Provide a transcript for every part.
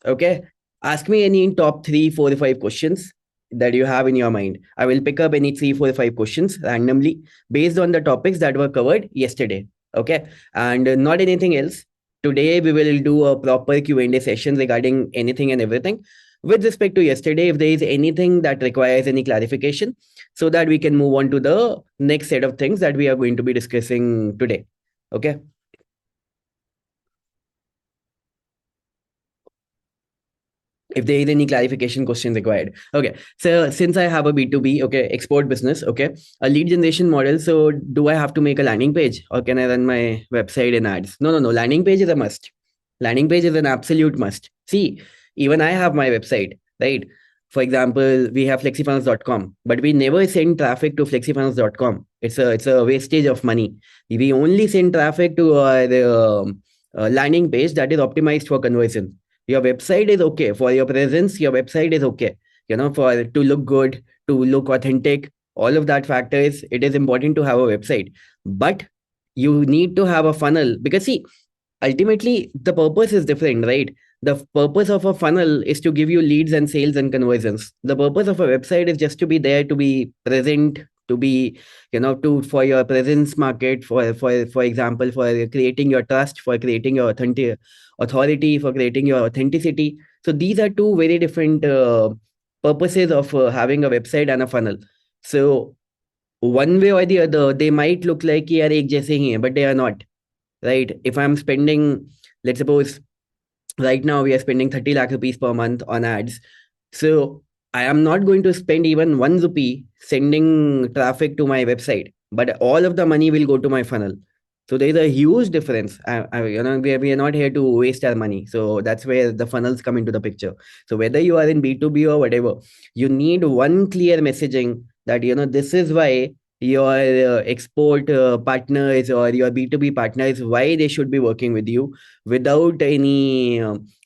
Okay. Ask me any top three, four, five questions that you have in your mind. I will pick up any three, four, five questions randomly based on the topics that were covered yesterday. Okay. And not anything else. Today we will do a proper Q&A session regarding anything and everything. With respect to yesterday, if there is anything that requires any clarification, so that we can move on to the next set of things that we are going to be discussing today. Okay. If there is any clarification question required. Okay. So since I have a B2B, okay, export business, okay, a lead generation model. So do I have to make a landing page or can I run my website in ads? No, no, no. Landing page is a must. Landing page is an absolute must. See, even I have my website, right? For example, we have flexifunnels.com, but we never send traffic to flexifunnels.com. It's a wastage of money. We only send traffic to the landing page that is optimized for conversion. Your website is okay for your presence. Your website is okay, for to look good, to look authentic, all of that factors. It is important to have a website, but you need to have a funnel, because see, ultimately the purpose is different, right? The purpose of a funnel is to give you leads and sales and conversions. The purpose of a website is just to be there, to be present, to be, to for your presence market, for example, for creating your trust, for creating your authentic authority, for creating your authenticity. So these are two very different purposes of having a website and a funnel. So one way or the other, they might look like कि यार एक जैसे ही हैं, but they are not, right? If I'm spending, let's suppose right now we are spending 30 lakh rupees per month on ads. So I am not going to spend even 1 rupee sending traffic to my website, but all of the money will go to my funnel. So there is a huge difference. We are not here to waste our money. So that's where the funnels come into the picture. So whether you are in B2B or whatever, you need one clear messaging that, this is why your export partners or your B2B partners, why they should be working with you without any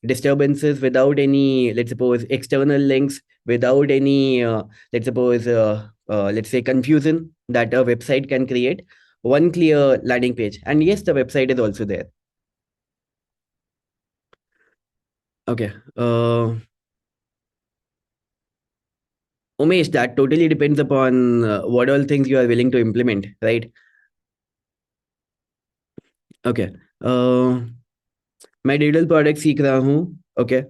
disturbances, without any, let's suppose, external links, without any, let's say, confusion that a website can create. One clear landing page. And yes, the website is also there. Okay. Umesh, that totally depends upon what all things you are willing to implement, right? Okay. मैं digital product सीख रहा हूँ. Okay.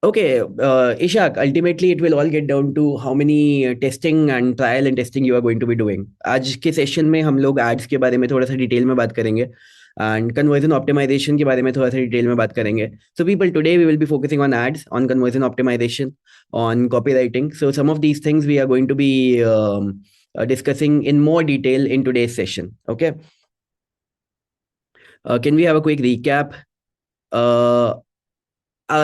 Okay, Ishak, ultimately it will all get down to how many testing and trial and testing you are going to be doing. आज के session में हम लोग ads के बारे में थोड़ा सा डिटेल में बात करेंगे एंड कन्वर्जन ऑप्टिमाइजेशन के बारे में थोड़ा सा डिटेल में बात करेंगे. So people, today we will be focusing on ads, on conversion optimisation, on copywriting. So some of these things we are going to be discussing in more detail in today's session. Okay. Can we have a quick recap? Uh,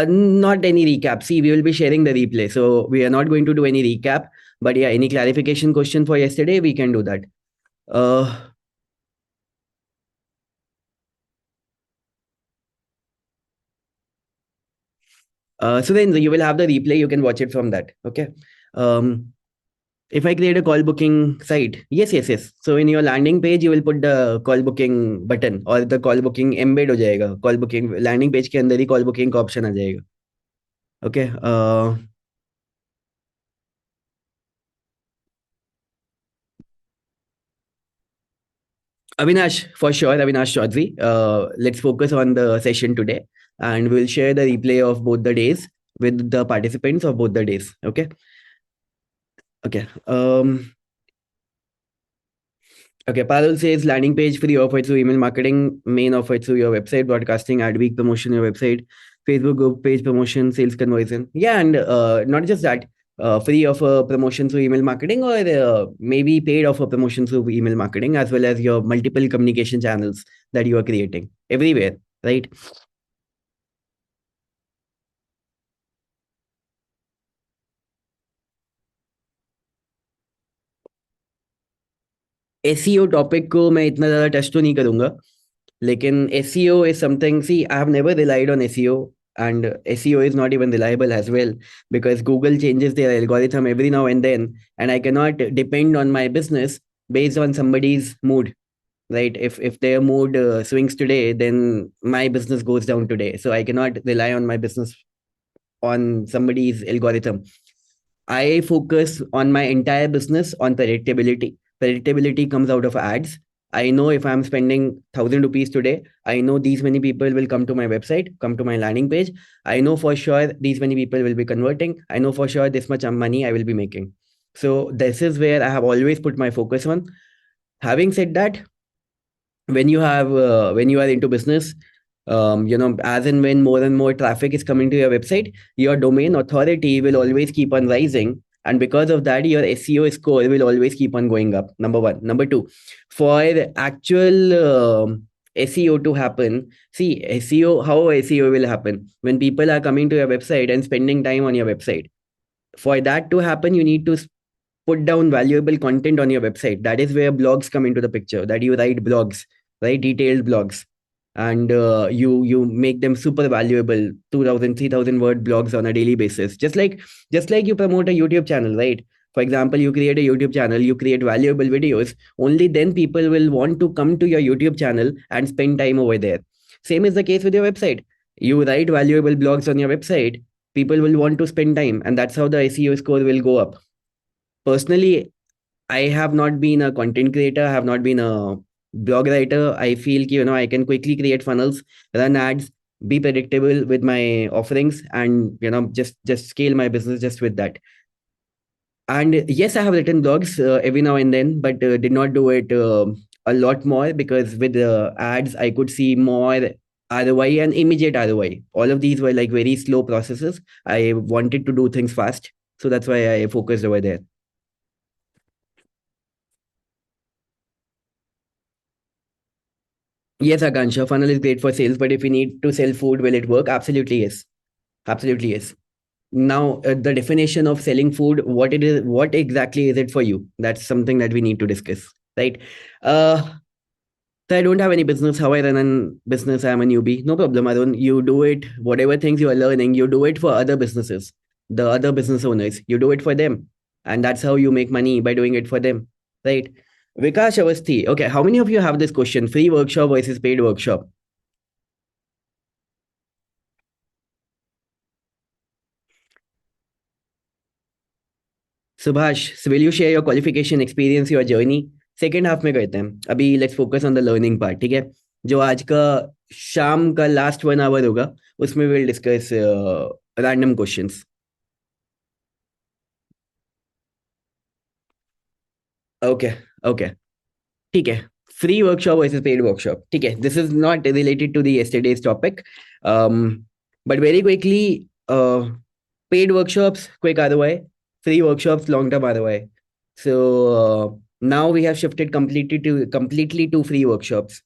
not any recap. See, we will be sharing the replay. So we are not going to do any recap. But yeah, any clarification question for yesterday, we can do that. So then you will have the replay. You can watch it from that. Okay. If I create a call booking site, yes, yes, yes. So in your landing page, you will put the call booking button or the call booking embed हो जाएगा. Call booking landing page के अंदर ही call booking का option आ जाएगा. Okay. Avinash, for sure, Avinash Chaudhary. Let's focus on the session today and we'll share the replay of both the days with the participants of both the days. Okay. Okay. Okay, Parul says landing page free offer through email marketing, main offer through your website, broadcasting, ad week promotion, your website, Facebook group page promotion, sales conversion. Yeah, and not just that, free offer promotion through email marketing or maybe paid offer promotion through email marketing, as well as your multiple communication channels that you are creating everywhere, right? SEO topic को मैं इतना ज़्यादा touch तो नहीं करूंगा, लेकिन SEO is something. See, I have never relied on SEO, and SEO is not even reliable as well, because Google changes their algorithm every now and then, and I cannot depend on my business based on somebody's mood. right? If their mood swings today, then my business goes down today. So I cannot rely on my business on somebody's algorithm. I focus on my entire business on predictability. Predictability comes out of ads. I know if I'm spending 1,000 rupees today, I know these many people will come to my website, come to my landing page. I know for sure these many people will be converting. I know for sure this much money I will be making. So this is where I have always put my focus on. Having said that, when you are into business, as and when more and more traffic is coming to your website, your domain authority will always keep on rising, and because of that your SEO score will always keep on going up. Number one. Number two, for actual SEO to happen, see, SEO, how SEO will happen when people are coming to your website and spending time on your website. For that to happen, you need to put down valuable content on your website. That is where blogs come into the picture, that you write blogs, right? Detailed blogs. And you make them super valuable, 2,000, 3,000 word blogs on a daily basis, just like you promote a YouTube channel, right? For example, you create a YouTube channel, you create valuable videos, only then people will want to come to your YouTube channel and spend time over there. Same is the case with your website. You write valuable blogs on your website, people will want to spend time, and that's how the SEO score will go up. Personally, I have not been a content creator, I have not been a blog writer. I feel I can quickly create funnels, run ads, be predictable with my offerings, and just scale my business just with that. And yes, I have written blogs every now and then, but did not do it a lot more, because with ads I could see more ROI and immediate ROI. All of these were like very slow processes. I wanted to do things fast, so that's why I focused over there. Yes, Akansha, funnel is great for sales, but if you need to sell food, will it work? Absolutely yes. Absolutely yes. Now, the definition of selling food, what it is, what exactly is it for you? That's something that we need to discuss, right? Uh, so I don't have any business. How I run a business, I'm a newbie. No problem. I don't. You do it. Whatever things you are learning, you do it for other businesses, the other business owners. You do it for them, and that's how you make money, by doing it for them, right? Vikash Avasthi. Okay, how many of you have this question? Free workshop versus paid workshop? Subhash, so will you share your qualification experience, your journey? Second half में करते हैं अभी. Let's focus on the learning part, ठीक है? जो आज का शाम का लास्ट 1 आवर होगा, उसमें will discuss random questions. Okay. Okay. ठीक है. Free workshop versus paid workshop, ठीक है? This is not related to the yesterday's topic, but very quickly, paid workshops, quick ROI, free workshops, long term ROI. So now we have shifted completely to free workshops,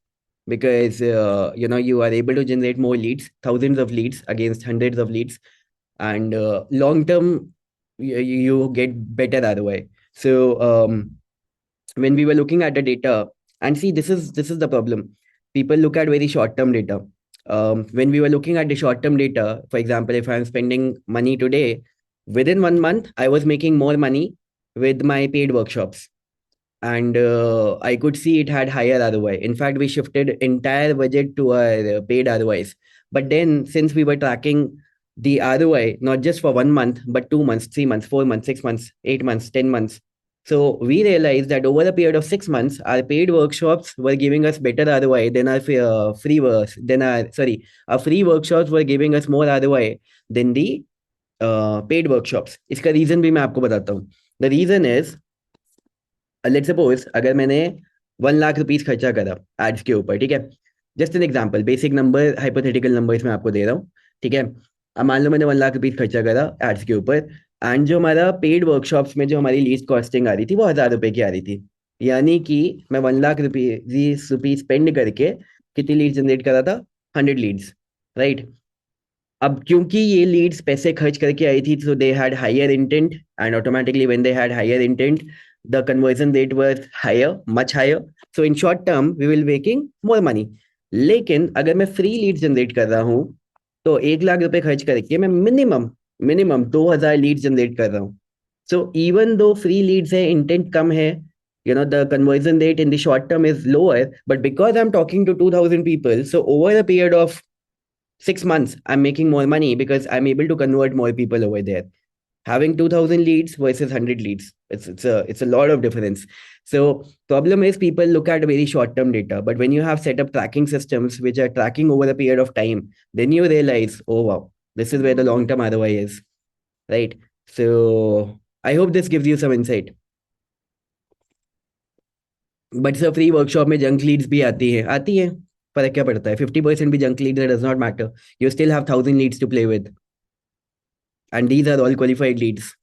because you are able to generate more leads, thousands of leads against hundreds of leads, and long term you get better ROI. So when we were looking at the data, and see, this is the problem. People look at very short term data. When we were looking at the short term data, for example, if I'm spending money today, within 1 month I was making more money with my paid workshops, and I could see it had higher ROI. In fact, we shifted entire budget to our paid ROIs. But then, since we were tracking the ROI not just for 1 month, but 2 months, 3 months, 4 months, 6 months, 8 months, 10 months, so we realized that over a period of 6 months, our paid workshops were giving us better ROI than our free than our sorry, our free workshops were giving us more ROI than the paid workshops. इसका reason भी मैं आपको बताता हूँ. The reason is, let's suppose अगर मैंने 1 lakh rupees खर्चा करा एड्स के ऊपर, ठीक है? Just an example, basic number, hypothetical number मैं आपको दे रहा हूँ, ठीक है? अब मान लो मैंने 1 लाख रुपीज खर्चा करा एड्स के ऊपर, एंड जो हमारा पेड वर्कशॉप्स में जो हमारी लीज कॉस्टिंग आ रही थी वो 1,000 रुपए की आ रही थी. यानी कि मैं 1 लाख रुपीज स्पेंड करके कितनी लीड जनरेट करा था? 100 लीड्स, राइट? अब क्योंकि ये लीड्स पैसे खर्च करके आई थी, so they had higher intent, and automatically when they had higher intent, the conversion rate was higher, much higher. So in short term we will making more money. लेकिन अगर मैं फ्री लीड जनरेट कर रहा हूँ, तो 1 लाख रुपए खर्च करके मैं मिनिमम मिनिमम 2,000 लीड जनरेट कर रहा हूँ. So even though free leads है, इंटेंट कम है, The conversion rate in the short term is lower, but because I'm talking to 2000 people, so over a period of 6 months, I'm making more money because I'm able to convert more people over there. Having 2000 leads versus 100 leads, it's a lot of difference. So problem is people look at very short term data, but when you have set up tracking systems which are tracking over a period of time, then you realize, oh wow, this is where the long term ROI is, right? So I hope this gives you some insight. But sir free workshop में junk leads भी आती है फर्क क्या पड़ता है 50% भी junk leads does not matter you still have 1000 leads to play with and these are all qualified leads.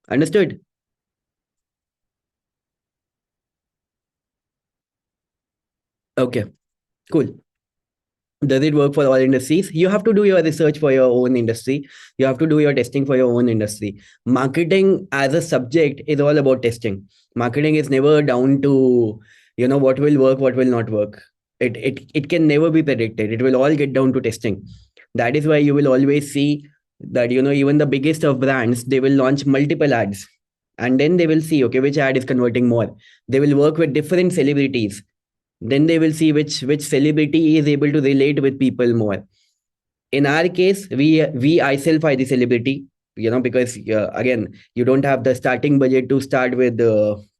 Understood? Okay, cool. Does it work for all industries? You have to do your research for your own industry. You have to do your testing for your own industry. Marketing as a subject is all about testing. Marketing is never down to, what will work, what will not work. It can never be predicted. It will all get down to testing. That is why you will always see that, even the biggest of brands, they will launch multiple ads, and then they will see, okay, which ad is converting more. They will work with different celebrities, then they will see which celebrity is able to relate with people more. In our case, we isolate the celebrity, because again, you don't have the starting budget to start with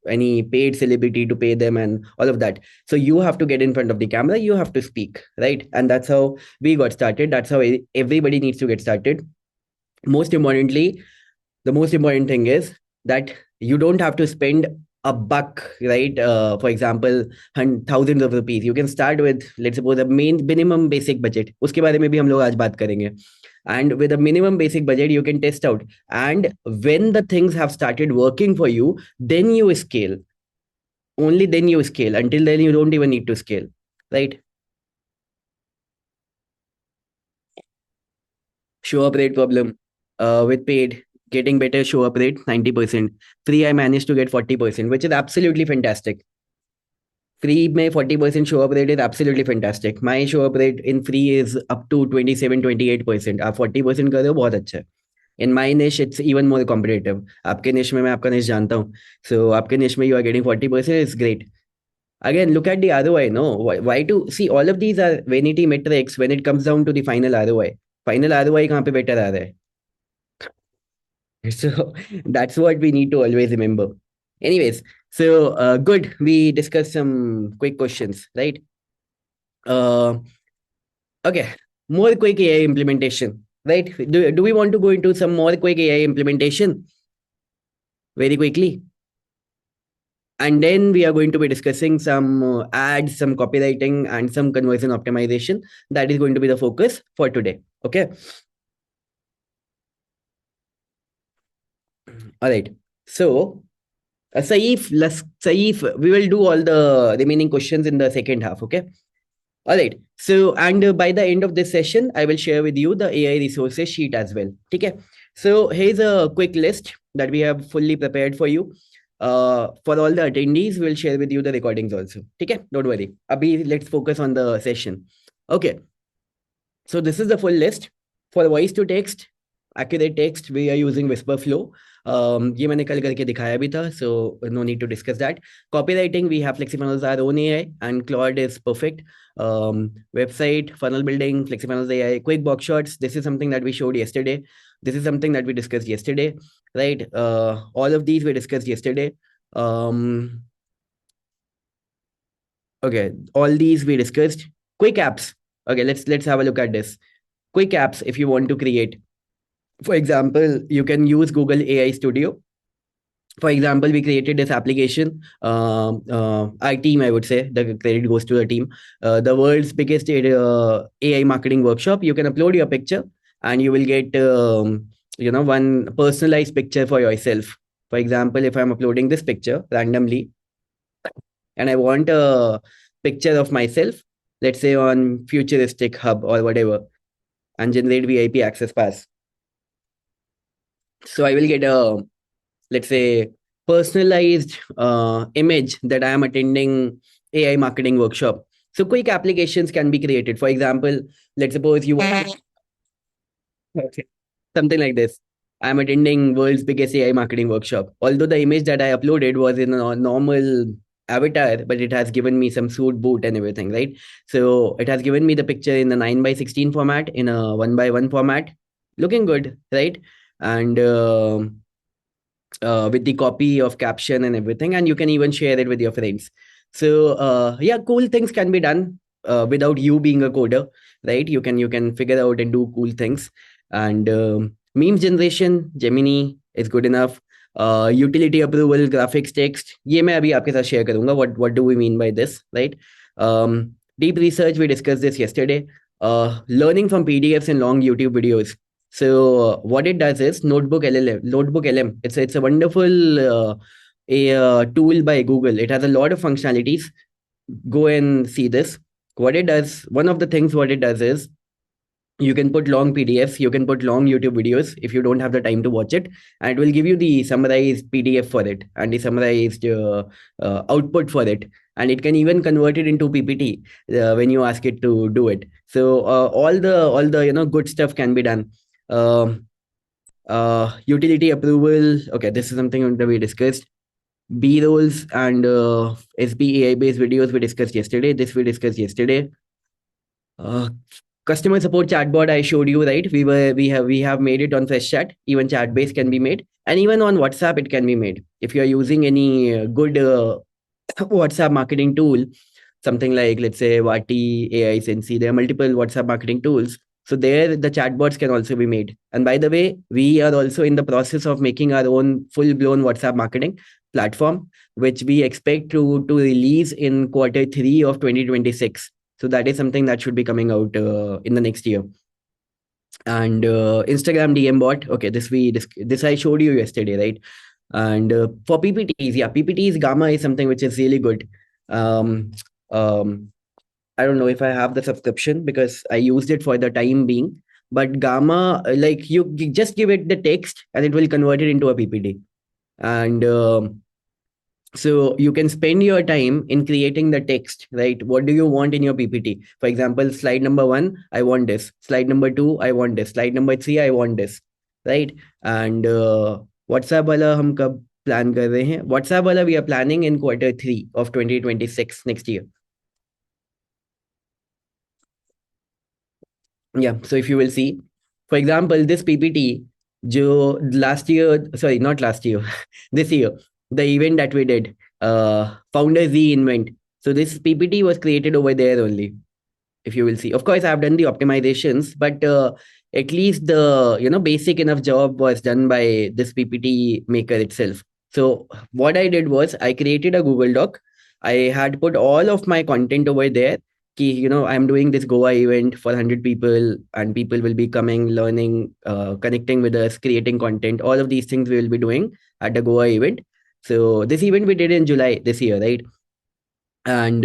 any paid celebrity to pay them and all of that. So you have to get in front of the camera, you have to speak, right? And that's how we got started. That's how everybody needs to get started. Most importantly, the most important thing is that you don't have to spend a buck, right? For example, thousands of rupees. You can start with, let's suppose, a main minimum basic budget. उसके बारे में भी हम लोग आज बात करेंगे. And with a minimum basic budget, you can test out. And when the things have started working for you, then you scale. Only then you scale. Until then, you don't even need to scale, right? Show up rate problem with paid, getting better show up rate 90%. Free I managed to get 40%, which is absolutely fantastic. Free में 40% show up rate is absolutely fantastic. My show up rate in free is up to 27-28%. आप 40% कर रहे हो, बहुत अच्छा है. In my niche, it's even more competitive. आपके niche में मैं आपका niche जानता हूँ. So आपके niche में you are getting 40%, it's great. Again, look at the ROI. No, why to see all of these are vanity metrics when it comes down to the final ROI. Final ROI कहाँ पे better आ रहा है? So that's what we need to always remember. Anyways, so good. We discussed some quick questions, right? Uh, okay, more quick AI implementation, right? Do we want to go into some more quick AI implementation very quickly? And then we are going to be discussing some ads, some copywriting, and some conversion optimization. That is going to be the focus for today. Okay. All right. So Saif, we will do all the remaining questions in the second half. Okay. All right. So, and by the end of this session, I will share with you the AI resources sheet as well. Okay. So, here's a quick list that we have fully prepared for you. For all the attendees, we'll share with you the recordings also. Okay. Don't worry. Abhi, let's focus on the session. Okay. So, this is the full list. For voice to text, accurate text, we are using Whisper Flow. ये मैंने कल करके दिखाया भी था, so no need to discuss that. Copywriting, we have FlexiFunnels, our own AI, and Claude is perfect. Website, funnel building, FlexiFunnels AI, quick box shots. This is something that we showed yesterday. This is something that we discussed yesterday, right? All of these we discussed yesterday. Okay, all these we discussed. Quick apps. Okay, let's have a look at this. Quick apps if you want to create. For example, you can use Google AI Studio. For example, we created this application. Our team, I would say, the credit goes to the team. The world's biggest AI marketing workshop. You can upload your picture, and you will get one personalized picture for yourself. For example, if I'm uploading this picture randomly, and I want a picture of myself, let's say on futuristic hub or whatever, and generate VIP access pass. So I will get a, let's say, personalized image that I am attending AI marketing workshop. So quick applications can be created. For example, let's suppose you want something like this. I'm attending world's biggest AI marketing workshop. Although the image that I uploaded was in a normal avatar, but it has given me some suit, boot, and everything, right? So it has given me the picture in a 9 by 16 format, in a 1 by 1 format, looking good, right? And with the copy of caption and everything, and you can even share it with your friends. So yeah, cool things can be done without you being a coder, right? You can figure out and do cool things. And memes generation, Gemini is good enough. Utility approval, graphics, text, ये मैं अभी आपके साथ share करूंगा. What do we mean by this, right? Deep research, we discussed this yesterday. Learning from PDFs and long YouTube videos. So what it does is Notebook LM. It's a wonderful tool by Google. It has a lot of functionalities. Go and see this. What it does, one of the things what it does is you can put long PDFs, you can put long YouTube videos if you don't have the time to watch it, and it will give you the summarized PDF for it and the summarized output for it, and it can even convert it into PPT when you ask it to do it. So all the good stuff can be done. Um Utility approval. Okay, this is something that we discussed. B rolls and SBAI based videos we discussed yesterday. This we discussed yesterday. Uh, Customer support chatbot I showed you, right? We have made it on Fresh Chat. Even chat based can be made, and even on WhatsApp it can be made. If you are using any good WhatsApp marketing tool, something like, let's say, Vati, AI Sensi, there are multiple WhatsApp marketing tools. So there the chatbots can also be made. And by the way, we are also in the process of making our own full-blown WhatsApp marketing platform, which we expect to release in quarter 3 of 2026. So that is something that should be coming out in the next year. And Instagram DM bot. Okay, this I showed you yesterday, right? And for PPTs, yeah, PPTs Gamma is something which is really good. Um, um, I don't know if I have the subscription because I used it for the time being. But Gamma, like you just give it the text and it will convert it into a PPT. And so you can spend your time in creating the text, right? What do you want in your PPT? For example, slide number 1, I want this. Slide number 2, I want this. Slide number 3, I want this, right? And WhatsApp वाला हम कब plan कर रहे हैं? WhatsApp वाला we are planning in quarter 3 of 2026 next year. Yeah, so if you will see, for example, this PPT, jo last year, sorry, not last year, this year, the event that we did, Founder Z Invent. So this PPT was created over there only, if you will see. Of course, I've done the optimizations, but at least the basic enough job was done by this PPT maker itself. So what I did was I created a Google Doc. I had put all of my content over there. I'm doing this Goa event for 100 people, and people will be coming, learning, connecting with us, creating content. All of these things we will be doing at the Goa event. So this event we did in July this year, right? And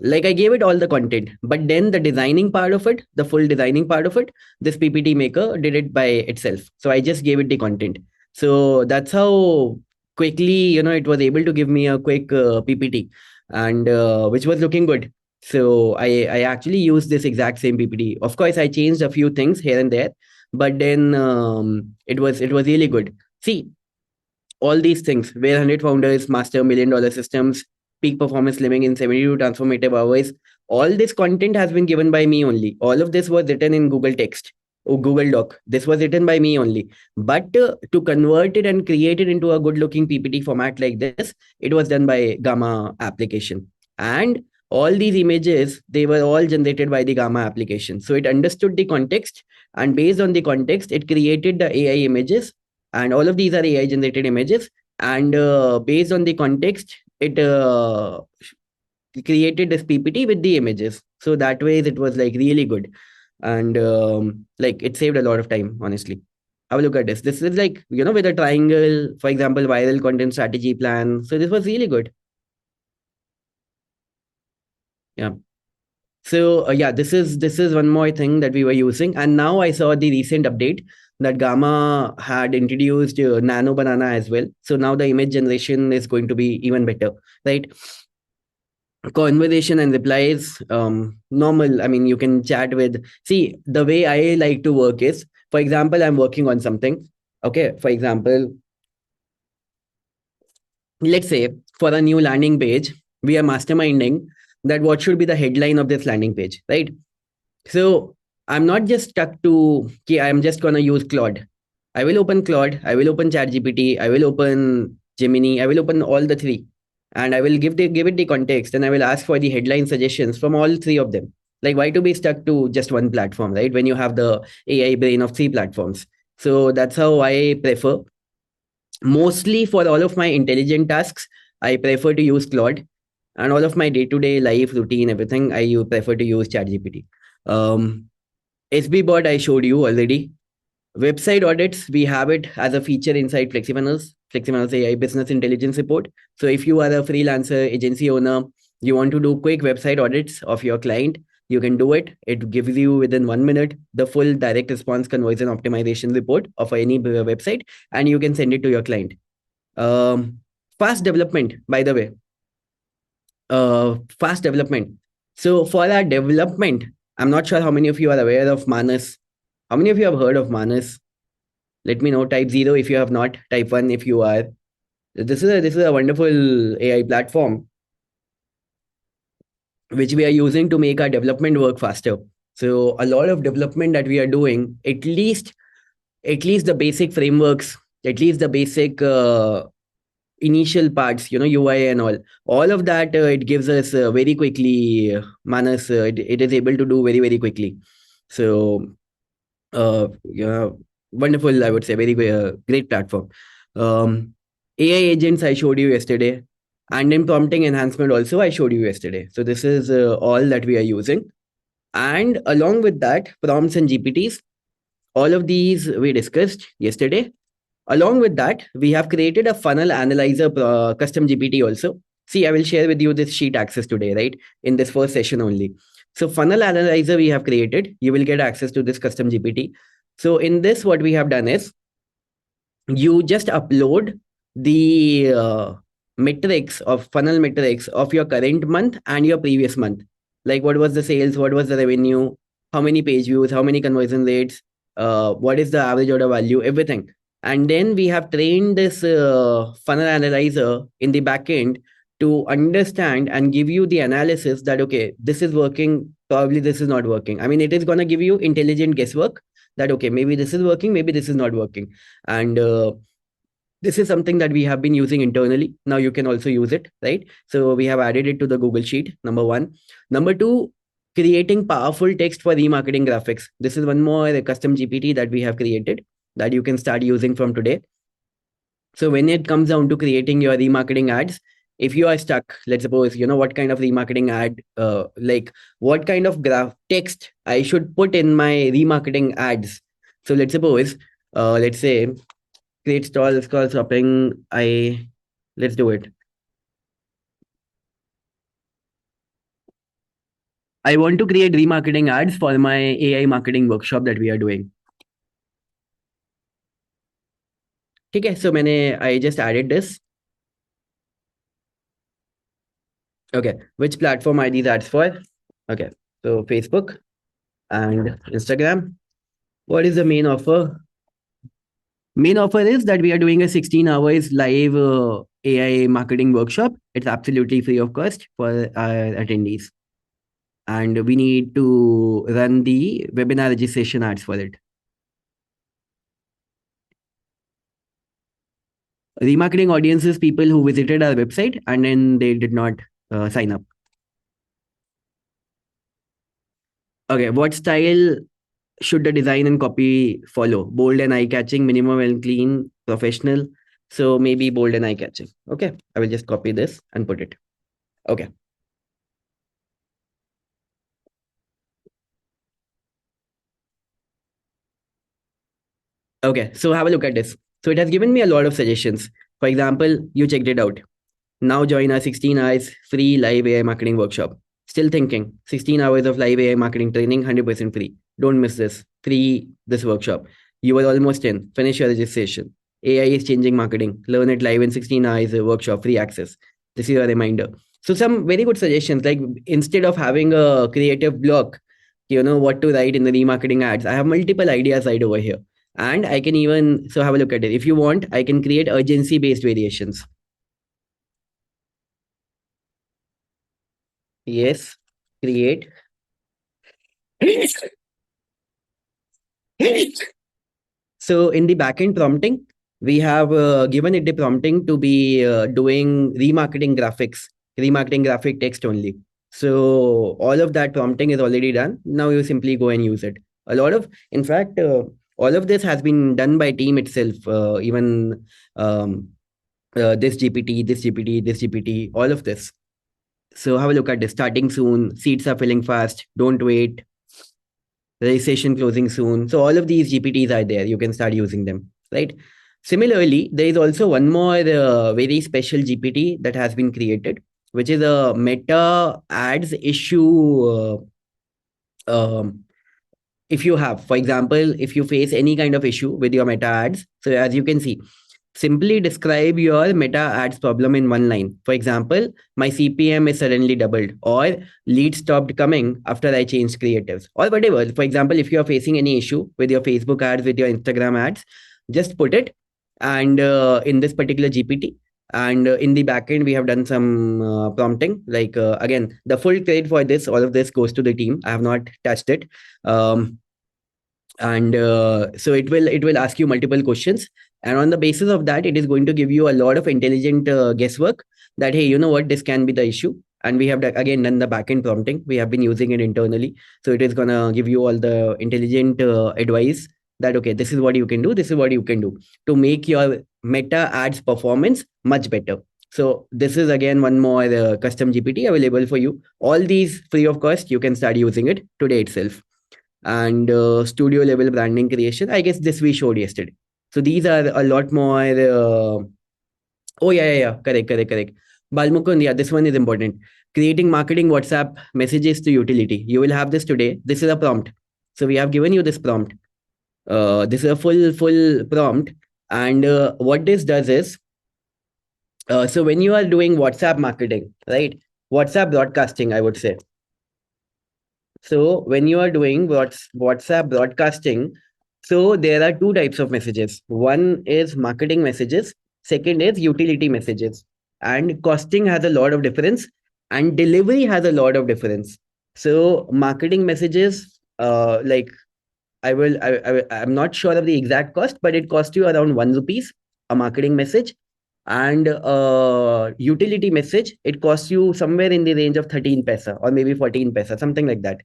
like I gave it all the content, but then the designing part of it, the full designing part of it, this PPT maker did it by itself. So I just gave it the content. So that's how quickly it was able to give me a quick PPT, and which was looking good. So I actually used this exact same PPT. Of course, I changed a few things here and there, but then it was really good. See, all these things where 100 founders master $1 million systems, peak performance living in 72 transformative hours. All this content has been given by me only. All of this was written in Google Text or Google Doc. This was written by me only. But to convert it and create it into a good looking PPT format like this, it was done by Gamma application. And all these images, they were all generated by the Gamma application. So it understood the context, and based on the context, it created the AI images, and all of these are AI generated images. And based on the context, it created this PPT with the images. So that way, it was like really good, and like it saved a lot of time. Honestly, have a look at this. This is like with a triangle, for example, viral content strategy plan. So this was really good. Yeah. So yeah, this is one more thing that we were using, and now I saw the recent update that Gamma had introduced Nano Banana as well. So now the image generation is going to be even better, right? Conversation and replies, normal. I mean, you can chat with. See, the way I like to work is For example, I'm working on something. Okay. For example, let's say for a new landing page, we are masterminding that what should be the headline of this landing page, right? So I'm not just stuck to, okay, I'm just going to use Claude. I will open Claude, I will open ChatGPT, I will open Gemini, I will open all the three. And I will give it the context and I will ask for the headline suggestions from all three of them. Like, why to be stuck to just one platform, right? When you have the AI brain of three platforms. So that's how I prefer. Mostly for all of my intelligent tasks, I prefer to use Claude, and all of my day-to-day life routine, everything, prefer to use ChatGPT. Um, SB I showed you already. Website audits, we have it as a feature inside FlexiFunnels AI Business Intelligence Report. So if you are a freelancer, agency owner, you want to do quick website audits of your client, you can do it. It gives you within 1 minute the full direct response conversion optimization report of any website, and you can send it to your client. Um, Fast development, by the way. Fast development. So for our development, I'm not sure how many of you are aware of Manas. How many of you have heard of Manas? Let me know. Type 0 if you have not. Type 1 if you are. This is a wonderful AI platform which we are using to make our development work faster. So a lot of development that we are doing, at least the basic frameworks, at least the basic initial parts, UI and all of that, it gives us very quickly. Manas, it is able to do very very quickly. So yeah, wonderful, I would say, very great platform. um, AI agents I showed you yesterday, and in prompting enhancement also I showed you yesterday. So this is all that we are using, and along with that, prompts and GPTs, all of these we discussed yesterday. Along with that, we have created a funnel analyzer custom GPT also. See, I will share with you this sheet access today, right? In this first session only. So funnel analyzer we have created. You will get access to this custom GPT. So in this, what we have done is you just upload the metrics of funnel metrics of your current month and your previous month. Like what was the sales, what was the revenue, how many page views, how many conversion rates, what is the average order value, everything. And then we have trained this funnel analyzer in the backend to understand and give you the analysis that, okay, this is working, probably this is not working. I mean, it is going to give you intelligent guesswork that, okay, maybe this is working, maybe this is not working. And this is something that we have been using internally. Now you can also use it, right? So we have added it to the Google Sheet, number one. Number two, creating powerful text for remarketing graphics. This is one more custom GPT that we have created that you can start using from today. So when it comes down to creating your remarketing ads, if you are stuck, let's suppose, what kind of remarketing ad, like what kind of graph text I should put in my remarketing ads. So let's suppose, let's say, create stall call shopping. Let's do it. I want to create remarketing ads for my AI marketing workshop that we are doing. ठीक है, so I just added this. Okay, which platform are these ads for? Okay, so Facebook and Instagram. What is the main offer? Main offer is that we are doing a 16 hours live AI marketing workshop. It's absolutely free of cost for our attendees. And we need to run the webinar registration ads for it. Remarketing audiences, people who visited our website and then they did not sign up. Okay, what style should the design and copy follow? Bold and eye-catching, minimum and clean, professional. So maybe bold and eye-catching. Okay, I will just copy this and put it. Okay. Okay, so have a look at this. So it has given me a lot of suggestions. For example, you checked it out. Now join our 16 hours free live AI marketing workshop. Still thinking, 16 hours of live AI marketing training, 100% free. Don't miss this. Free this workshop. You are almost in. Finish your registration. AI is changing marketing. Learn it live in 16 hours workshop, free access. This is a reminder. So some very good suggestions, like instead of having a creative block, what to write in the remarketing ads. I have multiple ideas right over here. And I can even, so have a look at it. If you want, I can create urgency based variations. Yes, create. So in the backend prompting, we have given it the prompting to be doing remarketing graphic text only. So all of that prompting is already done. Now you simply go and use it. In fact, all of this has been done by team itself. Even um, this GPT, this GPT, all of this. So have a look at this. Starting soon, seats are filling fast. Don't wait. Registration closing soon. So all of these GPTs are there. You can start using them, right? Similarly, there is also one more very special GPT that has been created, which is a meta ads issue. Um, if you have, for example, if you face any kind of issue with your meta ads, so as you can see, simply describe your meta ads problem in one line. For example, my CPM is suddenly doubled, or leads stopped coming after I changed creatives, or whatever. For example, if you are facing any issue with your Facebook ads, with your Instagram ads, just put it and in this particular GPT. And in the backend, we have done some prompting. Like again, the full credit for this, all of this goes to the team. I have not touched it. Um, and so it will ask you multiple questions, and on the basis of that it is going to give you a lot of intelligent guesswork that, hey, you know what, this can be the issue. And we have again done the backend prompting. We have been using it internally, so it is going to give you all the intelligent advice that, okay, this is what you can do, this is what you can do to make your meta ads performance much better. So this is again one more custom GPT available for you. All these free of cost. You can start using it today itself. And studio level branding creation, I guess this we showed yesterday. So these are a lot more oh yeah, correct. Balmukund, yeah, this one is important. Creating marketing WhatsApp messages to utility. You will have this today. This is a prompt. So we have given you this prompt. This is a full prompt. And what this does is, so when you are doing WhatsApp marketing, right, WhatsApp broadcasting, I would say. So when you are doing WhatsApp broadcasting, so there are two types of messages. One is marketing messages, second is utility messages. And costing has a lot of difference, and delivery has a lot of difference. So marketing messages, like I'm not sure of the exact cost, but it costs you around 1 rupees a marketing message. And utility message, it costs you somewhere in the range of 13 paisa or maybe 14 paisa, something like that.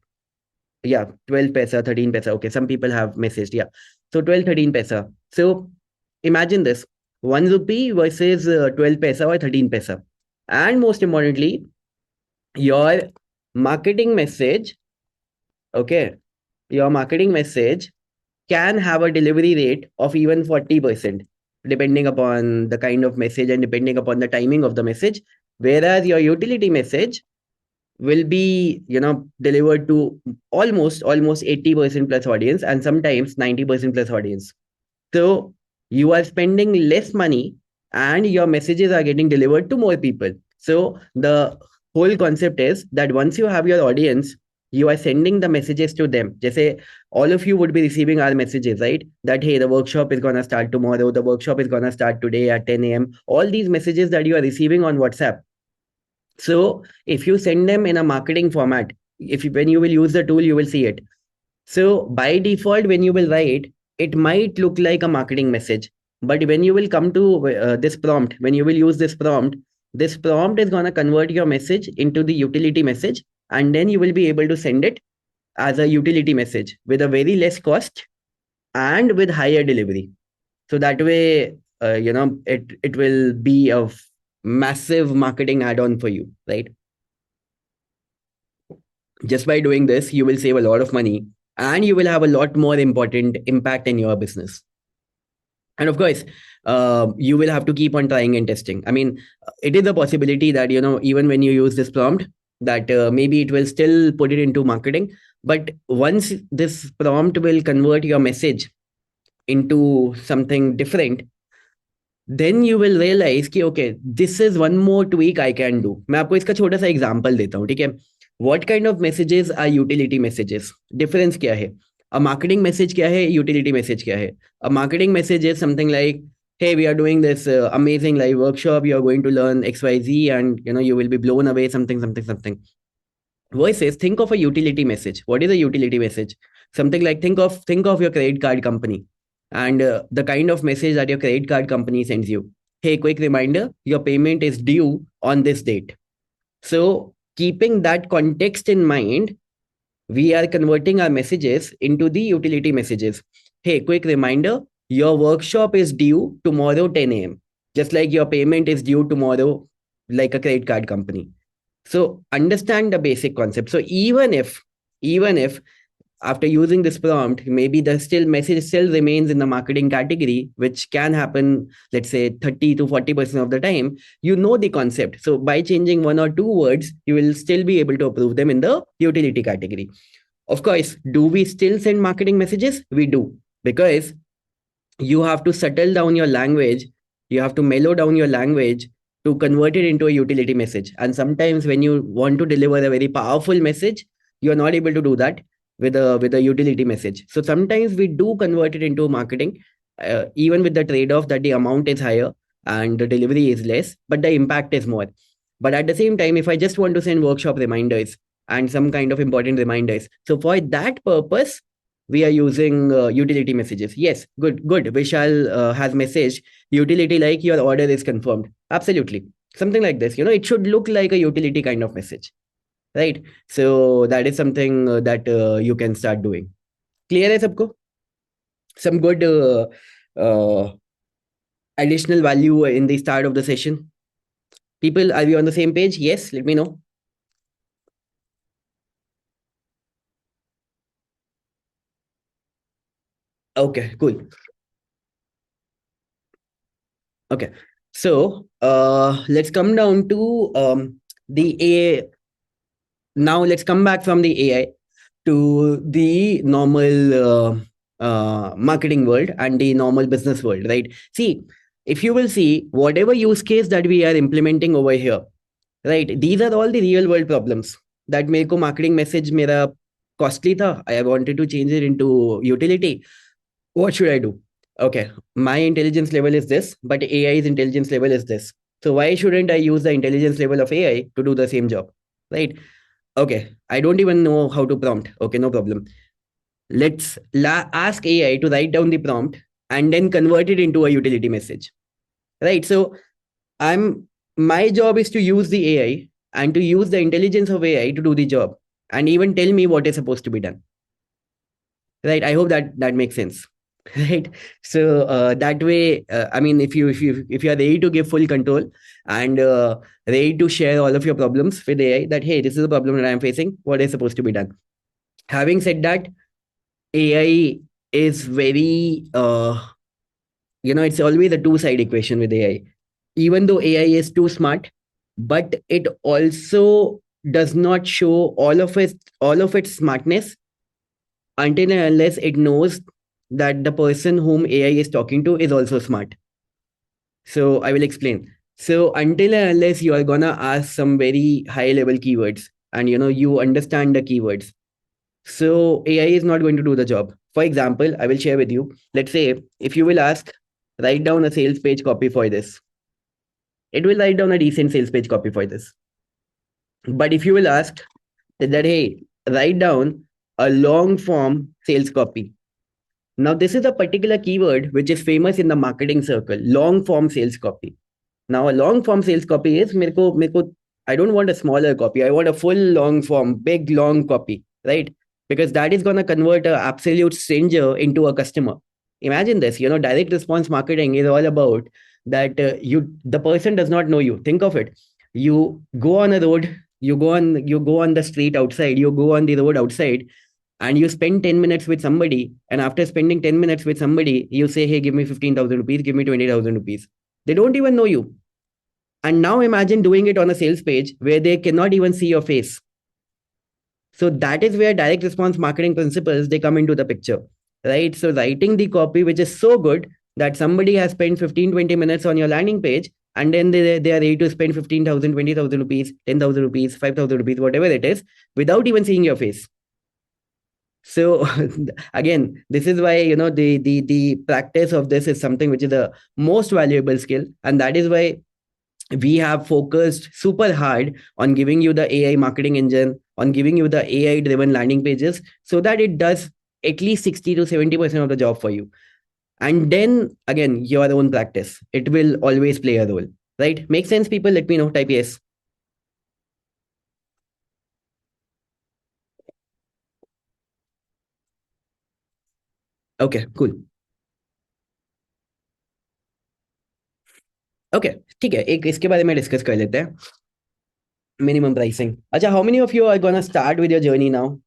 Yeah, 12 paisa, 13 paisa. Okay, some people have messaged. Yeah. So 12, 13 paisa. So imagine this, 1 rupee versus 12 paisa or 13 paisa. And most importantly, your marketing message, okay, your marketing message can have a delivery rate of even 40%, depending upon the kind of message and depending upon the timing of the message. Whereas your utility message will be, delivered to almost 80% plus audience, and sometimes 90% plus audience. So you are spending less money and your messages are getting delivered to more people. So the whole concept is that once you have your audience, you are sending the messages to them. Just say all of you would be receiving our messages, right? That, hey, the workshop is going to start tomorrow, the workshop is going to start today at 10 a.m. All these messages that you are receiving on WhatsApp. So if you send them in a marketing format, when you will use the tool, you will see it. So by default, when you will write, it might look like a marketing message. But when you will come to this prompt, when you will use this prompt is going to convert your message into the utility message. And then you will be able to send it as a utility message with a very less cost and with higher delivery. So that way, it will be a massive marketing add-on for you, right? Just by doing this, you will save a lot of money and you will have a lot more important impact in your business. And of course, you will have to keep on trying and testing. I mean, it is a possibility that, even when you use this prompt, that maybe it will still put it into marketing. But once this prompt will convert your message into something different, then you will realize कि okay, this is one more tweak I can do. मैं आपको इसका छोटा सा example देता हूँ, ठीक है? what kind of messages are utility messages? Difference क्या है? A marketing message क्या है? Utility message क्या है? A marketing message is something like, hey, we are doing this amazing live workshop. You are going to learn XYZ, and you will be blown away. Something, something, something. Versus, think of a utility message. What is a utility message? Something like, think of your credit card company, and the kind of message that your credit card company sends you. Hey, quick reminder, your payment is due on this date. So, keeping that context in mind, we are converting our messages into the utility messages. Hey, quick reminder, your workshop is due tomorrow 10 a.m. Just like your payment is due tomorrow, like a credit card company. So understand the basic concept. So even if after using this prompt, maybe the still message still remains in the marketing category, which can happen, let's say 30 to 40% of the time, the concept. So by changing one or two words, you will still be able to approve them in the utility category. Of course, do we still send marketing messages? We do, because you have to settle down your language, you have to mellow down your language to convert it into a utility message. And sometimes when you want to deliver a very powerful message, you're not able to do that with a utility message. So sometimes we do convert it into marketing, even with the trade-off that the amount is higher and the delivery is less, but the impact is more. But at the same time, if I just want to send workshop reminders and some kind of important reminders, so for that purpose, we are using utility messages. Yes, good. Vishal has message utility like your order is confirmed. Absolutely. Something like this. It should look like a utility kind of message, right? So that is something that you can start doing. Clear hai sabko? Some good uh, additional value in the start of the session. People, are we on the same page? Yes, let me know. Okay, cool. Okay. So let's come down to the A. Now let's come back from the AI to the normal marketing world and the normal business world, right? See, if you will see whatever use case that we are implementing over here, right? These are all the real world problems that मेरे को marketing message मेरा costly था. I wanted to change it into utility. What should I do? Okay, my intelligence level is this, but AI's intelligence level is this. So why shouldn't I use the intelligence level of AI to do the same job, right? Okay, I don't even know how to prompt. Okay, no problem. Let's ask AI to write down the prompt and then convert it into a utility message, right? So I'm my job is to use the AI and to use the intelligence of AI to do the job and even tell me what is supposed to be done, right? I hope that makes sense. Right. So that way, I mean, if you are ready to give full control and ready to share all of your problems with AI, that hey, this is a problem that I'm facing, what is supposed to be done? Having said that, AI is very it's always a two-side equation with AI. Even though AI is too smart, but it also does not show all of its smartness until and unless it knows that the person whom AI is talking to is also smart. So I will explain. So until and unless you are gonna ask some very high level keywords and you understand the keywords, so AI is not going to do the job. For example, I will share with you. Let's say if you will ask, write down a sales page copy for this, it will write down a decent sales page copy for this. But if you will ask that, hey, write down a long form sales copy. Now, this is a particular keyword which is famous in the marketing circle, long form sales copy. Now, a long form sales copy is I don't want a smaller copy. I want a full long form, big long copy, right? Because that is going to convert an absolute stranger into a customer. Imagine this, direct response marketing is all about that the person does not know you. Think of it. You go on a road, you go on the street outside, you go on the road outside, and you spend 10 minutes with somebody, and after spending 10 minutes with somebody, you say, hey, give me 15,000 rupees, give me 20,000 rupees. They don't even know you. And now imagine doing it on a sales page where they cannot even see your face. So that is where direct response marketing principles, they come into the picture, right? So writing the copy which is so good that somebody has spent 15-20 minutes on your landing page, and then they are ready to spend 15,000, 20,000 rupees, 10,000 rupees, 5,000 rupees, whatever it is, without even seeing your face. So again, this is why, the practice of this is something which is the most valuable skill, and that is why we have focused super hard on giving you the AI marketing engine, on giving you the AI driven landing pages, so that it does at least 60 to 70% of the job for you. And then again, your own practice, it will always play a role. Right? Make sense, people? Let me know. Type yes. Okay, cool. Okay, ठीक है, एक इसके बारे में discuss कर लेते हैं. Minimum pricing. अच्छा, how many of you are gonna start with your journey now?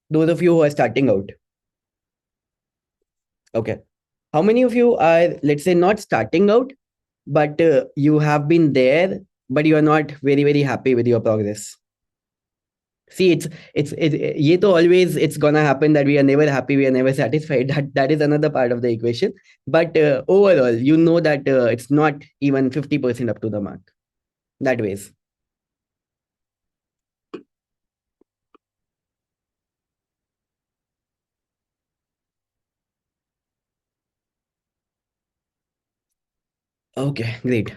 Those of you who are starting out. Okay. How many of you are, let's say, not starting out, but you have been there, but you are not very, very happy with your progress? See, ye to always it's gonna happen that we are never happy, we are never satisfied. That is another part of the equation. But overall, you know that it's not even 50% up to the mark. That ways. Okay, great.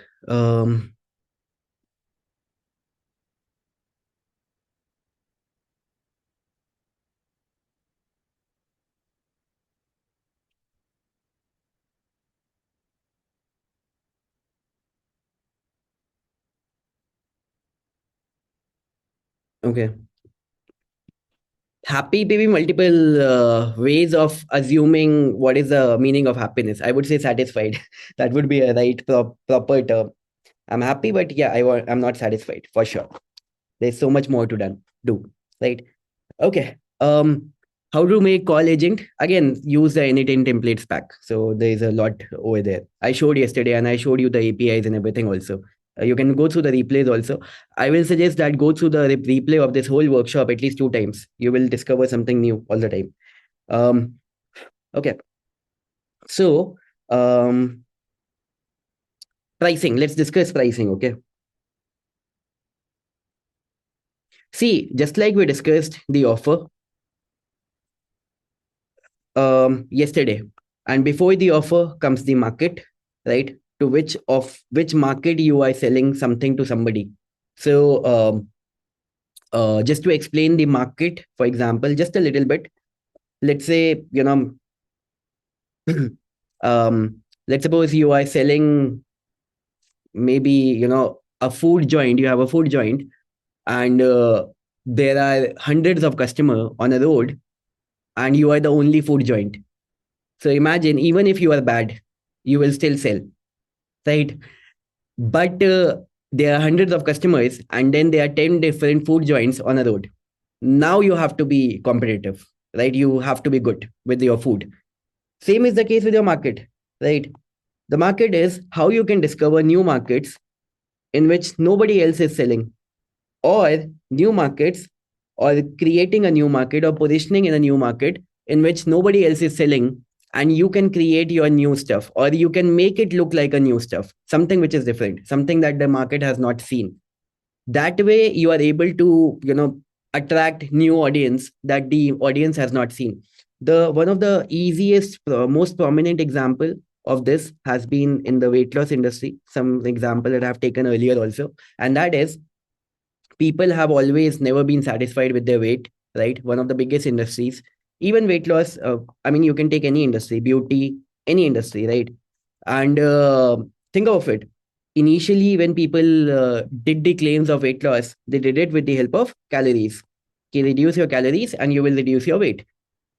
Okay. Happy may be multiple ways of assuming what is the meaning of happiness. I would say satisfied. That would be a right proper term. I'm happy, but yeah, I'm not satisfied for sure. There's so much more to do, right? Okay. How to make call agent? Again, use the anything templates pack. So there's a lot over there. I showed yesterday, and I showed you the APIs and everything also. You can go through the replays also. I will suggest that go through the replay of this whole workshop at least 2 times. You will discover something new all the time. Um, okay. So, pricing. Let's discuss pricing. Okay. See, just like we discussed the offer, yesterday, and before the offer comes the market, right? To which market you are selling something to somebody. So just to explain the market, for example, just a little bit. Let's say, let's suppose you are selling, maybe, a food joint. You have a food joint, and there are hundreds of customers on a road, and you are the only food joint. So imagine, even if you are bad, you will still sell, right? But there are hundreds of customers, and then there are 10 different food joints on a road. Now you have to be competitive, right? You have to be good with your food. Same is the case with your market, right? The market is how you can discover new markets in which nobody else is selling, or new markets, or creating a new market, or positioning in a new market in which nobody else is selling, and you can create your new stuff, or you can make it look like a new stuff, something which is different, something that the market has not seen. That way you are able to, attract new audience that the audience has not seen. The one of the easiest, most prominent example of this has been in the weight loss industry. Some example that I've taken earlier also, and that is, people have always never been satisfied with their weight, right? One of the biggest industries. Even weight loss, I mean, you can take any industry, beauty, any industry, right? And think of it. Initially, when people did the claims of weight loss, they did it with the help of calories. Okay, reduce your calories and you will reduce your weight.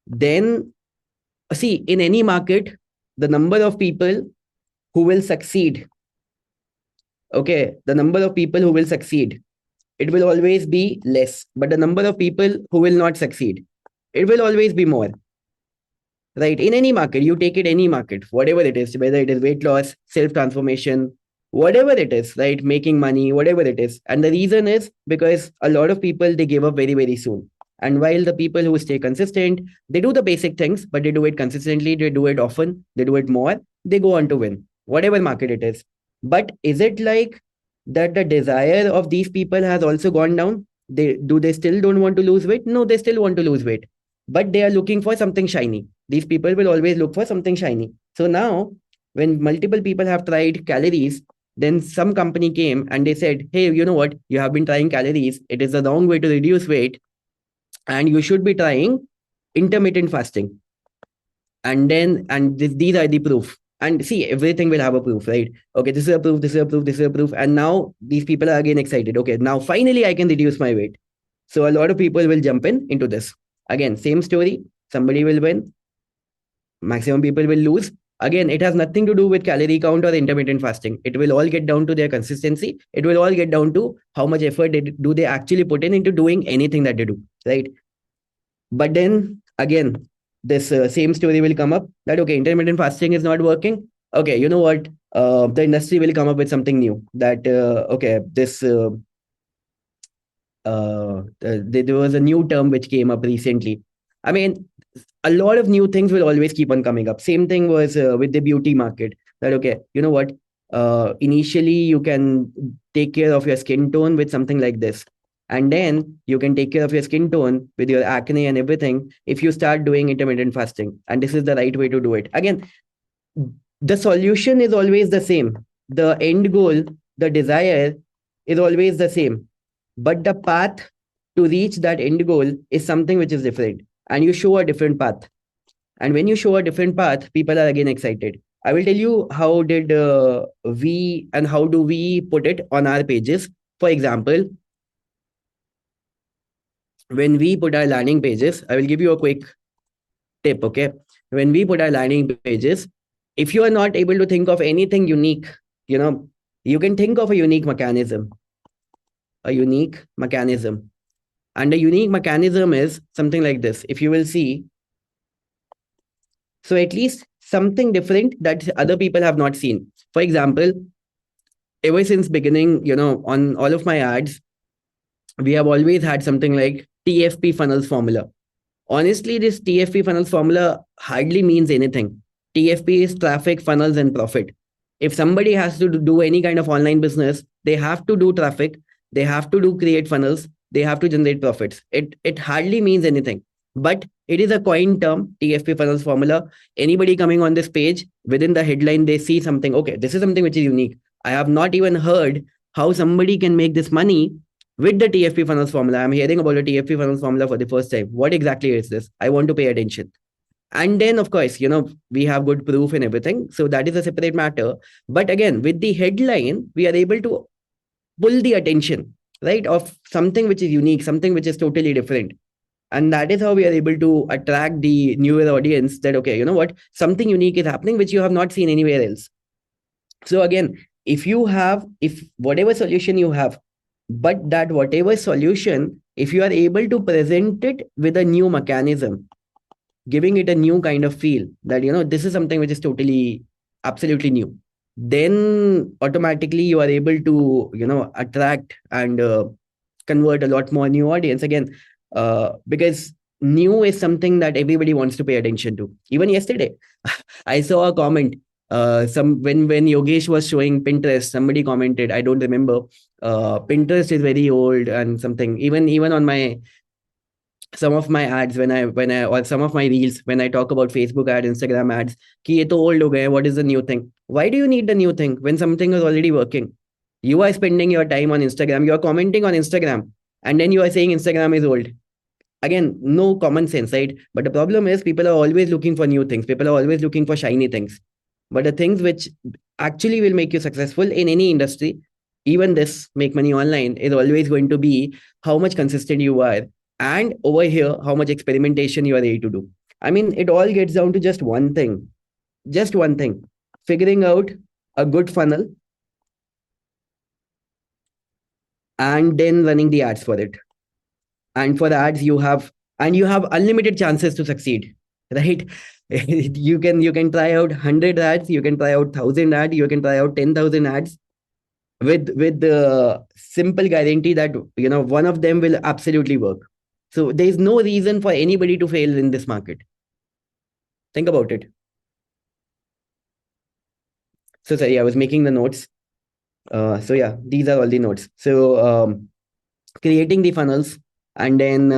Then, see, in any market, the number of people who will succeed, okay, the number of people who will succeed, it will always be less. But the number of people who will not succeed, it will always be more. Right? In any market, you take it any market, whatever it is, whether it is weight loss, self transformation, whatever it is, right? Making money, whatever it is. And the reason is because a lot of people, they give up very, very soon. And while the people who stay consistent, they do the basic things, but they do it consistently, they do it often, they do it more, they go on to win, whatever market it is. But is it like that the desire of these people has also gone down? They still don't want to lose weight? No, they still want to lose weight, but they are looking for something shiny. These people will always look for something shiny. So now, when multiple people have tried calories, then some company came and they said, hey, you know what? You have been trying calories. It is the wrong way to reduce weight, and you should be trying intermittent fasting. These are the proof. And see, everything will have a proof, right? Okay, this is a proof, this is a proof, this is a proof. And now these people are again excited. Okay, now finally I can reduce my weight. So a lot of people will jump in into this. Again, same story. Somebody will win, maximum people will lose. Again, it has nothing to do with calorie count or intermittent fasting. It will all get down to their consistency. It will all get down to how much effort do they actually put in into doing anything that they do, right? But then again, this same story will come up that, okay, intermittent fasting is not working. Okay, you know what? The industry will come up with something new that, okay, this there was a new term which came up recently. I mean, a lot of new things will always keep on coming up. Same thing was with the beauty market. That, okay, you know what? Initially, you can take care of your skin tone with something like this, and then you can take care of your skin tone with your acne and everything if you start doing intermittent fasting. And this is the right way to do it. Again, the solution is always the same. The end goal, the desire is always the same, but the path to reach that end goal is something which is different, and you show a different path. And when you show a different path, people are again excited. I will tell you how did we and how do we put it on our pages. For example, when we put our landing pages, I will give you a quick tip. Okay, when we put our landing pages, if you are not able to think of anything unique, you know, you can think of a unique mechanism. A unique mechanism. And a unique mechanism is something like this. If you will see, so at least something different that other people have not seen. For example, ever since beginning, on all of my ads, we have always had something like TFP funnels formula. Honestly, this TFP funnels formula hardly means anything. TFP is traffic, funnels, and profit. If somebody has to do any kind of online business, they have to do traffic, they have to do create funnels, they have to generate profits. It hardly means anything. But it is a coined term, TFP funnels formula. Anybody coming on this page, within the headline, they see something. Okay, this is something which is unique. I have not even heard how somebody can make this money with the TFP funnels formula. I'm hearing about the TFP funnels formula for the first time. What exactly is this? I want to pay attention. And then, of course, we have good proof and everything. So that is a separate matter. But again, with the headline, we are able to pull the attention, right, of something which is unique, something which is totally different. And that is how we are able to attract the newer audience that, okay, you know what, something unique is happening which you have not seen anywhere else. So again, if whatever solution you have, but that whatever solution, if you are able to present it with a new mechanism, giving it a new kind of feel that, this is something which is totally, absolutely new, then automatically you are able to, attract and convert a lot more new audience again, because new is something that everybody wants to pay attention to. Even yesterday, I saw a comment. Some when Yogesh was showing Pinterest, somebody commented. I don't remember. Pinterest is very old and something. Even on my some of my ads when I or some of my reels when I talk about Facebook ad, Instagram ads, कि ये तो old हो गए. What is the new thing? Why do you need the new thing when something is already working? You are spending your time on Instagram. You are commenting on Instagram, and then you are saying Instagram is old. Again, no common sense, right? But the problem is people are always looking for new things. People are always looking for shiny things. But the things which actually will make you successful in any industry, even this make money online, is always going to be how much consistent you are. And over here, how much experimentation you are ready to do. I mean, it all gets down to just one thing, figuring out a good funnel and then running the ads for it. And for the ads, you have unlimited chances to succeed, right? You can try out 100 ads, you can try out 1,000 ads, you can try out 10,000 ads with the simple guarantee that one of them will absolutely work. So there is no reason for anybody to fail in this market. Think about it. So sorry, I was making the notes. So yeah, these are all the notes. So creating the funnels and then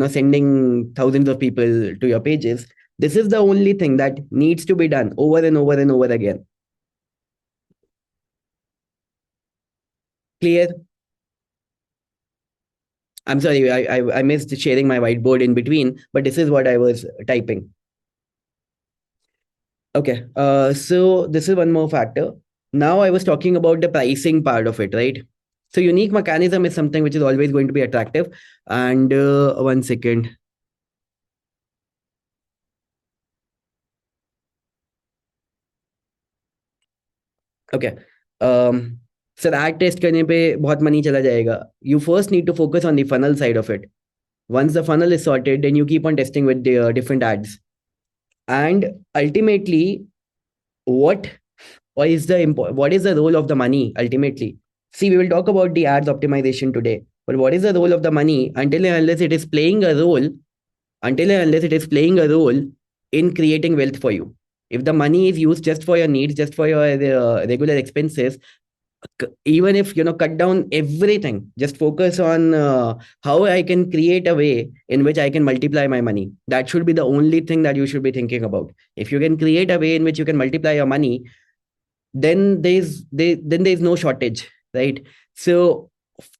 sending thousands of people to your pages. This is the only thing that needs to be done over and over and over again. Clear? I'm sorry, I missed sharing my whiteboard in between, but this is what I was typing. Okay, so this is one more factor. Now I was talking about the pricing part of it, right? So unique mechanism is something which is always going to be attractive. And one second. Okay. Um, so ad test करने पे बहुत money चला जाएगा. You first need to focus on the funnel side of it. Once the funnel is sorted, then you keep on testing with the different ads. And ultimately, what what is the role of the money ultimately? See, we will talk about the ads optimization today. But what is the role of the money until and unless it is playing a role, until and unless it is playing a role in creating wealth for you? If the money is used just for your needs, just for your regular expenses, even if cut down everything, just focus on how I can create a way in which I can multiply my money. That should be the only thing that you should be thinking about. If you can create a way in which you can multiply your money, then there's no shortage, right? So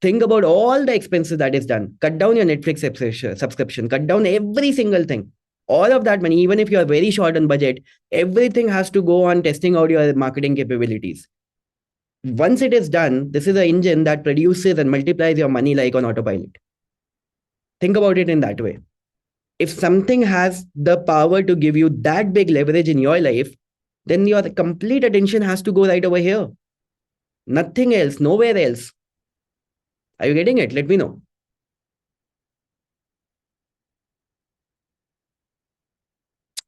think about all the expenses that is done. Cut down your Netflix subscription, cut down every single thing. All of that money, even if you are very short on budget, everything has to go on testing out your marketing capabilities. Once it is done, this is an engine that produces and multiplies your money like on autopilot. Think about it in that way. If something has the power to give you that big leverage in your life, then your complete attention has to go right over here. Nothing else, nowhere else. Are you getting it? Let me know.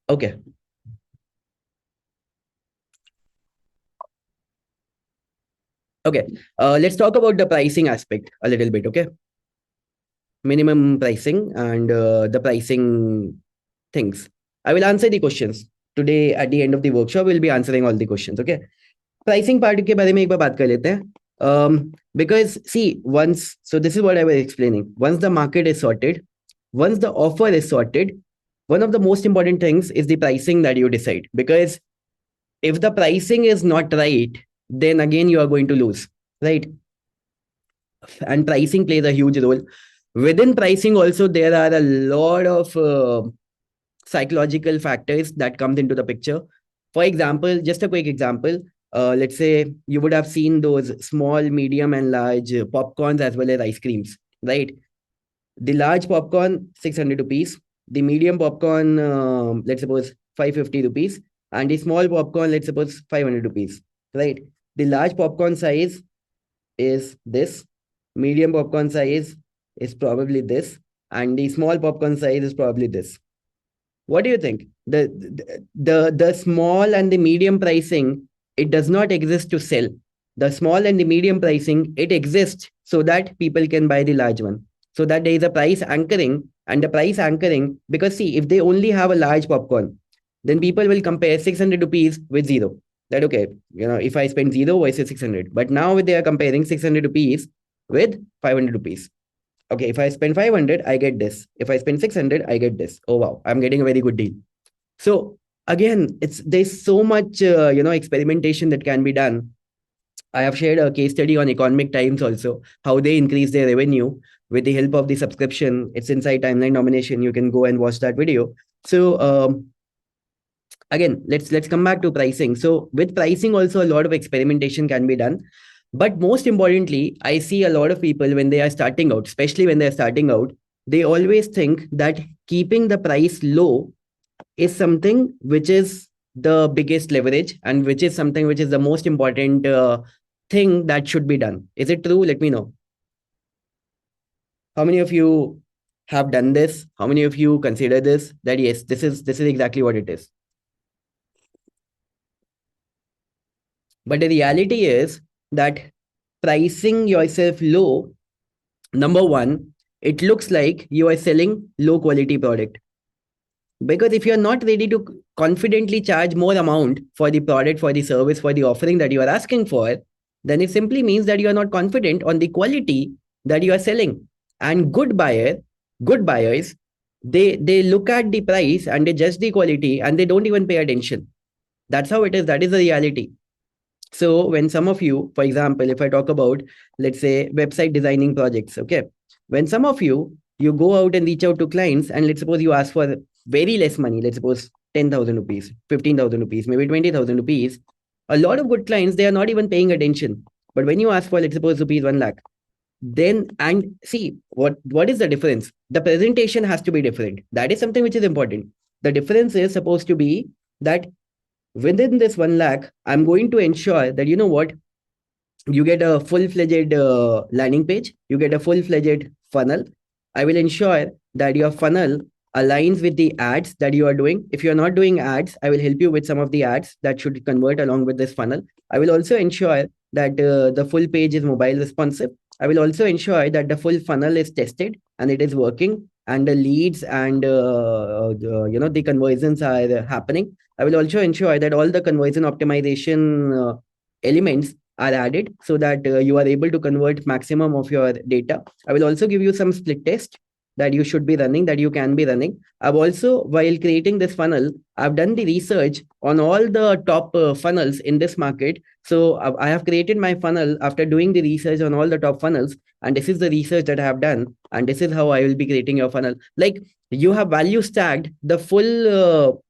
Okay. Okay. Let's talk about the pricing aspect a little bit. Okay. Minimum pricing and the pricing things. I will answer the questions. Today, at the end of the workshop, we'll be answering all the questions. Okay. Pricing part के बारे में एक बार बात कर लेते हैं. Because see, once, so this is what I was explaining. Once the market is sorted, once the offer is sorted, one of the most important things is the pricing that you decide. Because if the pricing is not right, then again you are going to lose, right? And pricing plays a huge role. Within pricing also, there are a lot of psychological factors that comes into the picture. For example, just a quick example, let's say you would have seen those small, medium, and large popcorns as well as ice creams, right? The large popcorn, 600 rupees. The medium popcorn, let's suppose 550 rupees. And the small popcorn, let's suppose 500 rupees, right? The large popcorn size is this. Medium popcorn size is probably this. And the small popcorn size is probably this. What do you think? The small and the medium pricing, it does not exist to sell. The small and the medium pricing, it exists so that people can buy the large one. So that there is a price anchoring, and the price anchoring, because see, if they only have a large popcorn, then people will compare 600 rupees with zero. That okay, if I spend zero versus 600. But now they are comparing 600 rupees with 500 rupees. Okay, if I spend 500, I get this. If I spend 600, I get this. Oh, wow, I'm getting a very good deal. So again, there's so much, experimentation that can be done. I have shared a case study on Economic Times also, how they increase their revenue with the help of the subscription. It's inside Timeline Nomination. You can go and watch that video. So again, let's come back to pricing. So with pricing also, a lot of experimentation can be done. But most importantly, I see a lot of people when they are starting out, especially when they're starting out, they always think that keeping the price low is something which is the biggest leverage, and which is something which is the most important thing that should be done. Is it true? Let me know. How many of you have done this? How many of you consider this, that yes, this is exactly what it is? But the reality is that pricing yourself low, number one, it looks like you are selling low quality product. Because if you're not ready to confidently charge more amount for the product, for the service, for the offering that you are asking for, then it simply means that you are not confident on the quality that you are selling. And good buyers, they look at the price and they judge the quality and they don't even pay attention. That's how it is. That is the reality. So when some of you, for example, if I talk about, let's say, website designing projects, okay, when some of you go out and reach out to clients, and let's suppose you ask for very less money, let's suppose 10,000 rupees, 15,000 rupees, maybe 20,000 rupees, a lot of good clients, they are not even paying attention. But when you ask for, let's suppose, rupees 1 lakh, then, and see, what is the difference? The presentation has to be different. That is something which is important. The difference is supposed to be that within this 1 lakh, I'm going to ensure that, you know what, you get a full-fledged landing page, you get a full-fledged funnel. I will ensure that your funnel aligns with the ads that you are doing. If you're not doing ads, I will help you with some of the ads that should convert along with this funnel. I will also ensure that the full page is mobile responsive. I will also ensure that the full funnel is tested and it is working, and the leads and the conversions are happening. I will also ensure that all the conversion optimization elements are added so that you are able to convert maximum of your data. I will also give you some split test that you should be running, that you can be running. I've also, while creating this funnel, I've done the research on all the top funnels in this market. So I have created my funnel after doing the research on all the top funnels. And this is the research that I have done. And this is how I will be creating your funnel. Like, you have value stacked the full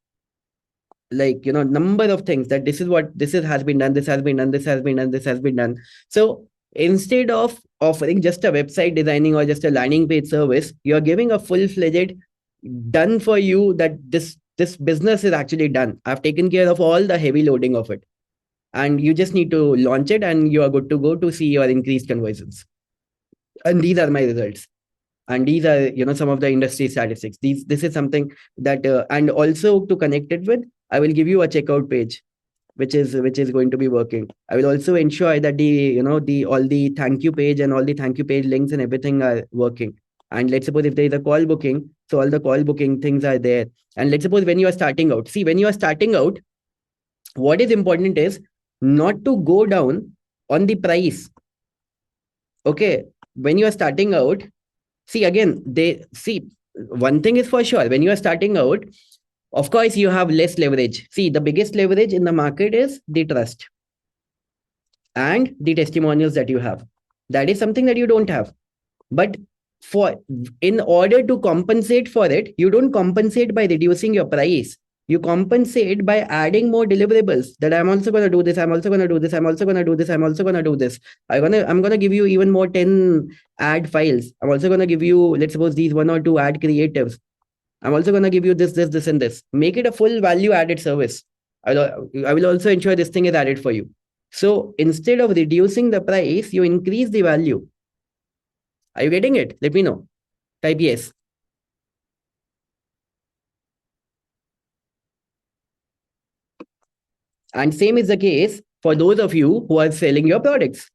number of things, that this is what this is has been done, this has been done, this has been done, this has been done. So instead of offering just a website designing or just a landing page service, you're giving a full-fledged done for you, that this business is actually done. I've taken care of all the heavy loading of it, and you just need to launch it and you are good to go to see your increased conversions. And these are my results, and these are some of the industry statistics. This is something that and also to connect it with, I will give you a checkout page which is going to be working. I will also ensure that the all the thank you page and all the thank you page links and everything are working. And let's suppose if there is a call booking, so all the call booking things are there. And let's suppose when you are starting out, see, when you are starting out, what is important is not to go down on the price. Okay, when you are starting out, see, again, they see, one thing is for sure, when you are starting out, of course, you have less leverage. See, the biggest leverage in the market is the trust and the testimonials that you have. That is something that you don't have. But for in order to compensate for it, you don't compensate by reducing your price. You compensate by adding more deliverables, that I'm also going to do this, I'm also going to do this, I'm also going to do this, I'm also going to do this. I'm going to give you even more 10 ad files. I'm also going to give you, let's suppose, these 1 or 2 ad creatives. I'm also going to give you this, and this. Make it a full value added service. I will also ensure this thing is added for you. So instead of reducing the price, you increase the value. Are you getting it? Let me know. Type yes. And same is the case for those of you who are selling your products.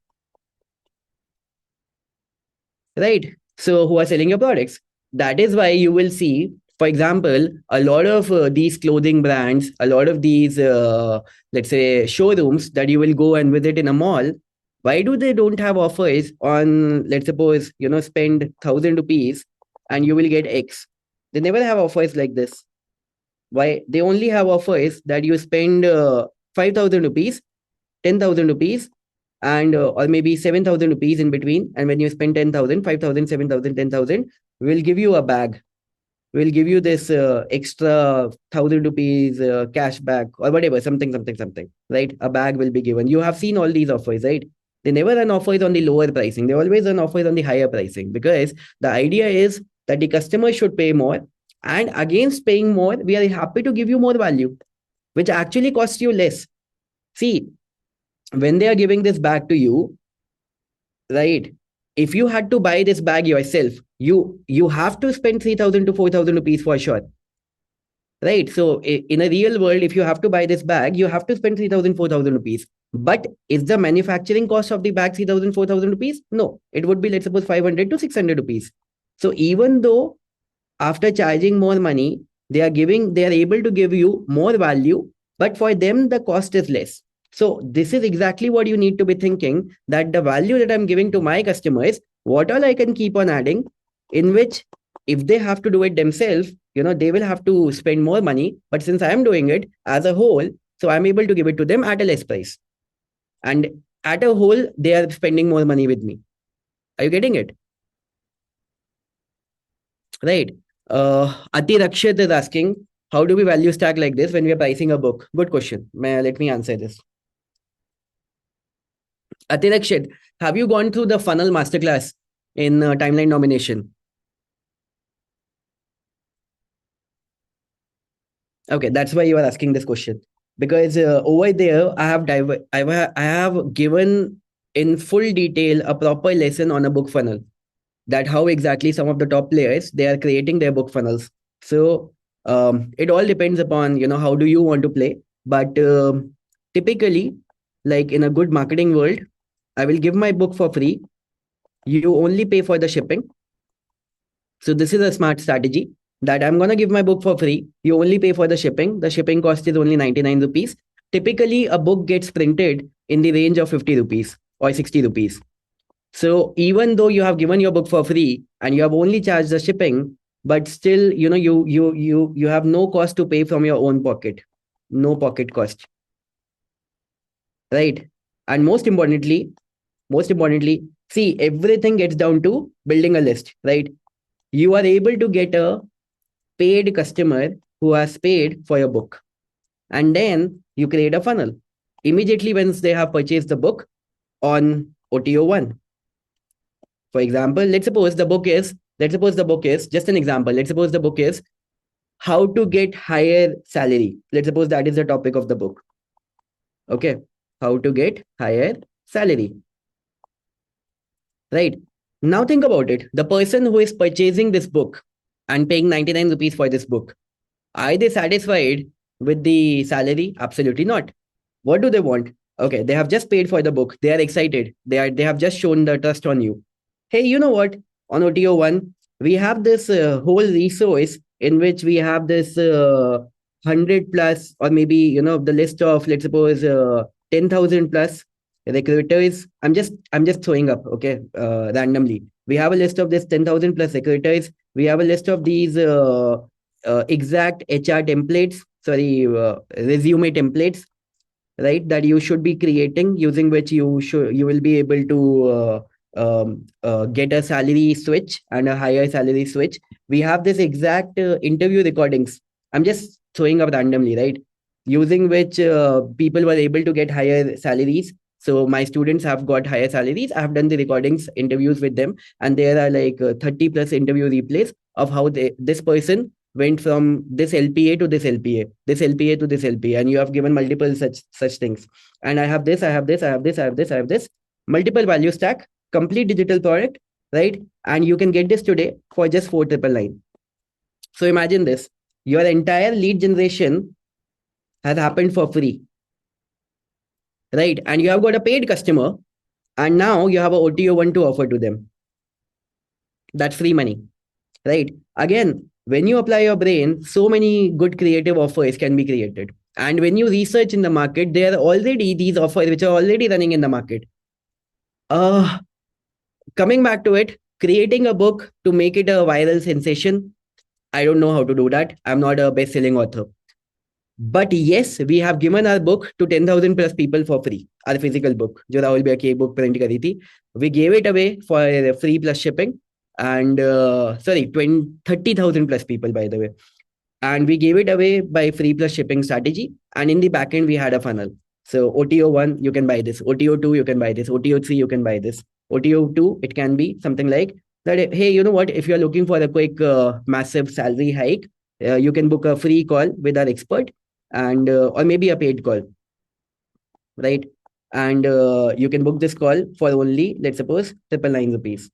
Right? So who are selling your products. That is why you will see, for example, a lot of these clothing brands, a lot of these, let's say, showrooms that you will go and visit in a mall. Why do they don't have offers on, let's suppose, spend 1,000 rupees and you will get X? They never have offers like this. Why? They only have offers that you spend 5,000 rupees, 10,000 rupees, and or maybe 7,000 rupees in between. And when you spend 10,000, 5,000, 7,000, 10,000, we'll give you a bag. We'll give you this extra 1,000 rupees cash back or whatever, something, right? A bag will be given. You have seen all these offers, right? They never run offers on the lower pricing. They always run offers on the higher pricing, because the idea is that the customer should pay more. And against paying more, we are happy to give you more value, which actually costs you less. See, when they are giving this bag to you, right? If you had to buy this bag yourself, you have to spend 3,000 to 4,000 rupees for sure. Right. So in a real world, if you have to buy this bag, you have to spend 3,000, 4,000 rupees. But is the manufacturing cost of the bag 3,000, 4,000 rupees? No, it would be, let's suppose, 500 to 600 rupees. So even though after charging more money, they are able to give you more value, but for them the cost is less. So this is exactly what you need to be thinking, that the value that I'm giving to my customers, what all I can keep on adding, in which if they have to do it themselves, they will have to spend more money, but since I am doing it as a whole, so I'm able to give it to them at a less price, and at a whole they are spending more money with me. Are you getting it? Right. Ati Rakshit is asking, how do we value stack like this when we are pricing a book? Good question. Let me answer this. Ati Rakshit, have you gone through the funnel masterclass in timeline nomination? Okay, that's why you are asking this question. Because over there, I have given in full detail a proper lesson on a book funnel, that how exactly some of the top players they are creating their book funnels. So it all depends upon how do you want to play. But typically, like in a good marketing world, I will give my book for free. You only pay for the shipping. So this is a smart strategy, that I'm gonna give my book for free. You only pay for the shipping. The shipping cost is only 99 rupees. Typically, a book gets printed in the range of 50 rupees or 60 rupees. So even though you have given your book for free and you have only charged the shipping, but still, you have no cost to pay from your own pocket, no pocket cost, right? And most importantly, see, everything gets down to building a list, right? You are able to get a paid customer who has paid for your book, and then you create a funnel immediately once they have purchased the book on OTO1. For example, let's suppose the book is just an example. Let's suppose the book is how to get higher salary. Let's suppose that is the topic of the book. Okay. How to get higher salary. Right. Now think about it. The person who is purchasing this book and paying 99 rupees for this book, are they satisfied with the salary? Absolutely not. What do they want? Okay, they have just paid for the book. They are excited. They have just shown the trust on you. Hey, you know what? On OTO1, we have this whole resource in which we have this 100 plus, or maybe the list of, let's suppose, 10,000 plus recruiters. I'm just throwing up, okay, randomly. We have a list of this 10,000 plus recruiters. We have a list of these exact HR templates, sorry, resume templates, right, that you should be creating, using which you will be able to get a salary switch and a higher salary switch. We have this exact interview recordings. I'm just throwing up randomly, right, using which people were able to get higher salaries. So my students have got higher salaries. I have done the recordings, interviews with them, and there are like 30 plus interview replays of how this person went from this LPA to this LPA, this LPA to this LPA, and you have given multiple such things. And I have this, I have this, I have this, I have this, I have this, multiple value stack, complete digital product, right? And you can get this today for just 4,999. So imagine this: your entire lead generation has happened for free, right? And you have got a paid customer, and now you have a OTO1 to offer to them. That's free money, right? Again, when you apply your brain, so many good creative offers can be created. And when you research in the market, there are already these offers which are already running in the market. Uh, Coming back to it, creating a book to make it a viral sensation, I don't know how to do that. I'm not a best-selling author. But yes, we have given our book to 10,000 plus people for free. Our physical book, जो राहुल भैया की book print करी थी, we gave it away for free plus shipping, and sorry, 30,000 plus people, by the way, and we gave it away by free plus shipping strategy. And in the backend, we had a funnel. So OTO1, you can buy this. OTO2, you can buy this. OTO3, you can buy this. OTO2, it can be something like that. Hey, you know what? If you're looking for a quick, massive salary hike, you can book a free call with our expert, and or maybe a paid call, right? And you can book this call for only, let's suppose, 999 rupees.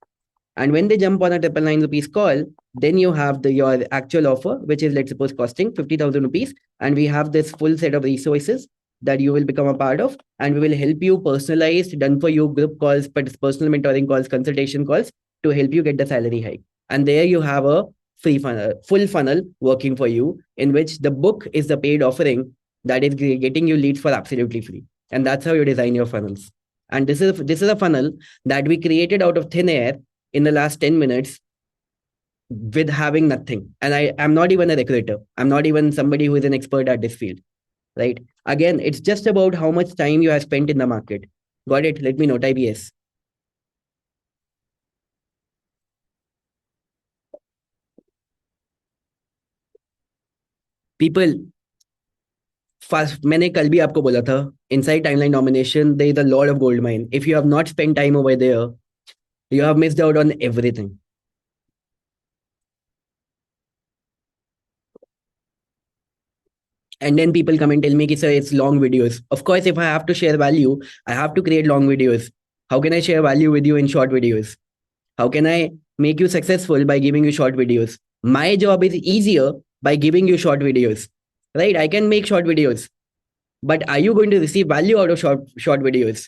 And when they jump on a 999 rupees call, then you have your actual offer, which is, let's suppose, costing 50,000 rupees. And we have this full set of resources that you will become a part of. And we will help you personalized, done for you group calls, but personal mentoring calls, consultation calls to help you get the salary hike. And there you have a free funnel, full funnel working for you, in which the book is the paid offering that is getting you leads for absolutely free. And that's how you design your funnels. And this is a funnel that we created out of thin air in the last 10 minutes with having nothing. And I am not even a recruiter. I'm not even somebody who is an expert at this field, right? Again, it's just about how much time you have spent in the market. Got it? Let me know. Type yes. People, fast, मैंने कल भी आपको बोला था, inside timeline domination, there is a lot of gold mine. If you have not spent time over there, you have missed out on everything. And then people come and tell me, sir, it's long videos. Of course, if I have to share value, I have to create long videos. How can I share value with you in short videos? How can I make you successful by giving you short videos? My job is easier by giving you short videos, right? I can make short videos, but are you going to receive value out of short videos?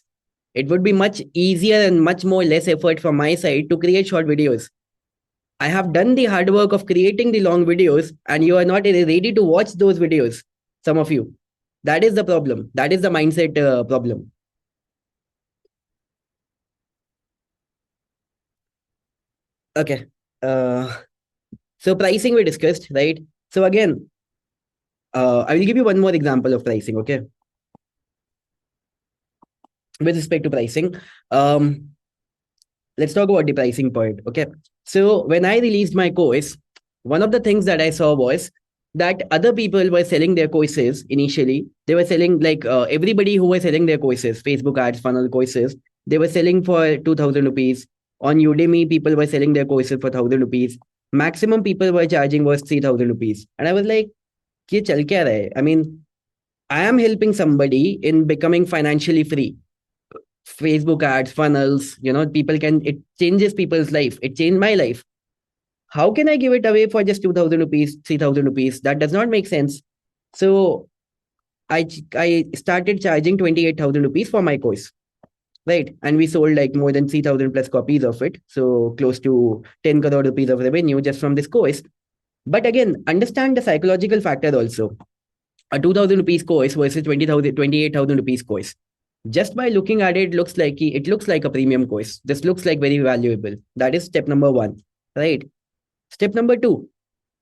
It would be much easier and much more less effort from my side to create short videos. I have done the hard work of creating the long videos, and you are not ready to watch those videos. Some of you. That is the problem. That is the mindset problem. Okay. Uh, so pricing we discussed, right? So again, I will give you one more example of pricing. Okay, with respect to pricing, um, let's talk about the pricing point. Okay, so when I released my course, one of the things that I saw was that other people were selling their courses initially. They were selling like everybody who was selling their courses, Facebook ads, funnel courses, they were selling for 2,000 rupees. On Udemy, people were selling their courses for 1,000 rupees. Maximum people were charging was 3,000 rupees. And I was like, ये चल क्या रहा है? I mean, I am helping somebody in becoming financially free. Facebook ads, funnels, people can, it changes people's life. It changed my life. How can I give it away for just 2,000 rupees, 3,000 rupees? That does not make sense. So I started charging 28,000 rupees for my course. Right. And we sold like more than 3,000 plus copies of it. So close to 10 crore rupees of revenue just from this course. But again, understand the psychological factor also. A 2,000 rupees course versus 20,000, 28,000 rupees course. Just by looking at it, it looks like a premium course. This looks like very valuable. That is step number one, right? Step number two.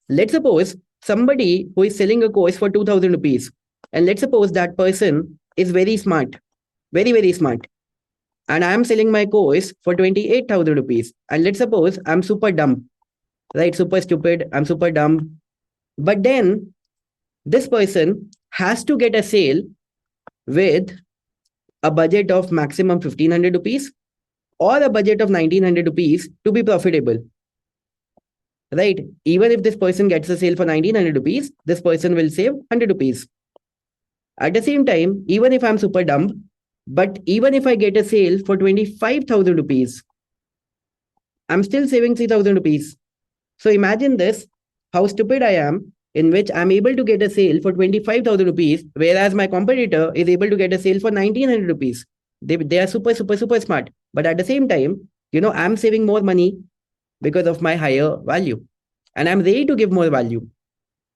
Let's suppose somebody who is selling a course for 2,000 rupees, and let's suppose that person is very smart, very very smart, and I am selling my course for 28,000 rupees. And let's suppose I'm super dumb, right? Super stupid. I'm super dumb. But then this person has to get a sale with a budget of maximum 1,500 rupees or a budget of 1,900 rupees to be profitable, right? Even if this person gets a sale for 1,900 rupees, this person will save 100 rupees. At the same time, even if I'm super dumb, but even if I get a sale for 25,000 rupees, I'm still saving 3,000 rupees. So imagine this, how stupid I am, in which I'm able to get a sale for 25,000 rupees, whereas my competitor is able to get a sale for 1,900 rupees. They are super, super, super smart. But at the same time, I'm saving more money because of my higher value. And I'm ready to give more value.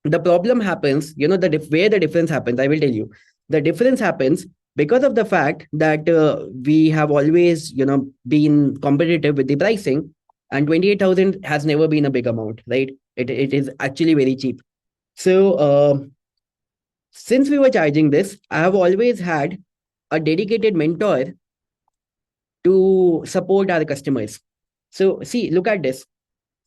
The problem happens, where the difference happens, I will tell you. The difference happens because of the fact that we have always, been competitive with the pricing, and 28,000 has never been a big amount, right? It is actually very cheap. So since we were charging this, I have always had a dedicated mentor to support our customers. So see, look at this.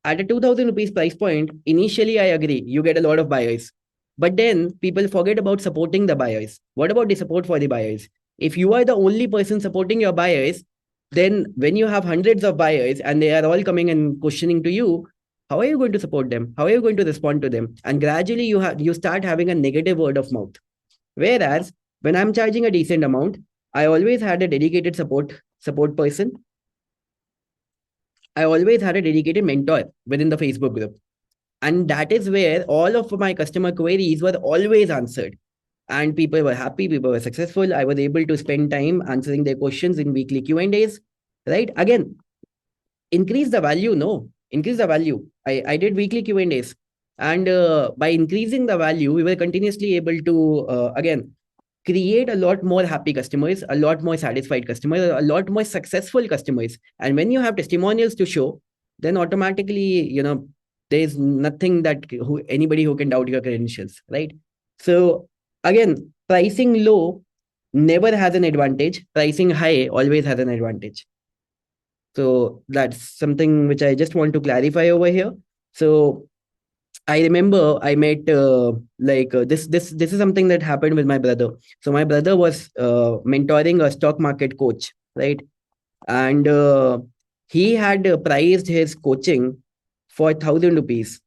At a 2,000 rupees price point, initially I agree, you get a lot of buyers. But then people forget about supporting the buyers. What about the support for the buyers? If you are the only person supporting your buyers, then when you have hundreds of buyers and they are all coming and questioning to you, how are you going to support them? How are you going to respond to them? And gradually you start having a negative word of mouth. Whereas when I'm charging a decent amount, I always had a dedicated support person. I always had a dedicated mentor within the Facebook group. And that is where all of my customer queries were always answered. And people were happy, people were successful. I was able to spend time answering their questions in weekly Q&As, right? Again, increase the value, no. increase the value. I did weekly Q&As. And by increasing the value, we were continuously able to, again, create a lot more happy customers, a lot more satisfied customers, a lot more successful customers. And when you have testimonials to show, then automatically, there's nothing that anybody who can doubt your credentials, right? So again, pricing low never has an advantage. Pricing high always has an advantage. So that's something which I just want to clarify over here. So I remember I met this is something that happened with my brother. So my brother was mentoring a stock market coach, right? And he had priced his coaching for 1,000 rupees.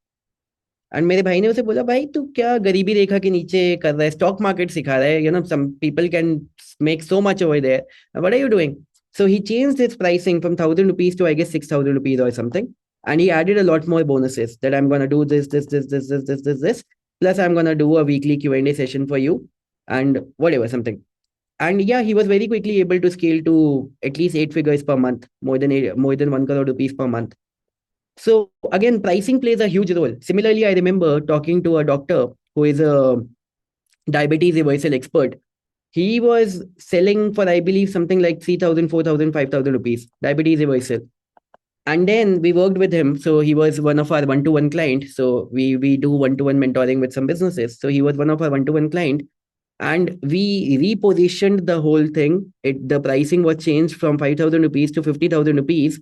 And मेरे भाई ने उसे बोला, भाई तू क्या गरीबी रेखा के नीचे कर रहा है, स्टॉक मार्केट सिखा रहा है, some people can make so much over there, what are you doing? So he changed his pricing from 1,000 rupees to, I guess, 6,000 rupees or something. And he added a lot more bonuses that I'm going to do this. Plus, I'm going to do a weekly Q&A session for you and whatever, something. And yeah, he was very quickly able to scale to at least 8 figures per month, more than 1 crore rupees per month. So again, pricing plays a huge role. Similarly, I remember talking to a doctor who is a diabetes reversal expert. He was selling for, I believe, something like 3,000, 4,000, 5,000 rupees, diabetes reversal. And then we worked with him. So he was one of our one-to-one client. So we do one-to-one mentoring with some businesses. So he was one of our one-to-one client. And we repositioned the whole thing. The pricing was changed from 5,000 rupees to 50,000 rupees.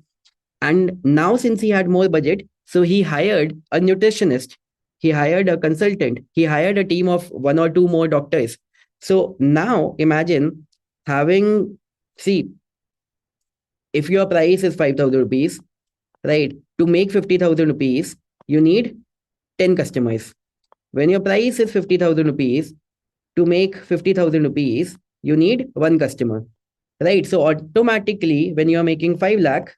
And now, since he had more budget, so he hired a nutritionist, he hired a consultant, he hired a team of one or two more doctors. So now imagine having, see, if your price is 5,000 rupees, right, to make 50,000 rupees, you need 10 customers. When your price is 50,000 rupees, to make 50,000 rupees, you need one customer, right? So automatically, when you're making 5 lakh,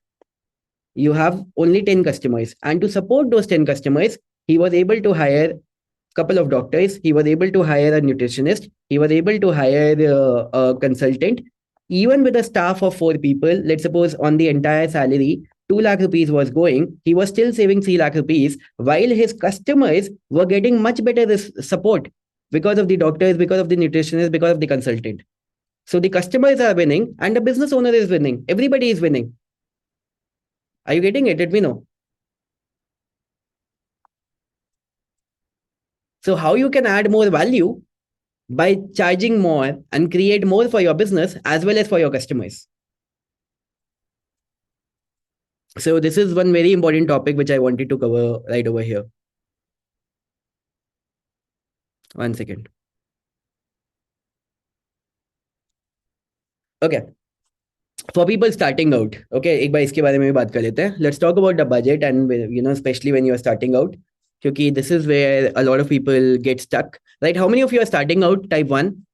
you have only 10 customers. And to support those 10 customers, he was able to hire a couple of doctors. He was able to hire a nutritionist. He was able to hire a consultant. Even with a staff of 4 people, let's suppose on the entire salary, 2 lakh rupees was going, he was still saving 3 lakh rupees, while his customers were getting much better support because of the doctors, because of the nutritionist, because of the consultant. So the customers are winning and the business owner is winning. Everybody is winning. Are you getting it? Let me know. So how you can add more value by charging more and create more for your business as well as for your customers. So this is one very important topic which I wanted to cover right over here. One second. Okay. For people starting out, okay, एक बार इसके बारे में भी बात कर लेते हैं. Let's talk about the budget and especially when you are starting out. Because this is where a lot of people get stuck, right? How many of you are starting out type 1?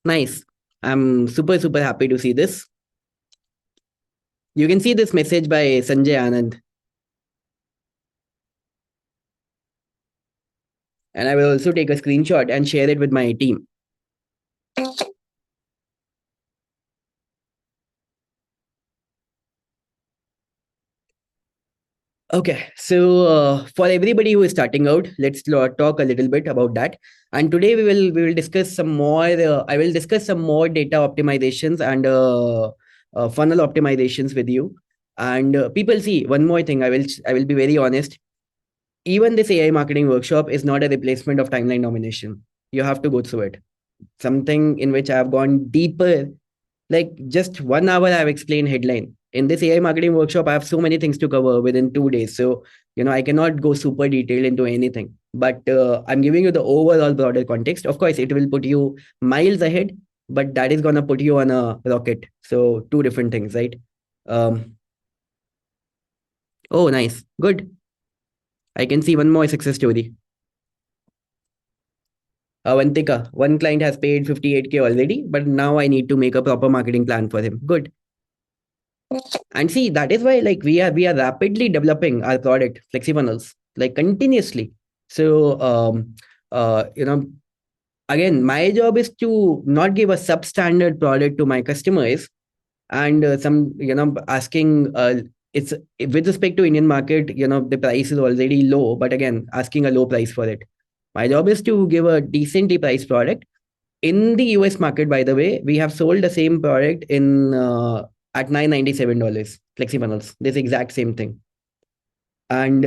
Nice. I'm super, super happy to see this. You can see this message by Sanjay Anand. And I will also take a screenshot and share it with my team. Okay, so for everybody who is starting out, let's talk a little bit about that. And today we will discuss some more. I will discuss some more data optimizations and funnel optimizations with you. And people, see one more thing. I will be very honest. Even this AI marketing workshop is not a replacement of timeline domination. You have to go through it. Something in which I have gone deeper. Like just 1 hour, I've explained headline. In this AI marketing workshop, I have so many things to cover within 2 days. So, I cannot go super detailed into anything. But I'm giving you the overall broader context. Of course, it will put you miles ahead, but that is going to put you on a rocket. So, two different things, right? Um, oh, nice. Good. I can see one more success story. Avantika, one client has paid 58K already, but now I need to make a proper marketing plan for him. Good. And see, that is why like we are rapidly developing our product FlexiFunnels like continuously. So again, my job is to not give a substandard product to my customers, and some asking it's with respect to Indian market, the price is already low, but again asking a low price for it. My job is to give a decently priced product. In the US market, by the way, we have sold the same product in at $997 FlexiFunnels, this exact same thing. And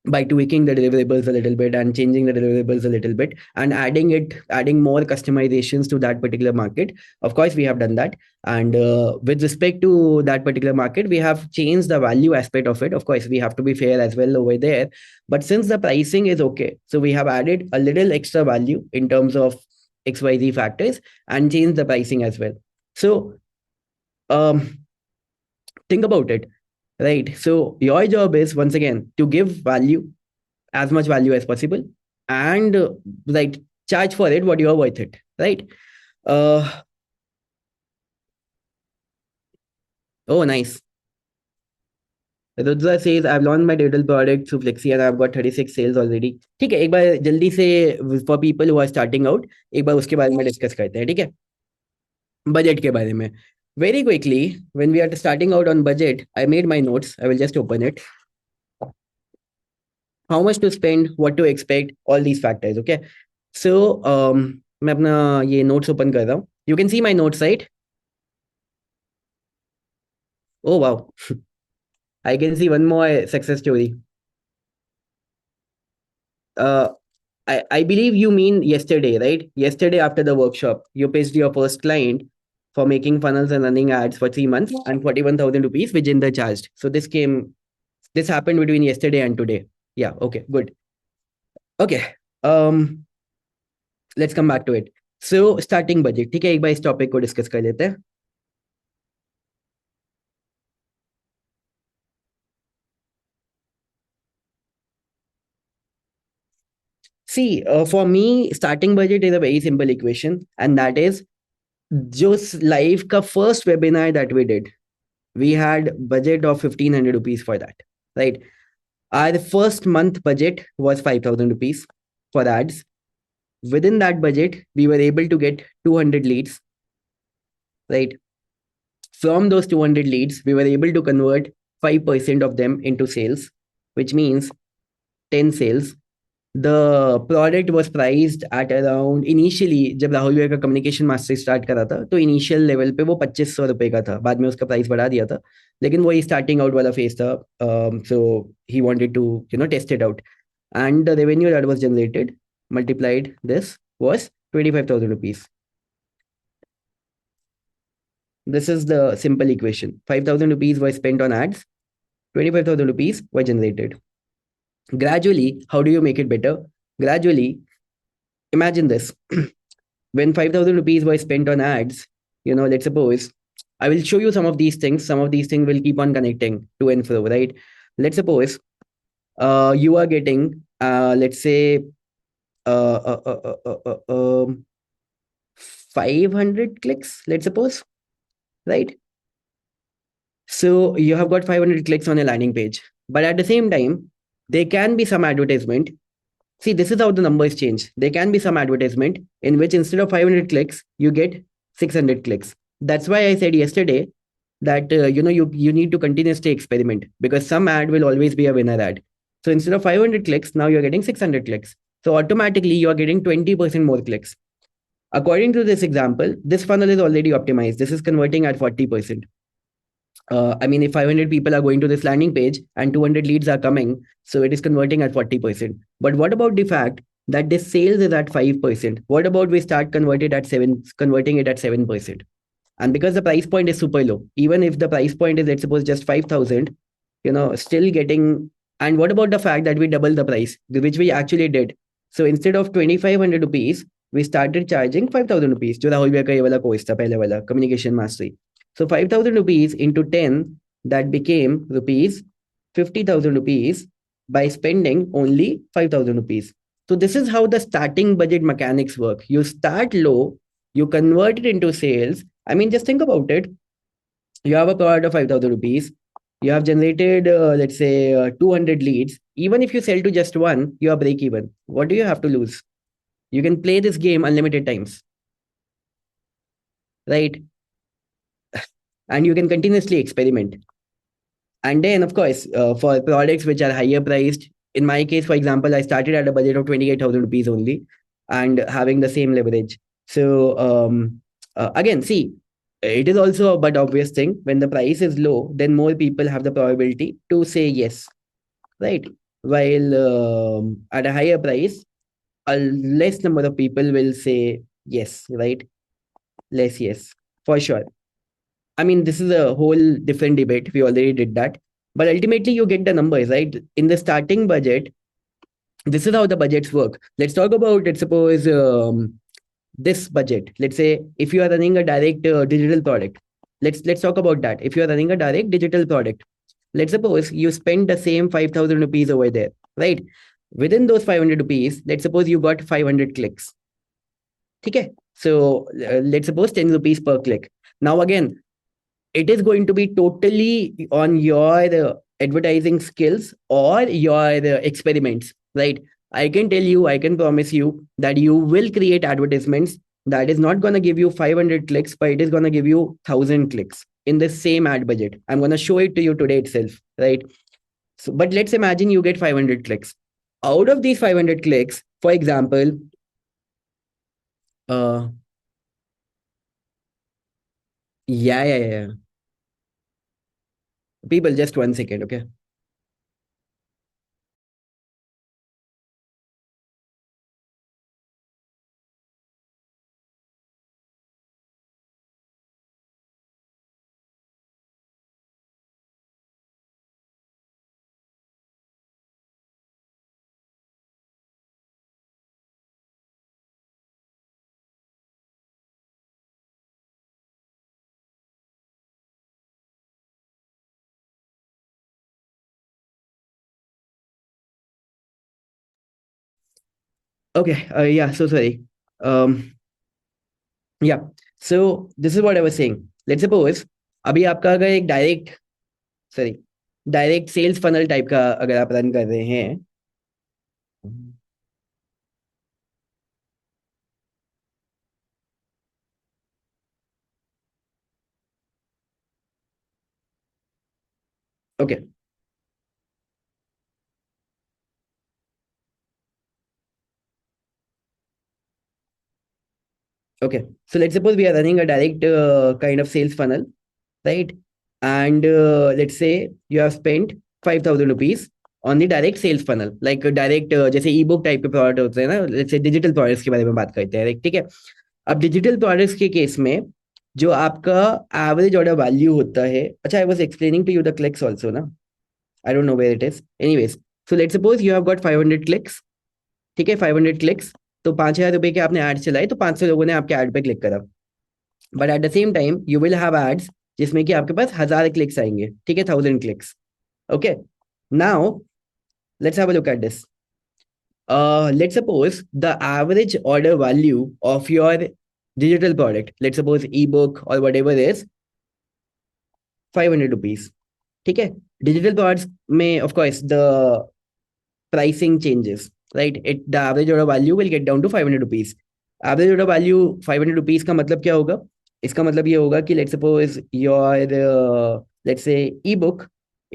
by tweaking the deliverables a little bit and changing the deliverables a little bit and adding more customizations to that particular market. Of course, we have done that. And with respect to that particular market, we have changed the value aspect of it. Of course, we have to be fair as well over there. But since the pricing is okay, so we have added a little extra value in terms of XYZ factors and changed the pricing as well. So um, think about it, right? So your job is once again to give value, as much value as possible, and like charge for it what you are worth it, right? uh oh, nice. Rudra says I've launched my digital product through Flexi and I've got 36 sales already. ठीक है, एक बार जल्दी से for people who are starting out, एक बार उसके बारे में discuss करते हैं, ठीक है? बजट के बारे में very quickly. When we are starting out on budget, I made my notes. I will just open it. How much to spend, what to expect, all these factors, okay? So मैं अपना ये notes open कर रहा हूँ. You can see my notes, right? Oh wow, I can see one more success story. Uh, I believe you mean yesterday, right? Yesterday after the workshop, you pitched your first client for making funnels and running ads for 3 months and 41,000 rupees, which Jinder charged. So this happened between yesterday and today. Yeah, okay, good. Okay, let's come back to it. So starting budget, ठीक है, एक बार इस topic को discuss कर लेते हैं. See, for me, starting budget is a very simple equation, and that is just live ka first webinar that we did. We had budget of 1,500 rupees for that, right? Our first month budget was 5,000 rupees for ads. Within that budget, we were able to get 200 leads, right? From those 200 leads, we were able to convert 5% of them into sales, which means 10 sales. The product was priced at around initially, जब राहुल भैया का communication master start करा था तो initial level पे वो 2500 रुपए का था, बाद में उसका प्राइस बढ़ा दिया था, लेकिन वही स्टार्टिंग आउट वाला फेज था. So he wanted to test it out, and the revenue that was generated multiplied this was 25,000 rupees. This is the simple equation. 5,000 rupees were spent on ads, 25,000 rupees were generated. Gradually, how do you make it better? Gradually, imagine this. When 5,000 rupees were spent on ads, let's suppose, I will show you some of these things. Some of these things will keep on connecting to and fro, right? Let's suppose you are getting, let's say, uh, uh, uh, uh, uh, um, 500 clicks, let's suppose, right? So you have got 500 clicks on a landing page. But at the same time, there can be some advertisement. See, this is how the numbers change. There can be some advertisement in which instead of 500 clicks, you get 600 clicks. That's why I said yesterday that you need to continuously experiment, because some ad will always be a winner ad. So instead of 500 clicks, now you're getting 600 clicks. So automatically you are getting 20% more clicks. According to this example, this funnel is already optimized. This is converting at 40%. I mean, if 500 people are going to this landing page and 200 leads are coming, so it is converting at 40%. But what about the fact that this sales is at 5%? What about we start converting it at 7%? And because the price point is super low, even if the price point is, let's suppose, just 5,000, still getting. And what about the fact that we double the price, which we actually did? So instead of 2,500 rupees, we started charging 5,000 rupees. जो राहुल भैया का ये वाला course था पहले वाला communication mastery. So 5,000 rupees into 10, that became rupees 50,000 rupees by spending only 5,000 rupees. So this is how the starting budget mechanics work. You start low, you convert it into sales. I mean, just think about it. You have a product of 5,000 rupees. You have generated, let's say, 200 leads. Even if you sell to just one, you are break even. What do you have to lose? You can play this game unlimited times, right? And you can continuously experiment. And then, of course, for products which are higher priced, in my case, for example, I started at a budget of 28,000 rupees only and having the same leverage. So, again, see, it is also a but obvious thing. When the price is low, then more people have the probability to say yes, right? While at a higher price, a less number of people will say yes, right? Less yes, for sure. I mean, this is a whole different debate. We already did that. But ultimately, you get the numbers, right? In the starting budget, this is how the budgets work. Let's talk about, let's suppose, this budget. Let's say if you are running a direct digital product. Let's talk about that. If you are running a direct digital product, let's suppose you spend the same 5,000 rupees over there, right? Within those 500 rupees, let's suppose you got 500 clicks. Okay. So let's suppose 10 rupees per click. Now, again, it is going to be totally on your advertising skills or your experiments, right? I can tell you, I can promise you that you will create advertisements that is not going to give you 500 clicks, but it is going to give you 1,000 clicks in the same ad budget. I'm going to show it to you today itself, right? So, but let's imagine you get 500 clicks. Out of these 500 clicks, for example, uh, yeah. People, just 1 second, okay? Okay, yeah, so sorry. Um, Yeah. So this is what I was saying. Let's suppose अभी आपका अगर एक sorry direct sales funnel type का अगर आप run कर रहे हैं. Okay. Okay. So let's suppose we are running a direct kind of sales funnel, right? And let's say you have spent 5,000 rupees on the direct sales funnel, like a direct जैसे ई book type के product होते हैं ना, let's say digital products के बारे में बात करते हैं, ठीक है? अब डिजिटल प्रोडक्ट्स के केस में जो आपका एवरेज ऑर्डर वैल्यू होता है, अच्छा I was explaining to you the clicks also ना. I don't know where it is. Anyways, so let's suppose you have got 500 clicks. ठीक है, 500 क्लिक्स. तो 5,000 रुपए के आपने ऐड चलाए, तो 500 लोगों ने आपके ऐड पे क्लिक करा. But at the same time you will have ads जिसमें कि आपके पास 1,000 क्लिक्स आएंगे. ठीक है, 1,000 clicks. Okay. Now let's have a look at this. Let's suppose the average order value of your digital product, let's suppose ebook or whatever it is, 500 rupees. ठीक है. Digital products में of course the pricing changes, right? The average order value will get down to 500 rupees. Average order value 500 rupees का मतलब क्या होगा? इसका मतलब ये होगा कि let's suppose your let's say ebook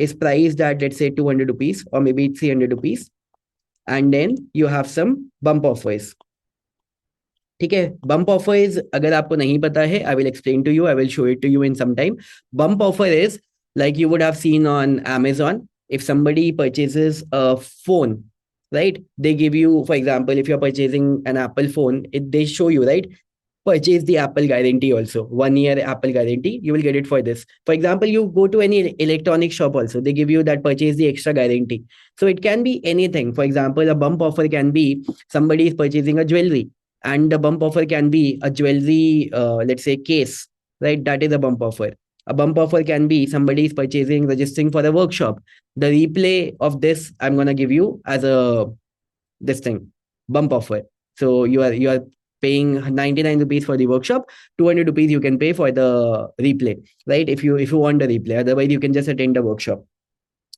is priced at let's say 200 rupees or maybe 300 rupees, and then you have some bump offers. ठीक है. बम्प ऑफर इज, अगर आपको नहीं पता है, I will explain to you, I will show it to you in some time. Bump offer is like you would have seen on Amazon. If somebody purchases a phone, right, they give you, for example, if you're purchasing an Apple phone, they show you, right, purchase the Apple guarantee also. 1 year Apple guarantee. You will get it for this. For example, you go to any electronic shop also. They give you that purchase the extra guarantee. So it can be anything. For example, a bump offer can be somebody is purchasing a jewelry, and the bump offer can be a jewelry, let's say case, right? That is a bump offer. A bump offer can be somebody is purchasing, registering for a workshop. The replay of this I'm gonna give you as a this thing, bump offer. So you are paying 99 rupees for the workshop, 200 rupees you can pay for the replay, right? If you want the replay, otherwise you can just attend the workshop.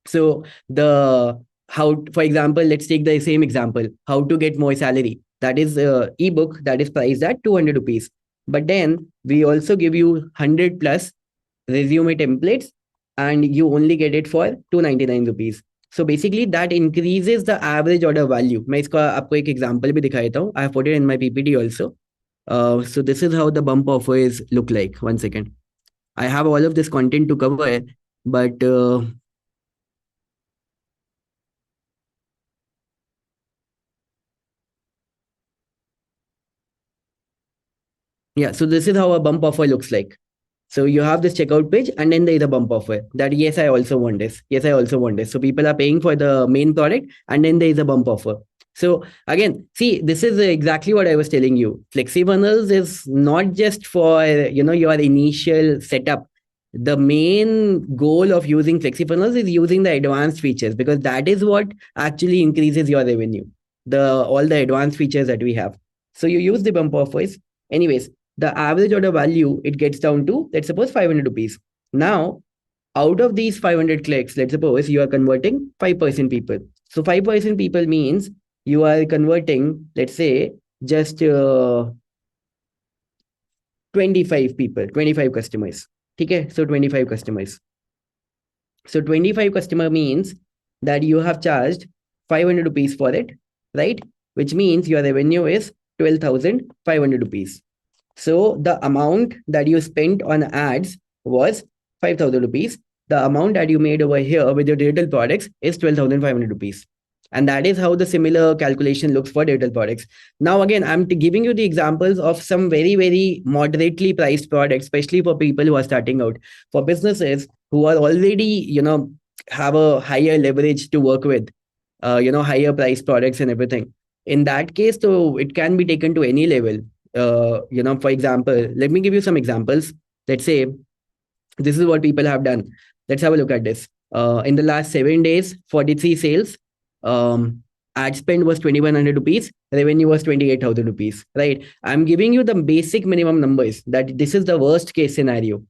So the how, for example, let's take the same example, how to get more salary. That is ebook that is priced at 200 rupees. But then we also give you 100 plus resume templates, and you only get it for 299 rupees. So basically that increases the average order value. मैं इसका आपको एक example भी दिखा देता हूँ. I have put it in my PPT also. So this is how the bump offers look like. One second. I have all of this content to cover, but yeah, so this is how a bump offer looks like. So you have this checkout page, and then there is a bump offer that yes, I also want this. Yes, I also want this. So people are paying for the main product, and then there is a bump offer. So again, see, this is exactly what I was telling you. Flexi funnels is not just for your initial setup. The main goal of using flexi funnels is using the advanced features, because that is what actually increases your revenue. The all the advanced features that we have. So you use the bump offers. Anyways, the average order value, it gets down to, let's suppose, 500 rupees. Now, out of these 500 clicks, let's suppose you are converting 5% people. So 5% people means you are converting, let's say, just 25 people, 25 customers. Okay, so 25 customers. So 25 customer means that you have charged 500 rupees for it, right? Which means your revenue is 12,500 rupees. So the amount that you spent on ads was 5,000 rupees. The amount that you made over here with your digital products is 12,500 rupees. And that is how the similar calculation looks for digital products. Now, again, I'm giving you the examples of some very, very moderately priced products, especially for people who are starting out. For businesses who are already, have a higher leverage to work with, higher price products and everything. In that case, so it can be taken to any level. For example, let me give you some examples. Let's say this is what people have done. Let's have a look at this. In the last 7 days, 43 sales. Ad spend was 2,100 rupees. Revenue was 28,000 rupees. Right? I'm giving you the basic minimum numbers. That this is the worst case scenario.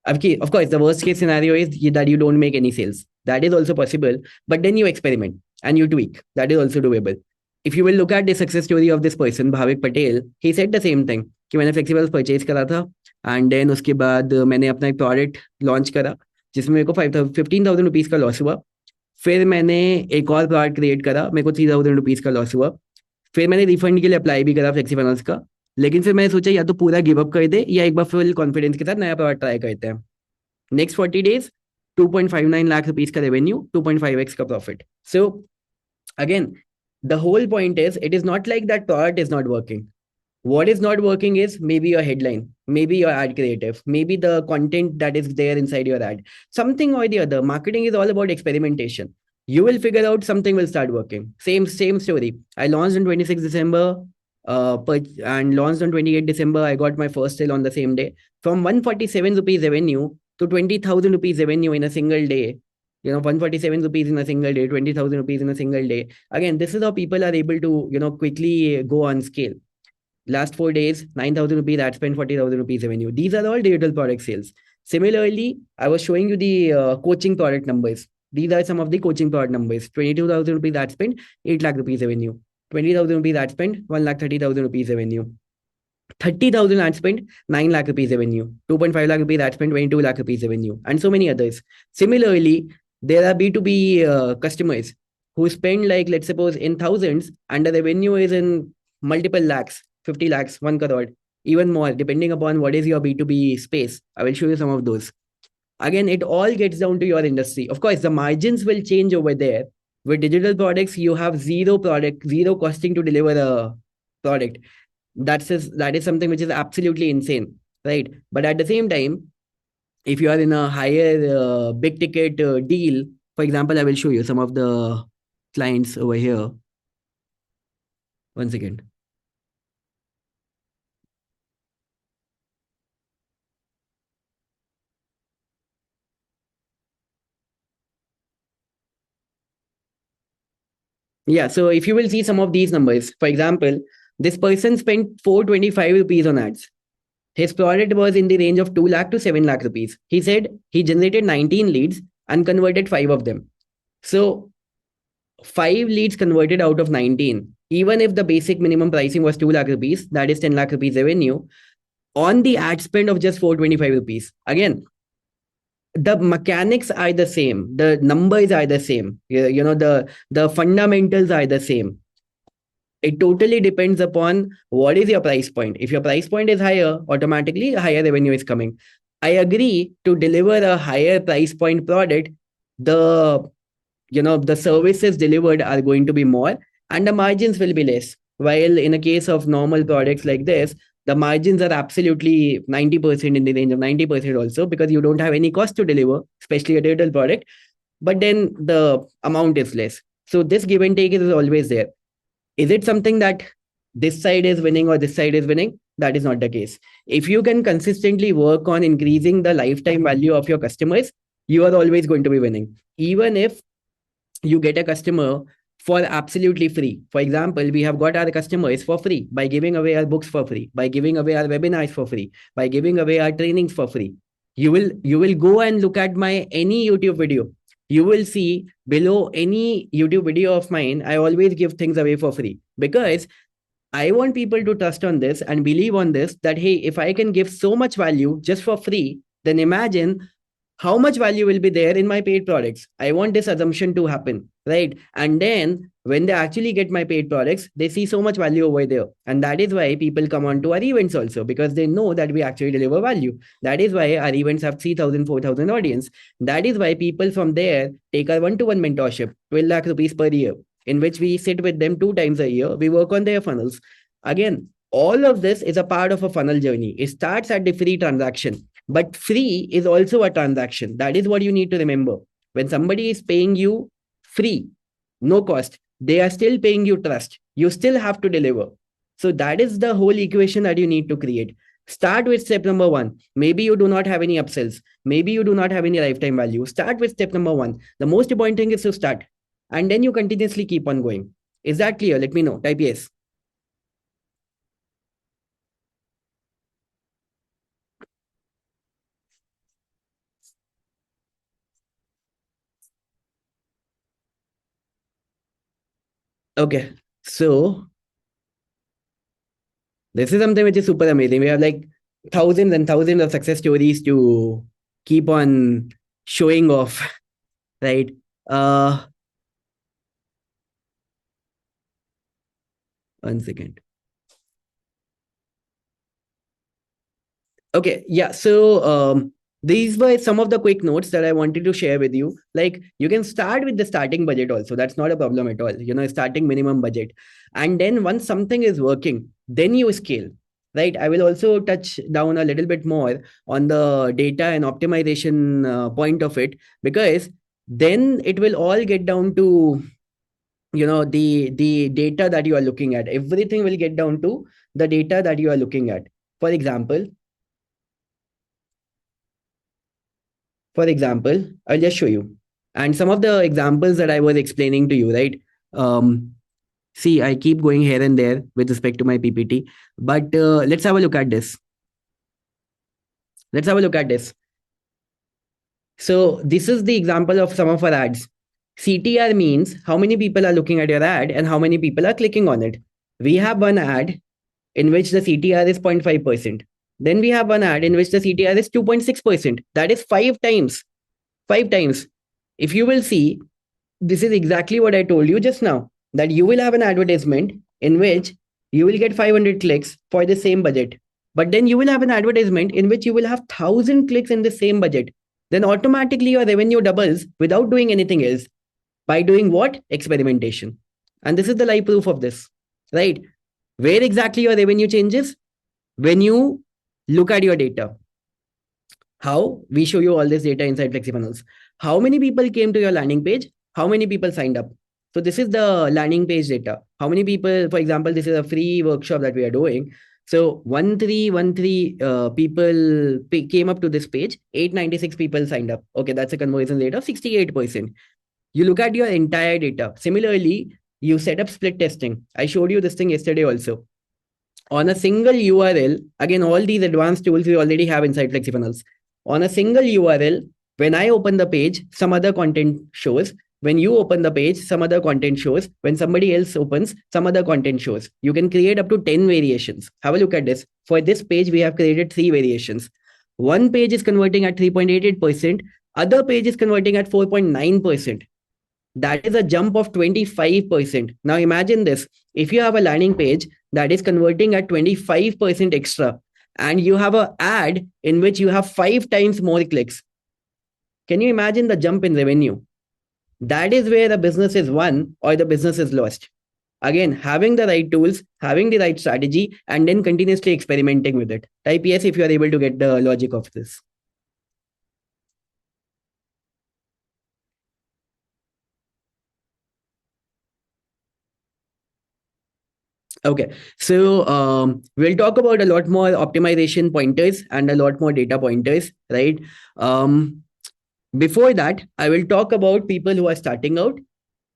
Okay, of course, the worst case scenario is that you don't make any sales. That is also possible. But then you experiment and you tweak. That is also doable. If you will look at the success story of this person, Bhavik Patel, he said the same thing कि मैंने flexible purchase करा था, and then उसके बाद मैंने अपना एक product launch करा जिसमें मेरे को 15,000 रुपीज़ का लॉस हुआ. फिर मैंने एक और प्रोडक्ट क्रिएट करा, मेरे को 3,000 रुपीज़ का लॉस हुआ. फिर मैंने रिफंड के लिए अप्लाई भी करा फ्लेक्सी फाइनेंस का. लेकिन फिर मैंने सोचा या तो पूरा गिव अप कर दे या एक बार फुल कॉन्फिडेंस के साथ नया प्रोडक्ट ट्राई करते हैं. नेक्स्ट 40 days, 2.59 लाख रुपीज का रेवेन्यू, 2.5x का profit. So again, the whole point is it is not like that product is not working. What is not working is maybe your headline, maybe your ad creative, maybe the content that is there inside your ad. Something or the other. Marketing is all about experimentation. You will figure out something will start working. Same story. I launched on 26 December, and launched on 28 December. I got my first sale on the same day. From 147 rupees revenue to 20,000 rupees revenue in a single day. 147 rupees in a single day, 20,000 rupees in a single day. Again, this is how people are able to, quickly go on scale. Last 4 days, 9,000 rupees ad spend, 40,000 rupees revenue. These are all digital product sales. Similarly, I was showing you the coaching product numbers. These are some of the coaching product numbers. 22,000 rupees ad spend, 8 lakh rupees revenue. 20,000 rupees ad spend, 1,30,000 rupees revenue. 30,000 ad spend, 9 lakh rupees revenue. 2.5 lakh rupees ad spend, 22 lakh rupees revenue. And so many others. Similarly, there are B2B customers who spend, like, let's suppose, in thousands, and the revenue is in multiple lakhs, 50 lakhs, 1 crore, even more, depending upon what is your B2B space. I will show you some of those. Again, it all gets down to your industry. Of course, the margins will change over there. With digital products, you have zero costing to deliver a product. That is something which is absolutely insane, right? But at the same time, if you are in a higher big ticket deal, for example, I will show you some of the clients over here. One second. Yeah, so if you will see some of these numbers, for example, This person spent 425 rupees on ads. His product was in the range of 2 lakh to 7 lakh rupees. He said he generated 19 leads and converted 5 of them. So 5 leads converted out of 19. Even if the basic minimum pricing was 2 lakh rupees, that is 10 lakh rupees revenue, on the ad spend of just 425 rupees. Again, the mechanics are the same, the numbers are the same, the fundamentals are the same. It totally depends upon what is your price point. If your price point is higher, automatically higher revenue is coming. I agree, to deliver a higher price point product, the the services delivered are going to be more and the margins will be less, while in a case of normal products like this, the margins are absolutely 90%, in the range of 90% also, because you don't have any cost to deliver, especially a digital product, but then the amount is less. So this give and take is always there. Is it something that this side is winning or this side is winning? That is not the case. If you can consistently work on increasing the lifetime value of your customers, you are always going to be winning. Even if you get a customer for absolutely free. For example, we have got our customers for free by giving away our books for free, by giving away our webinars for free, by giving away our trainings for free. You will go and look at my any YouTube video. You will see below any YouTube video of mine, I always give things away for free, because I want people to trust on this and believe on this, that hey, if I can give so much value just for free, then imagine how much value will be there in my paid products. I want this assumption to happen, right? And then when they actually get my paid products, they see so much value over there. And that is why people come on to our events also, because they know that we actually deliver value. That is why our events have 3,000, 4,000 audience. That is why people from there take our one-to-one mentorship, 12 lakh rupees per year, in which we sit with them 2 times a year. We work on their funnels. Again, all of this is a part of a funnel journey. It starts at the free transaction, but free is also a transaction. That is what you need to remember. When somebody is paying you free, no cost, they are still paying you trust. You still have to deliver. So that is the whole equation that you need to create. Start with step number one. Maybe you do not have any upsells. Maybe you do not have any lifetime value. Start with step number one. The most important thing is to start. And then you continuously keep on going. Is that clear? Let me know. Type yes. Okay. So this is something which is super amazing. We have like thousands and thousands of success stories to keep on showing off, right? Uh, 1 second. Okay, yeah. So these were some of the quick notes that I wanted to share with you. Like you can start with the starting budget also. That's not a problem at all. Starting minimum budget. And then once something is working, then you scale. Right. I will also touch down a little bit more on the data and optimization point of it, because then it will all get down to the data that you are looking at. Everything will get down to the data that you are looking at. For example, For example, I'll just show you. And some of the examples that I was explaining to you, right? Um, See, I keep going here and there with respect to my PPT, but let's have a look at this. Let's have a look at this. So this is the example of some of our ads. CTR means how many people are looking at your ad and how many people are clicking on it. We have one ad in which the CTR is 0.5%. Then we have one ad in which the CTR is 2.6%. That is 5 times. 5 times. If you will see, this is exactly what I told you just now, that you will have an advertisement in which you will get 500 clicks for the same budget. But then you will have an advertisement in which you will have 1,000 clicks in the same budget. Then automatically your revenue doubles without doing anything else. By doing what? Experimentation. And this is the live proof of this, right? Where exactly your revenue changes? When you look at your data. How? We show you all this data inside FlexiFunnels. How many people came to your landing page? How many people signed up? So this is the landing page data. How many people, for example, this is a free workshop that we are doing. So 1313 people came up to this page. 896 people signed up. Okay, that's a conversion rate of 68%. You look at your entire data. Similarly, you set up split testing. I showed you this thing yesterday also. on a single URL, again, all these advanced tools we already have inside FlexiFunnels. On a single URL, when I open the page, some other content shows. When you open the page, some other content shows. When somebody else opens, some other content shows. You can create up to 10 variations. Have a look at this. For this page, we have created 3 variations. One page is converting at 3.88%, other page is converting at 4.9%. That is a jump of 25%. Now imagine this. If you have a landing page that is converting at 25% extra, and you have an ad in which you have 5 times more clicks, can you imagine the jump in revenue? That is where the business is won or the business is lost. Again, having the right tools, having the right strategy, and then continuously experimenting with it. Type yes if you are able to get the logic of this. Okay, so we'll talk about a lot more optimization pointers and a lot more data pointers, right? Um, Before that, I will talk about people who are starting out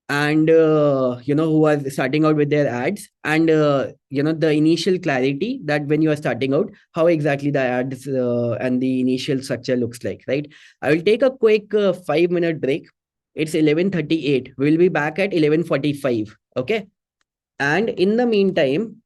and who are starting out with their ads, and the initial clarity that when you are starting out, how exactly the ads and the initial structure looks like, right? I will take a quick 5 minute break. It's 11:38. We'll be back at 11:45. Okay, and in the meantime,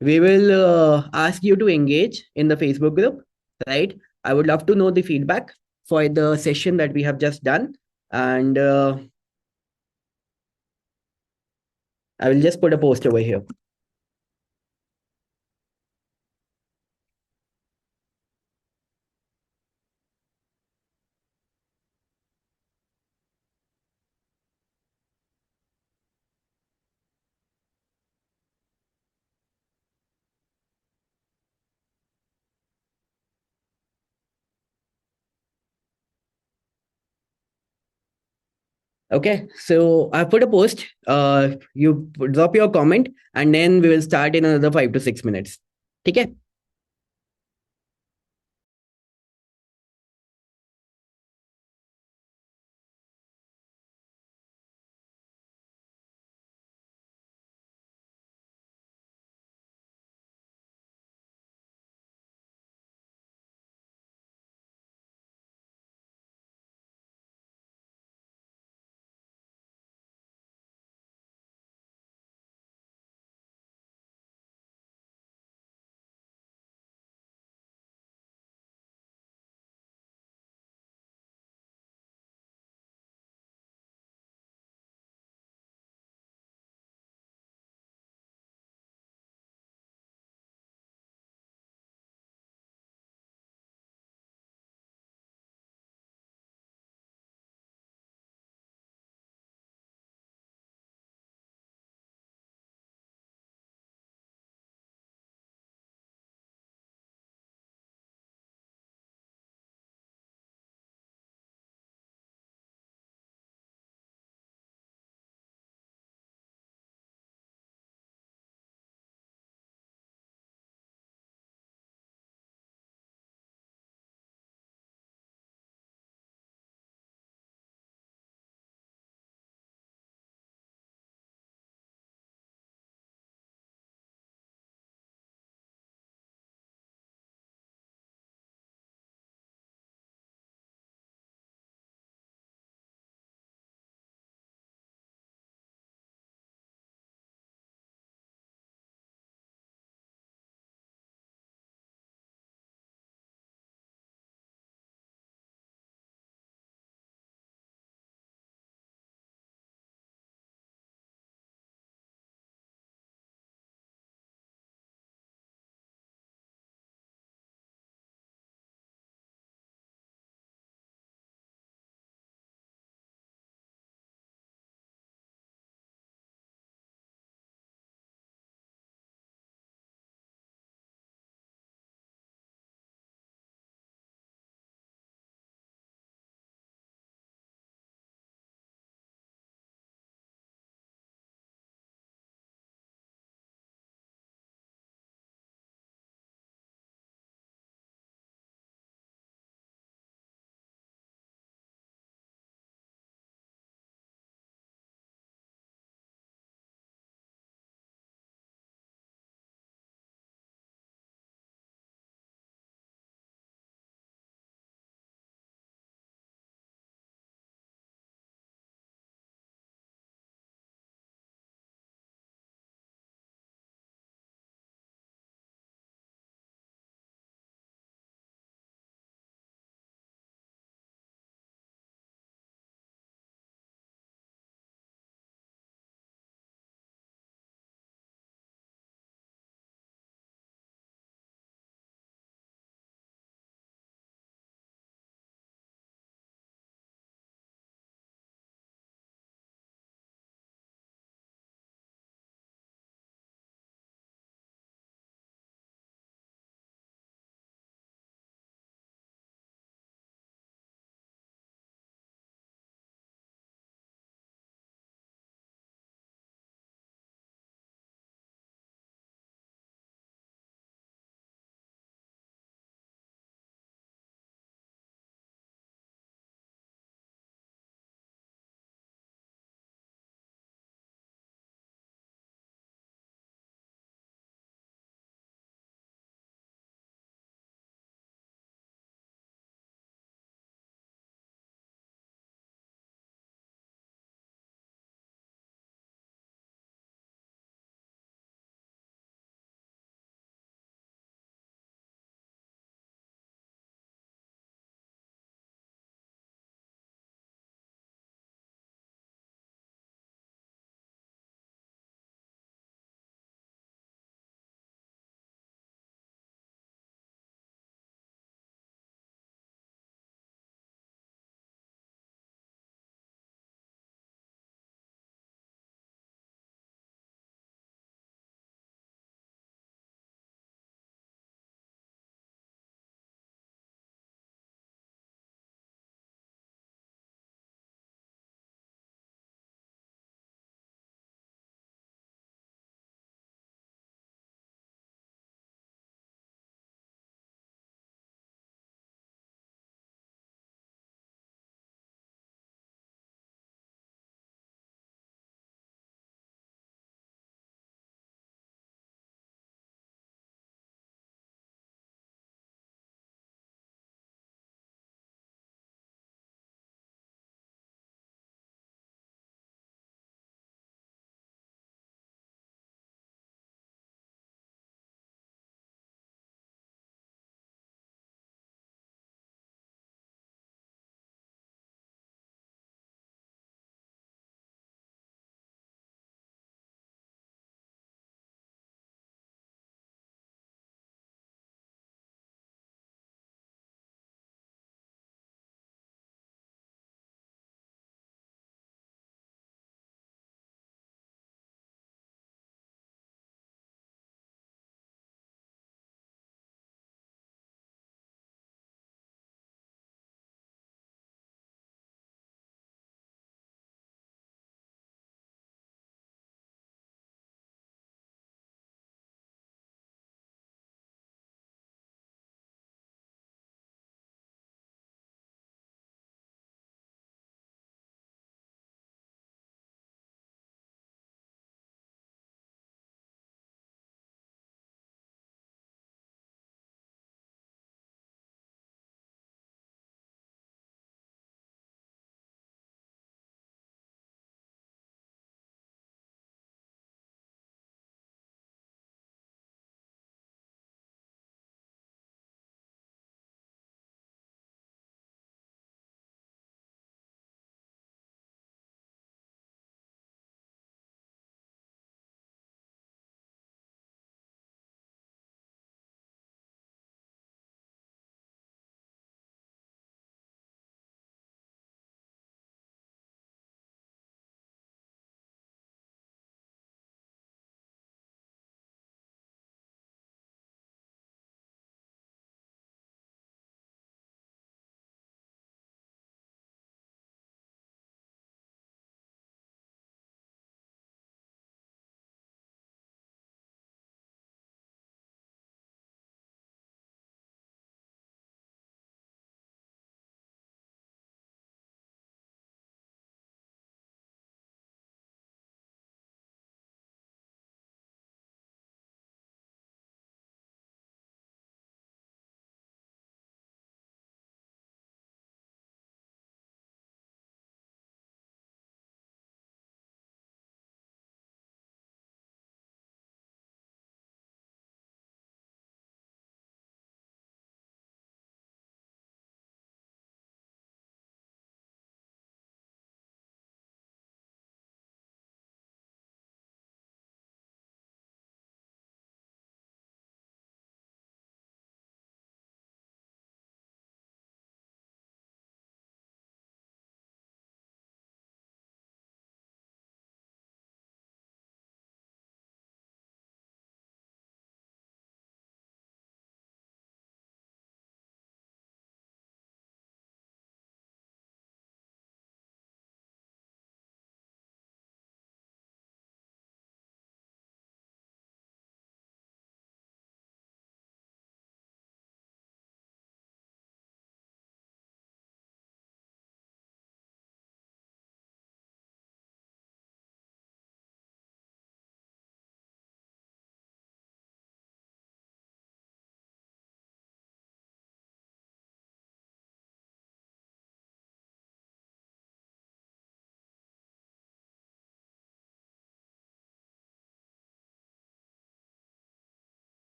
we will ask you to engage in the Facebook group, right? I would love to know the feedback for the session that we have just done. And I will just put a post over here. Okay, so I put a post. You drop your comment, and then we will start in another 5 to 6 minutes. Okay.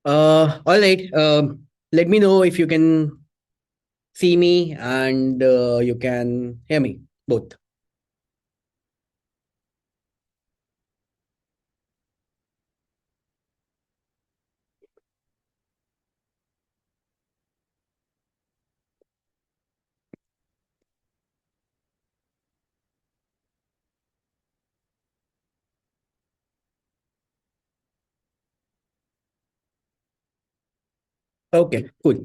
All right. Let me know if you can see me and you can hear me both. Okay, cool.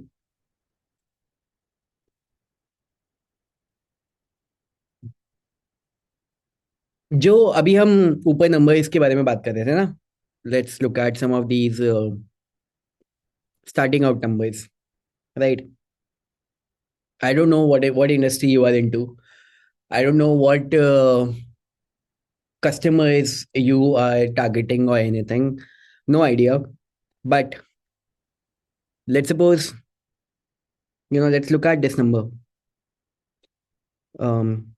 जो अभी हम ऊपर numbers के बारे में बात कर रहे थे ना, let's look at some of these starting out numbers, right? I don't know what industry you are into. I don't know what customers you are targeting or anything. No idea. But let's suppose, let's look at this number. Um,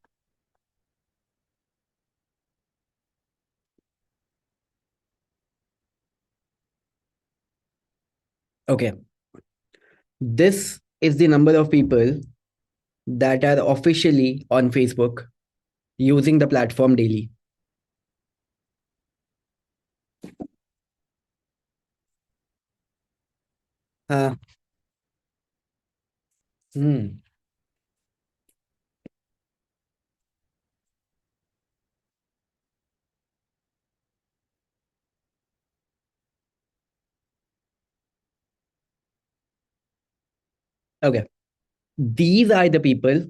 okay, this is the number of people that are officially on Facebook using the platform daily. Uh, hmm, okay, these are the people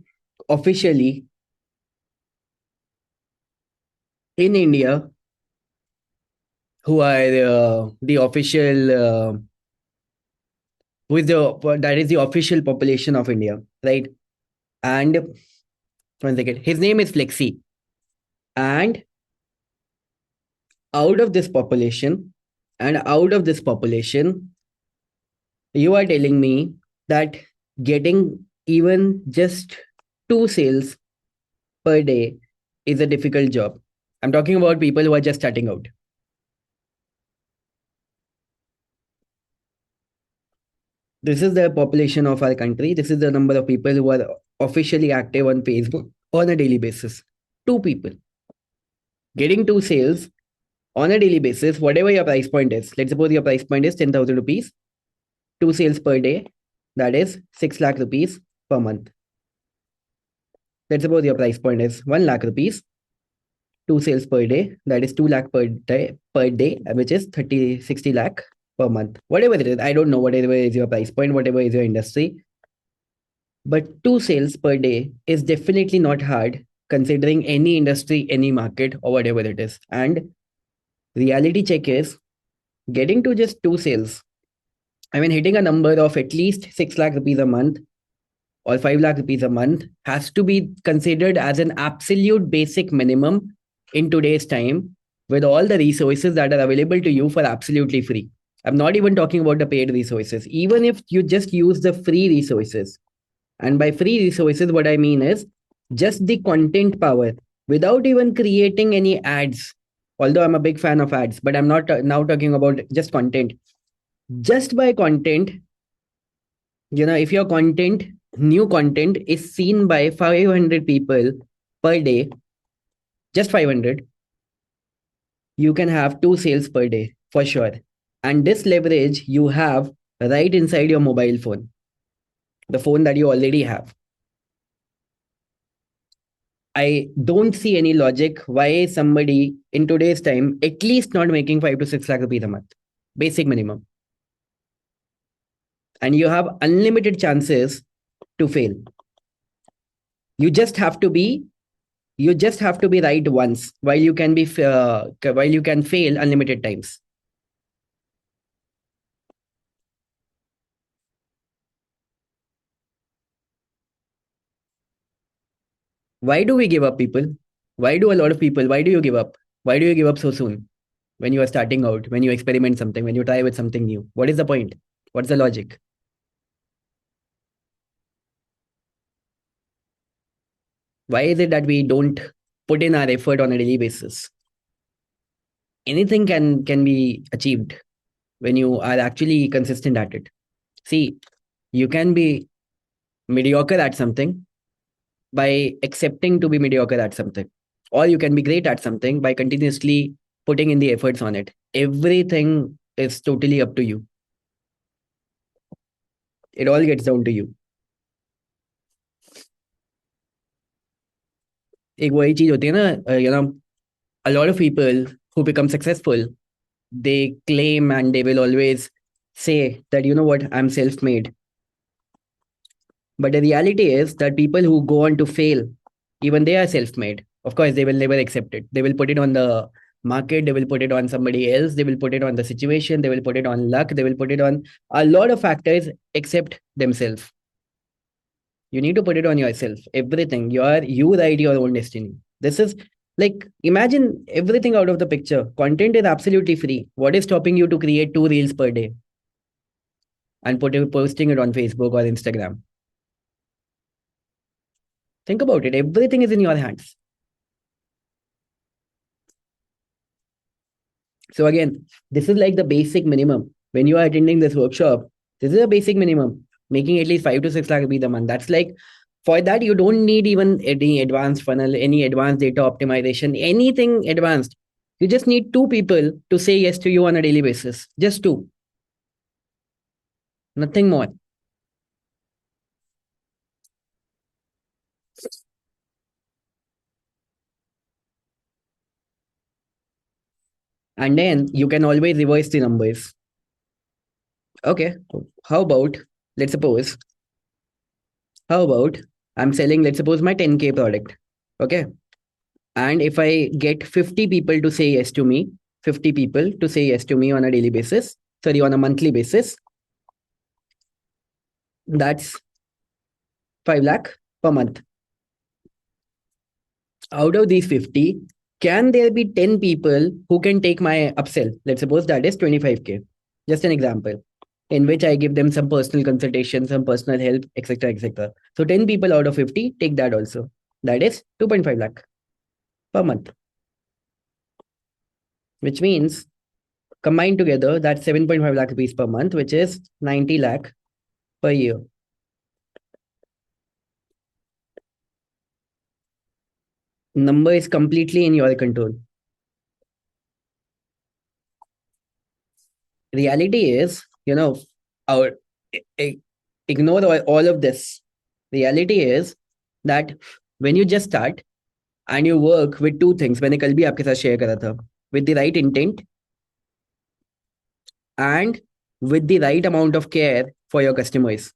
officially in India who are the official who is the that is the official population of India, right? And one second, his name is Flexi. And out of this population, you are telling me that getting even just two sales per day is a difficult job. I'm talking about people who are just starting out. This is the population of our country. This is the number of people who are officially active on Facebook on a daily basis. Two people getting two sales on a daily basis, whatever your price point is. Let's suppose your price point is 10,000 rupees, two sales per day, that is 6 lakh rupees per month. Let's suppose your price point is 1 lakh rupees, two sales per day, that is 2 lakh per day, which is 30, 60 lakh per month. Whatever it is, I don't know whatever is your price point, whatever is your industry. But two sales per day is definitely not hard considering any industry, any market, or whatever it is. And reality check is getting to just two sales. I mean, hitting a number of at least 6 lakh rupees a month or 5 lakh rupees a month has to be considered as an absolute basic minimum in today's time with all the resources that are available to you for absolutely free. I'm not even talking about the paid resources. Even if you just use the free resources, and by free resources, what I mean is just the content power without even creating any ads. Although I'm a big fan of ads, but I'm not now talking about just content. Just by content, if your content, new content is seen by 500 people per day, just 500, you can have two sales per day for sure. And this leverage you have right inside your mobile phone, the phone that you already have. I don't see any logic why somebody in today's time at least not making 5 to 6 lakh rupees a month, basic minimum. And you have unlimited chances to fail. You just have to be you just have to be right once while you can fail unlimited times. Why do we give up, people? Why do a lot of people? Why do you give up? Why do you give up so soon? When you are starting out, when you experiment something, when you try with something new, what is the point? What's the logic? Why is it that we don't put in our effort on a daily basis? Anything can be achieved. when you are actually consistent at it. See, you can be mediocre at something by accepting to be mediocre at something, or you can be great at something by continuously putting in the efforts on it. Everything is totally up to you. It all gets down to you. एक वही चीज होती है ना, a lot of people who become successful, they claim and they will always say that, you know what, I'm self-made. But the reality is that people who go on to fail, even they are self-made. Of course, they will never accept it. They will put it on the market, they will put it on somebody else, they will put it on the situation, they will put it on luck, they will put it on a lot of factors except themselves. You need to put it on yourself. Everything. You write your own destiny. This is like, imagine everything out of the picture. Content is absolutely free. What is stopping you to create 2 reels per day and posting it on Facebook or Instagram? Think about it. Everything is in your hands. So again, this is like the basic minimum. When you are attending this workshop, this is a basic minimum. Making at least 5 to 6 lakh rupees a month. That's like, for that you don't need even any advanced funnel, any advanced data optimization, anything advanced. You just need 2 people to say yes to you on a daily basis. Just two, nothing more. And then you can always reverse the numbers. Okay, how about, let's suppose, how about I'm selling, let's suppose, my 10K product. Okay. And if I get 50 people to say yes to me, 50 people to say yes to me on a daily basis, sorry, on a monthly basis, that's 5 lakh per month. Out of these 50, can there be 10 people who can take my upsell? Let's suppose that is 25K. Just an example in which I give them some personal consultation, some personal help, etc. etc. So 10 people out of 50 take that also. That is 2.5 lakh per month, which means combined together, that's 7.5 lakh rupees per month, which is 90 lakh per year. Number is completely in your control. Reality is, our ignore all of this. Reality is that when you just start and you work with 2 things, मैंने कल भी आपके साथ share करा था, with the right intent and with the right amount of care for your customers.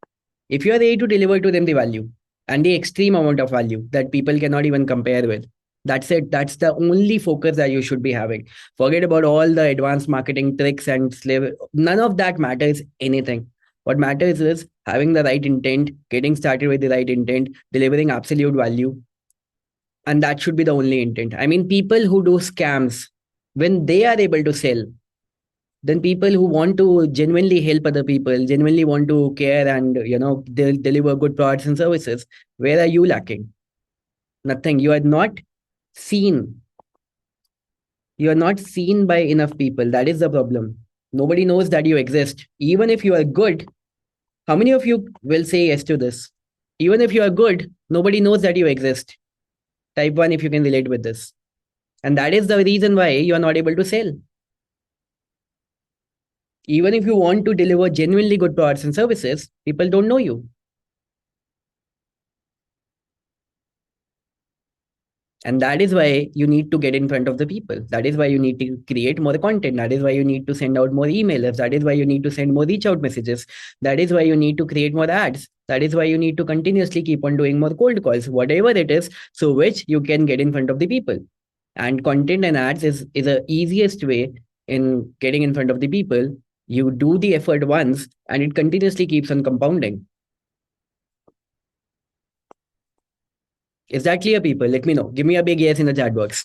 If you are ready to deliver to them the value and the extreme amount of value that people cannot even compare with, that's it. That's the only focus that you should be having. Forget about all the advanced marketing tricks and slave. None of that matters anything. What matters is having the right intent, getting started with the right intent, delivering absolute value. And that should be the only intent. I mean, people who do scams, when they are able to sell, then people who want to genuinely help other people, genuinely want to care and they'll deliver good products and services, where are you lacking? Nothing. You are not seen. You are not seen by enough people. That is the problem. Nobody knows that you exist. Even if you are good, how many of you will say yes to this? Even if you are good, nobody knows that you exist. Type 1 if you can relate with this. And that is the reason why you are not able to sell. Even if you want to deliver genuinely good products and services, people don't know you. And that is why you need to get in front of the people. That is why you need to create more content. That is why you need to send out more emails. That is why you need to send more reach out messages. That is why you need to create more ads. That is why you need to continuously keep on doing more cold calls, whatever it is, so which you can get in front of the people. And content and ads is the easiest way in getting in front of the people. You do the effort once and it continuously keeps on compounding. Is that clear, people? Let me know. Give me a big yes in the chat box.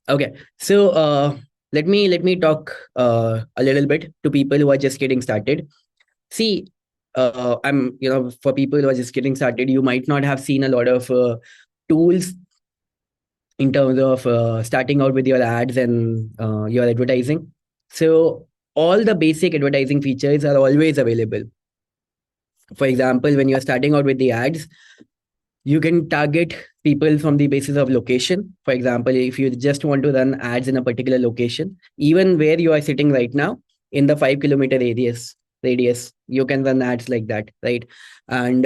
Okay. So Let me talk a little bit to people who are just getting started. See, I'm for people who are just getting started, you might not have seen a lot of tools in terms of starting out with your ads and your advertising. So all the basic advertising features are always available. For example, when you're starting out with the ads, you can target people from the basis of location. For example, if you just want to run ads in a particular location, even where you are sitting right now, in the 5 kilometer radius, you can run ads like that, right? And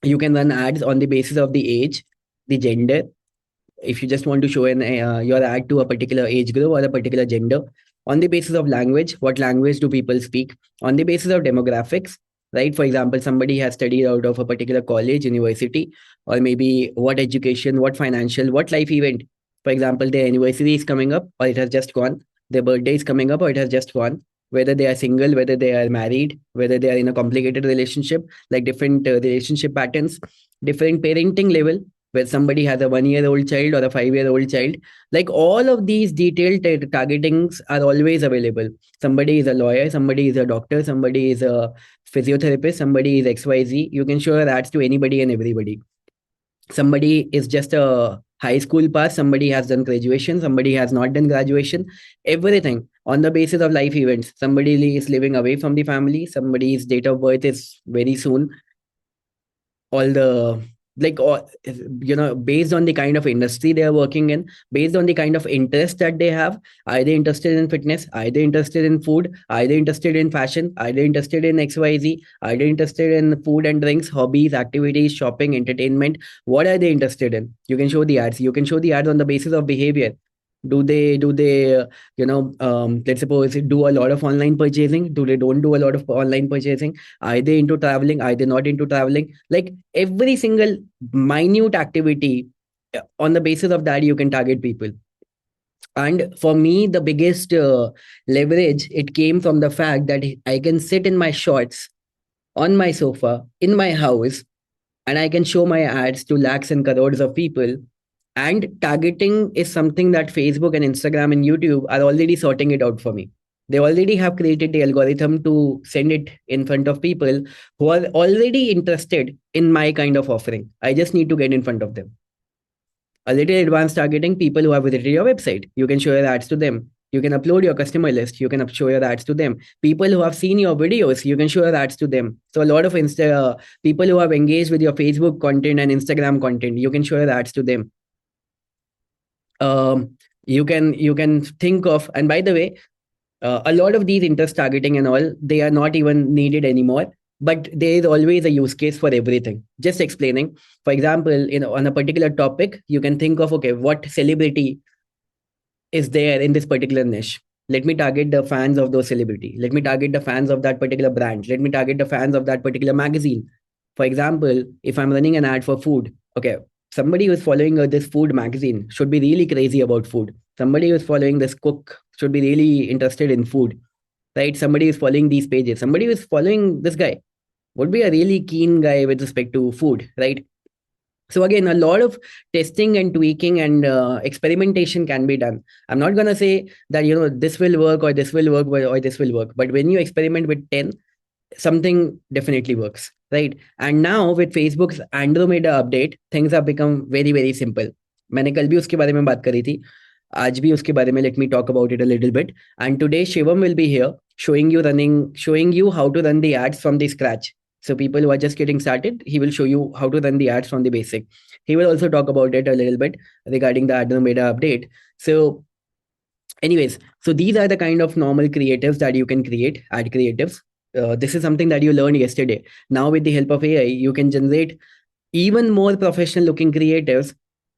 you can run ads on the basis of the age, the gender. If you just want to show your ad to a particular age group or a particular gender, on the basis of language, what language do people speak, on the basis of demographics, right? For example, somebody has studied out of a particular college, university, or maybe what education, what financial, what life event. For example, their anniversary is coming up or it has just gone, their birthday is coming up or it has just gone, whether they are single, whether they are married, whether they are in a complicated relationship, like different relationship patterns, different parenting level, where somebody has a 1 year old child or a 5 year old child. Like all of these detailed targetings are always available. Somebody is a lawyer, somebody is a doctor, somebody is a physiotherapist, somebody is XYZ. You can show your ads to anybody and everybody. Somebody is just a high school pass, somebody has done graduation, somebody has not done graduation, everything on the basis of life events. Somebody is living away from the family, somebody's date of birth is very soon, all the like all, based on the kind of industry they are working in, based on the kind of interest that they have. Are they interested in fitness, are they interested in food, are they interested in fashion, are they interested in XYZ, are they interested in food and drinks, hobbies, activities, shopping, entertainment? What are they interested in? You can show the ads, you can show the ads on the basis of behavior. Do they let's suppose do a lot of online purchasing, do they don't do a lot of online purchasing, are they into traveling, are they not into traveling? Like every single minute activity, on the basis of that you can target people. And for me, the biggest leverage, it came from the fact that I can sit in my shorts on my sofa in my house, and I can show my ads to lakhs and crores of people. And targeting is something that Facebook and Instagram and YouTube are already sorting it out for me. They already have created the algorithm to send it in front of people who are already interested in my kind of offering. I just need to get in front of them. A little advanced targeting, people who have visited your website, you can show your ads to them. You can upload your customer list, you can show your ads to them. People who have seen your videos, you can show your ads to them. So a lot of people who have engaged with your Facebook content and Instagram content, you can show your ads to them. um, you can think of, and by the way, a lot of these interest targeting and all, they are not even needed anymore, but there is always a use case for everything. Just explaining, for example, on a particular topic, you can think of, okay, what celebrity is there in this particular niche? Let me target the fans of those celebrity, let me target the fans of that particular brand, let me target the fans of that particular magazine. For example, if I'm running an ad for food, okay, somebody who's following this food magazine should be really crazy about food. Somebody who's following this cook should be really interested in food, right? Somebody who's following these pages, somebody who's following this guy would be a really keen guy with respect to food, right? So again, a lot of testing and tweaking and experimentation can be done. I'm not going to say that this will work or this will work or this will work, but when you experiment with 10, something definitely works, right? And now with Facebook's Andromeda update, things have become very very simple. मैंने कल भी उसके बारे में बात करी थी, आज भी उसके बारे में, let me talk about it a little bit. And today Shivam will be here showing you how to run the ads from the scratch. So people who are just getting started, he will show you how to run the ads from the basic. He will also talk about it a little bit regarding the Andromeda update. So anyways, so these are the kind of normal creatives that you can create, ad creatives. This is something that you learned yesterday. Now with the help of AI, you can generate even more professional looking creatives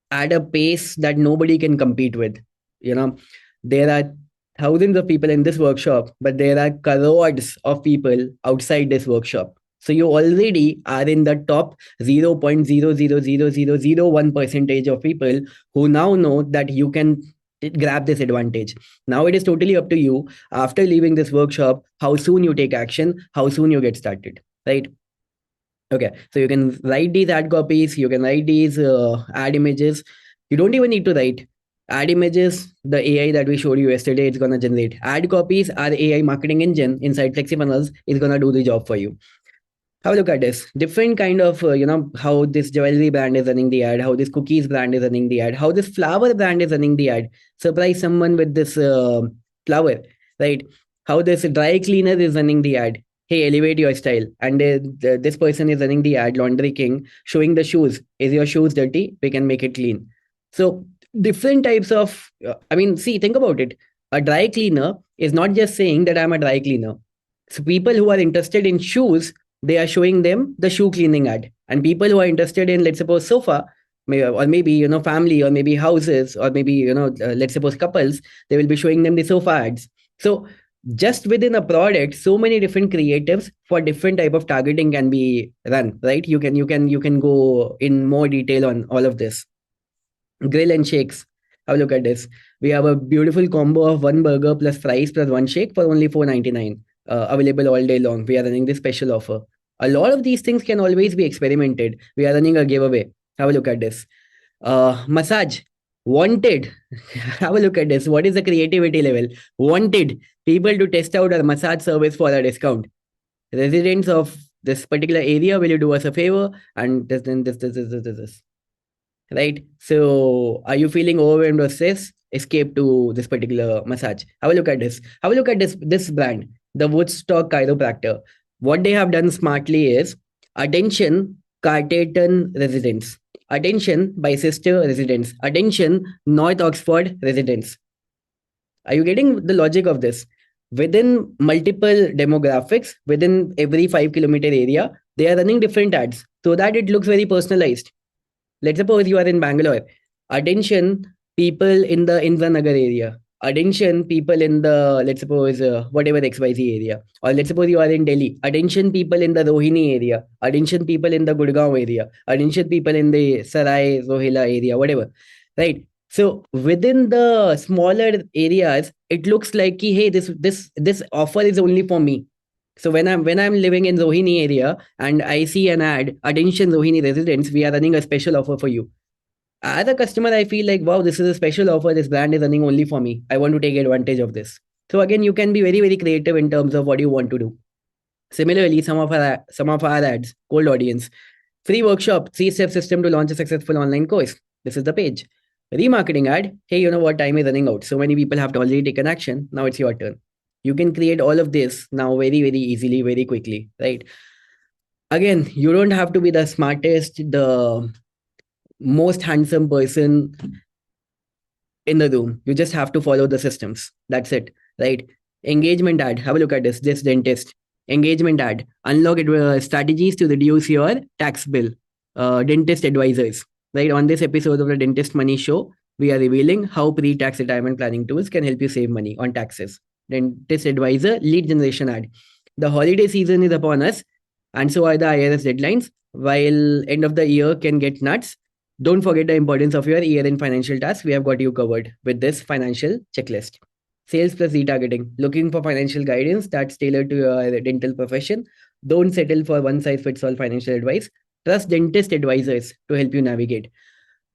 at a pace that nobody can compete with. You know, there are thousands of people in this workshop, but there are crores of people outside this workshop. So you already are in the top 0.0000001 percentage of people who now know that you can grab this advantage. Now it is totally up to you, after leaving this workshop, how soon you take action, how soon you get started, right? Okay, so you can write these ad copies, you can write these ad images. You don't even need to write. Ad images, the AI that we showed you yesterday, it's gonna generate. Ad copies, our AI marketing engine inside FlexiFunnels is gonna do the job for you. Have a look at this. Different kind of, how this jewelry brand is running the ad, how this cookies brand is running the ad, how this flower brand is running the ad. Surprise someone with this flower, right? How this dry cleaner is running the ad. Hey, elevate your style. And this person is running the ad, Laundry King, showing the shoes. Is your shoes dirty? We can make it clean. So different types of, see, think about it. A dry cleaner is not just saying that I'm a dry cleaner. So people who are interested in shoes, they are showing them the shoe cleaning ad, and people who are interested in, let's suppose, sofa, or maybe family, or maybe houses, or maybe let's suppose couples, they will be showing them the sofa ads. So just within a product, so many different creatives for different type of targeting can be run, right? You can go in more detail on all of this. Grill and shakes. Have a look at this. We have a beautiful combo of one burger plus fries plus one shake for only 4.99. Available all day long. We are running this special offer. A lot of these things can always be experimented. We are running a giveaway. Have a look at this. Massage. Wanted. Have a look at this. What is the creativity level? Wanted people to test out our massage service for a discount. Residents of this particular area, will you do us a favor? And this, then this, right? So, are you feeling overwhelmed or stressed? Escape to this particular massage. Have a look at this. Have a look at this brand, the Woodstock Chiropractor. What they have done smartly is attention, Carterton residents, attention, Bicester residents, attention, North Oxford residents. Are you getting the logic of this? Within multiple demographics, within every 5 kilometer area, they are running different ads so that it looks very personalized. Let's suppose you are in Bangalore. Attention, people in the Indranagar area. Attention, people in the, let's suppose, whatever XYZ area. Or let's suppose you are in Delhi. Attention, people in the Rohini area. Attention, people in the Gurgaon area. Attention, people in the Sarai, Rohila area, whatever. Right? So within the smaller areas, it looks like, hey, this offer is only for me. So when I'm living in Rohini area and I see an ad, attention Rohini residents, we are running a special offer for you. As a customer, I feel like, wow, this is a special offer. This brand is running only for me. I want to take advantage of this. So again, you can be very, very creative in terms of what you want to do. Similarly, some of our ads, cold audience, free workshop, 3-step system to launch a successful online course. This is the page. Remarketing ad. Hey, you know what? Time is running out. So many people have to already taken action. Now it's your turn. You can create all of this now very, very easily, very quickly, right? Again, you don't have to be the smartest, the most handsome person in the room. You just have to follow the systems. That's it, right? Engagement ad. Have a look at this dentist. Engagement ad. Unlock strategies to reduce your tax bill. Dentist advisors. Right. On this episode of the Dentist Money Show, we are revealing how pre-tax retirement planning tools can help you save money on taxes. Dentist advisor lead generation ad. The holiday season is upon us, and so are the IRS deadlines. While end of the year can get nuts, don't forget the importance of your year-end financial tasks. We have got you covered with this financial checklist. Sales plus retargeting. Looking for financial guidance that's tailored to your dental profession. Don't settle for one size fits all financial advice. Trust dentist advisors to help you navigate.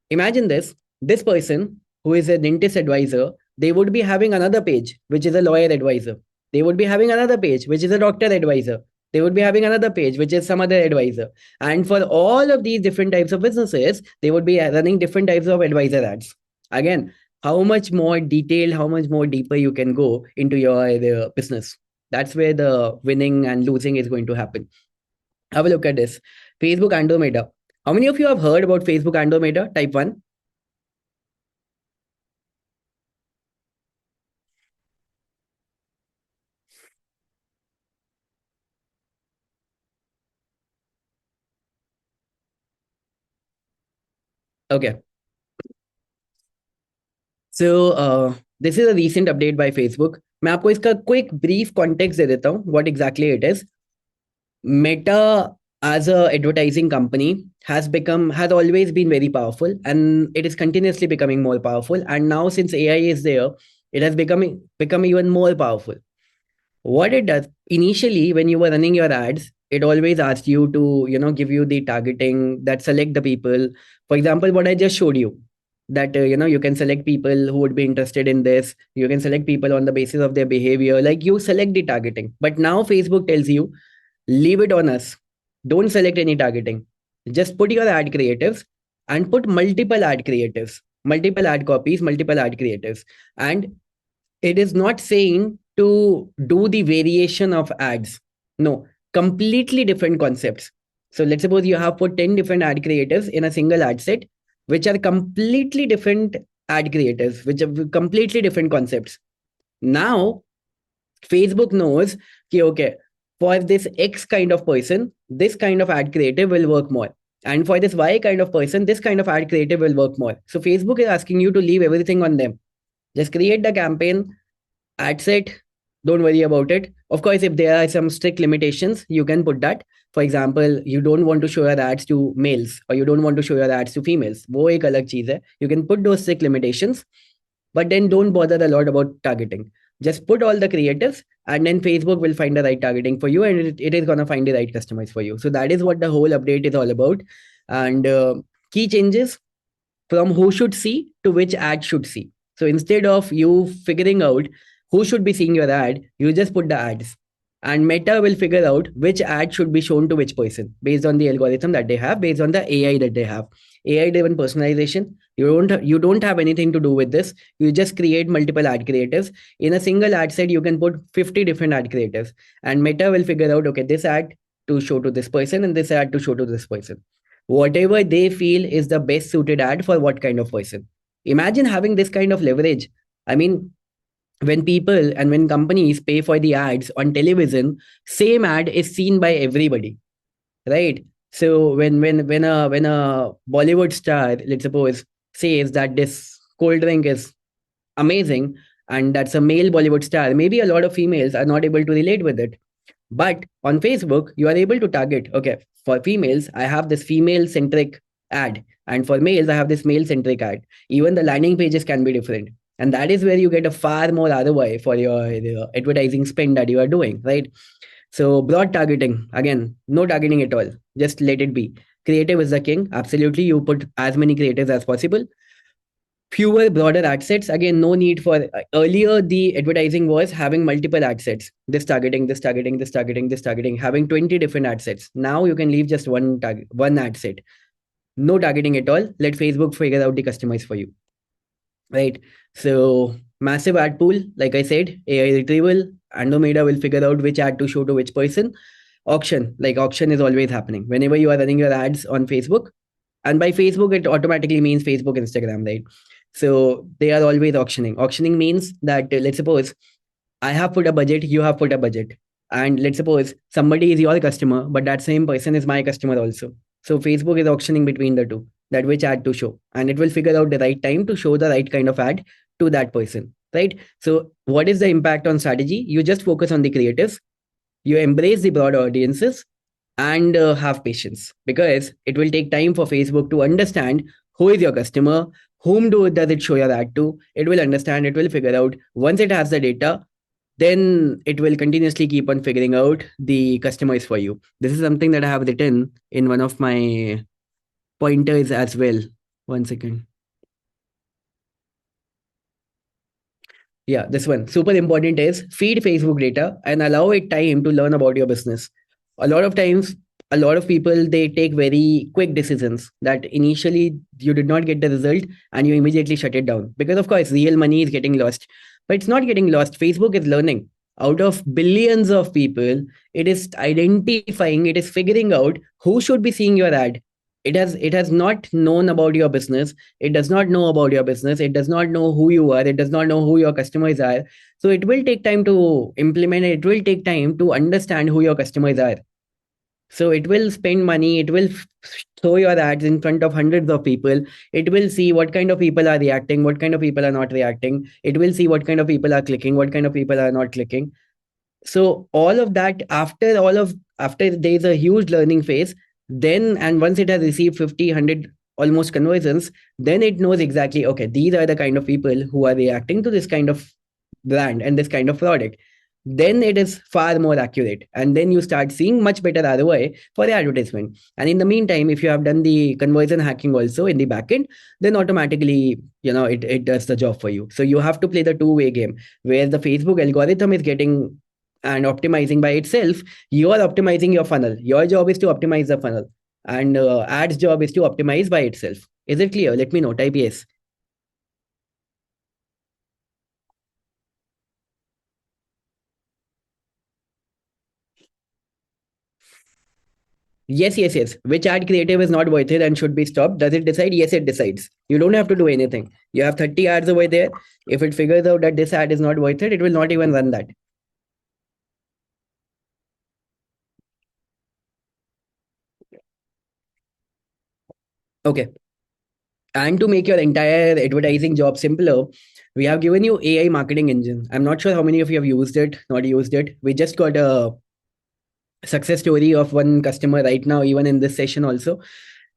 Imagine this person who is a dentist advisor, they would be having another page, which is a lawyer advisor. They would be having another page, which is a doctor advisor. They would be having another page, which is some other advisor. And for all of these different types of businesses, they would be running different types of advisor ads. Again, how much more detailed, how much more deeper you can go into your business. That's where the winning and losing is going to happen. Have a look at this. Facebook Andromeda. How many of you have heard about Facebook Andromeda type 1? Okay. So this is a recent update by Facebook. मैं आपको इसका quick brief context दे देता हूँ what exactly it is. Meta as a advertising company has always been very powerful, and it is continuously becoming more powerful, and now since AI is there, it has become even more powerful. What it does, initially when you were running your ads, it always asks you to give you the targeting that select the people. For example, what I just showed you, that you can select people who would be interested in this. You can select people on the basis of their behavior, like you select the targeting. But now Facebook tells you, leave it on us, don't select any targeting, just put your ad creatives and put multiple ad creatives, multiple ad copies, multiple ad creatives. And it is not saying to do the variation of ads. No, completely different concepts. So let's suppose you have put 10 different ad creatives in a single ad set, which are completely different ad creatives, which are completely different concepts. Now, Facebook knows, okay, for this X kind of person, this kind of ad creative will work more. And for this Y kind of person, this kind of ad creative will work more. So Facebook is asking you to leave everything on them. Just create the campaign, ad set, don't worry about it. Of course, if there are some strict limitations, you can put that. For example, you don't want to show your ads to males, or you don't want to show your ads to females, वो एक अलग चीज है. You can put those strict limitations, but then don't bother a lot about targeting. Just put all the creatives, and then Facebook will find the right targeting for you, and it is going to find the right customers for you. So that is what the whole update is all about. And key changes from who should see to which ad should see. So instead of you figuring out who should be seeing your ad, you just put the ads. And Meta will figure out which ad should be shown to which person based on the algorithm that they have, based on the AI that they have. AI driven personalization. You don't have anything to do with this. You just create multiple ad creatives. In a single ad set, you can put 50 different ad creatives. And Meta will figure out, okay, this ad to show to this person and this ad to show to this person. Whatever they feel is the best suited ad for what kind of person. Imagine having this kind of leverage. I mean, when people and when companies pay for the ads on television, same ad is seen by everybody, right? So when a Bollywood star, let's suppose, says that this cold drink is amazing, and that's a male Bollywood star, maybe a lot of females are not able to relate with it. But on Facebook, you are able to target, okay, for females, I have this female centric ad. And for males, I have this male centric ad. Even the landing pages can be different. And that is where you get a far more ROI for your advertising spend that you are doing, right? So broad targeting, again, no targeting at all. Just let it be. Creative is the king. Absolutely. You put as many creatives as possible. Fewer broader ad sets. Again, no need for earlier the advertising was having multiple ad sets. This targeting, this targeting, this targeting, this targeting, having 20 different ad sets. Now you can leave just one ad set. No targeting at all. Let Facebook figure out the customers for you. Right. So massive ad pool, like I said, AI retrieval, Andromeda will figure out which ad to show to which person. Auction, like auction is always happening. Whenever you are running your ads on Facebook, and by Facebook, it automatically means Facebook, Instagram, right? So they are always auctioning. Auctioning means that, let's suppose I have put a budget, you have put a budget. And let's suppose somebody is your customer, but that same person is my customer also. So Facebook is auctioning between the two, that which ad to show. And it will figure out the right time to show the right kind of ad to that person, right? So what is the impact on strategy? You just focus on the creatives, you embrace the broad audiences, and have patience, because it will take time for Facebook to understand who is your customer, does it show your ad to. It will understand, it will figure out. Once it has the data, then it will continuously keep on figuring out the customers for you. This is something that I have written in one of my pointers as well. One second. Yeah, this one. Super important is feed Facebook data and allow it time to learn about your business. A lot of times, a lot of people, they take very quick decisions that initially you did not get the result and you immediately shut it down, because of course real money is getting lost. But it's not getting lost. Facebook is learning. Out of billions of people, it is identifying, it is figuring out who should be seeing your ad. It has not known about your business. It does not know about your business. It does not know who you are. It does not know who your customers are. So it will take time to implement it. It will take time to understand who your customers are. So it will spend money. It will throw your ads in front of hundreds of people. It will see what kind of people are reacting, what kind of people are not reacting. It will see what kind of people are clicking, what kind of people are not clicking. So all of that, after there's a huge learning phase, then, and once it has received 50, 100 almost conversions, then it knows exactly, okay, these are the kind of people who are reacting to this kind of brand and this kind of product. then it is far more accurate. And then you start seeing much better ROI for the advertisement. And in the meantime, if you have done the conversion hacking also in the backend, then automatically, it does the job for you. So you have to play the two-way game where the Facebook algorithm is getting and optimizing by itself. You are optimizing your funnel. Your job is to optimize the funnel. And ads job is to optimize by itself. Is it clear? Let me know. Type yes. Yes, yes, yes. Which ad creative is not worth it and should be stopped? Does it decide? Yes, it decides. You don't have to do anything. You have 30 ads over there. If it figures out that this ad is not worth it will not even run that. Okay. And to make your entire advertising job simpler, we have given you AI marketing engine. I'm not sure how many of you have used it, not used it. We just got a success story of one customer right now, even in this session also.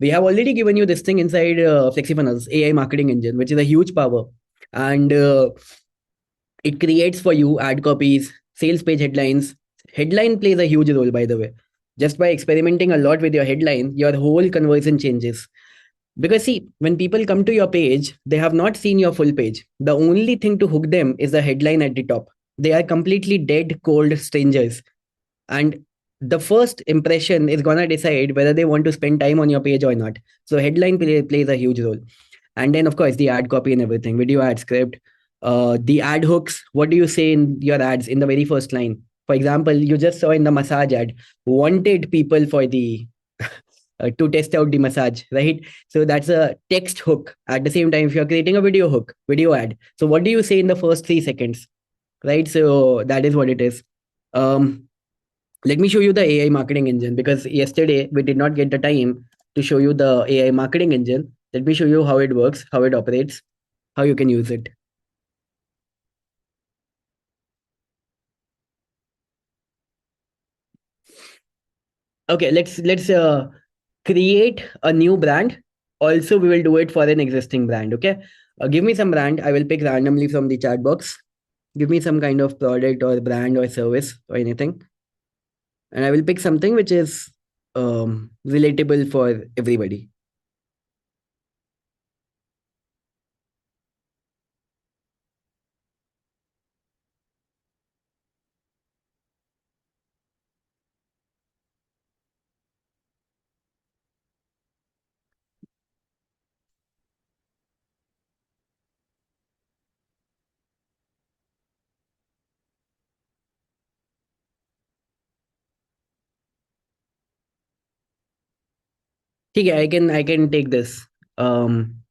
We have already given you this thing inside FlexiFunnels, AI marketing engine, which is a huge power. And it creates for you ad copies, sales page headlines. Headline plays a huge role, by the way. Just by experimenting a lot with your headline, your whole conversion changes. Because see, when people come to your page, they have not seen your full page. The only thing to hook them is the headline at the top. They are completely dead, cold strangers. And the first impression is gonna decide whether they want to spend time on your page or not. So headline plays a huge role. And then of course the ad copy and everything, video ad script, the ad hooks. What do you say in your ads in the very first line? For example, you just saw in the massage ad, wanted people for the to test out the massage, right? So that's a text hook. At the same time, if you're creating a video hook, video ad, so what do you say in the first 3 seconds, right? So that is what it is. um Let me show you the AI marketing engine, because yesterday we did not get the time to show you the AI marketing engine. Let me show you how it works, how it operates, how you can use it. Okay, let's create a new brand. Also, we will do it for an existing brand. Okay, give me some brand. I will pick randomly from the chat box. Give me some kind of product or brand or service or anything, and I will pick something which is relatable for everybody. Okay, I can take this. Um,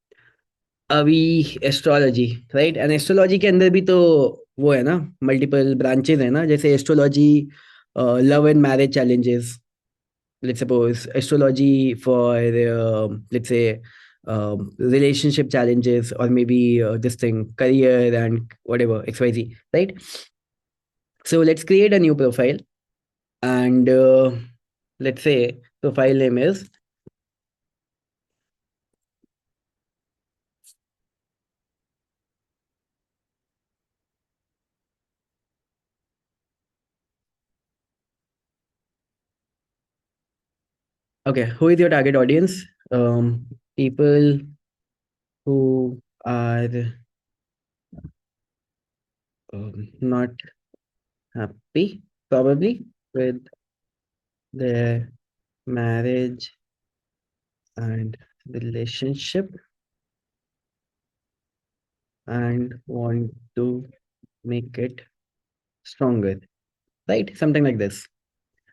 अभी astrology right and astrology के अंदर भी तो वो है ना, multiple branches है ना, जैसे astrology love and marriage challenges, let's suppose astrology for let's say relationship challenges, or maybe this thing career and whatever xyz, right? So let's create a new profile, and let's say profile name is, okay, who is your target audience? People who are not happy probably with their marriage and relationship, and want to make it stronger, right? Something like this.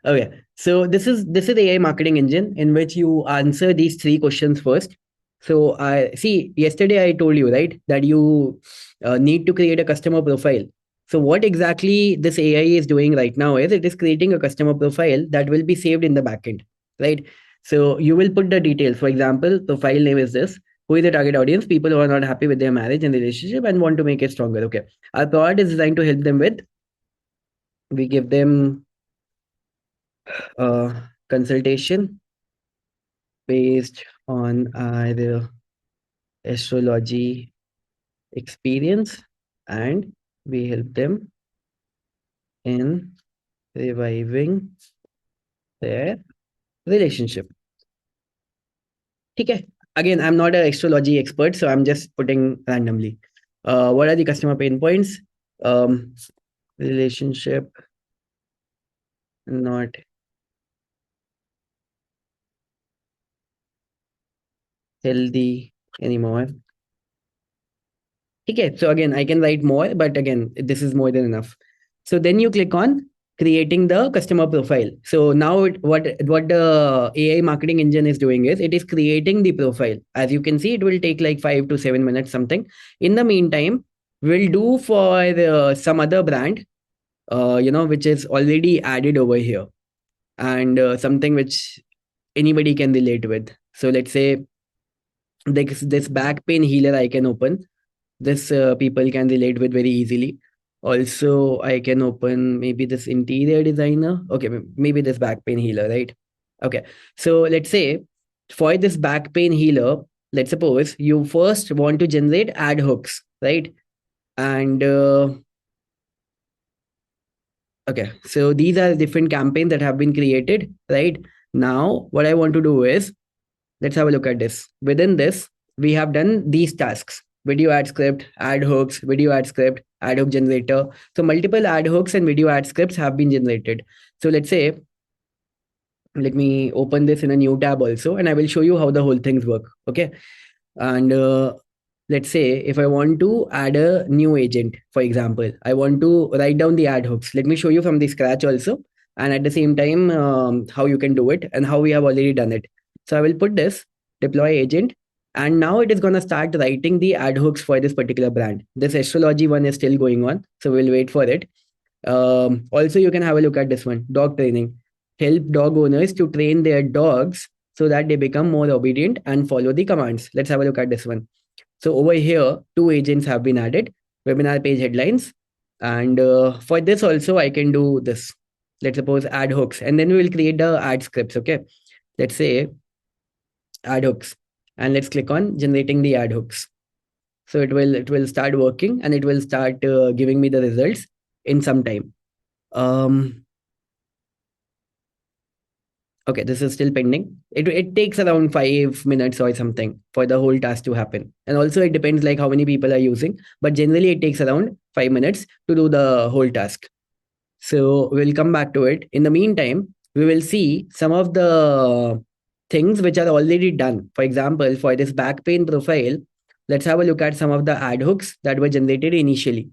Okay, so this is AI marketing engine in which you answer these three questions first. So I see, yesterday I told you, right, that you need to create a customer profile. So what exactly this AI is doing right now is it is creating a customer profile that will be saved in the backend, right? So you will put the details. For example, profile name is this. Who is the target audience? People who are not happy with their marriage and relationship and want to make it stronger. Okay, our product is designed to help them with. We give them consultation based on our astrology experience, and we help them in reviving their relationship. Okay. Again, I'm not an astrology expert, so I'm just putting randomly. What are the customer pain points? Um, Relationship not healthy anymore. Okay, so again, I can write more, but again, this is more than enough. So then you click on creating the customer profile. So now what the AI marketing engine is doing is it is creating the profile. As you can see, it will take like 5 to 7 minutes something. In the meantime, we'll do for some other brand, which is already added over here, and something which anybody can relate with. So let's say this back pain healer I can open. This people can relate with very easily. Also, I can open maybe this interior designer. Okay, maybe this back pain healer, right? Okay, so let's say for this back pain healer, let's suppose you first want to generate ad hooks, right? And okay, so these are different campaigns that have been created, right? Now, what I want to do is let's have a look at this. Within this, we have done these tasks: video ad script, ad hooks, video ad script, ad hook generator. So multiple ad hooks and video ad scripts have been generated. So let's say, let me open this in a new tab also, and I will show you how the whole things work. Okay. And let's say if I want to add a new agent, for example, I want to write down the ad hooks. Let me show you from the scratch also, and at the same time, how you can do it and how we have already done it. So I will put this deploy agent, and now it is going to start writing the ad hooks for this particular brand. This astrology one is still going on, so we'll wait for it. Also, you can have a look at this one: dog training. Help dog owners to train their dogs so that they become more obedient and follow the commands. Let's have a look at this one. So over here, two agents have been added: webinar page headlines. And for this also, I can do this. Let's suppose ad hooks, and then we will create the ad scripts. Okay. Let's say ad hooks, and let's click on generating the ad hooks. So it will start working, and it will start giving me the results in some time. Um, Okay, this is still pending. It takes around 5 minutes or something for the whole task to happen. And also it depends like how many people are using, but generally it takes around 5 minutes to do the whole task. So we'll come back to it. In the meantime, we will see some of the things which are already done. For example, for this back pain profile, let's have a look at some of the ad hooks that were generated initially.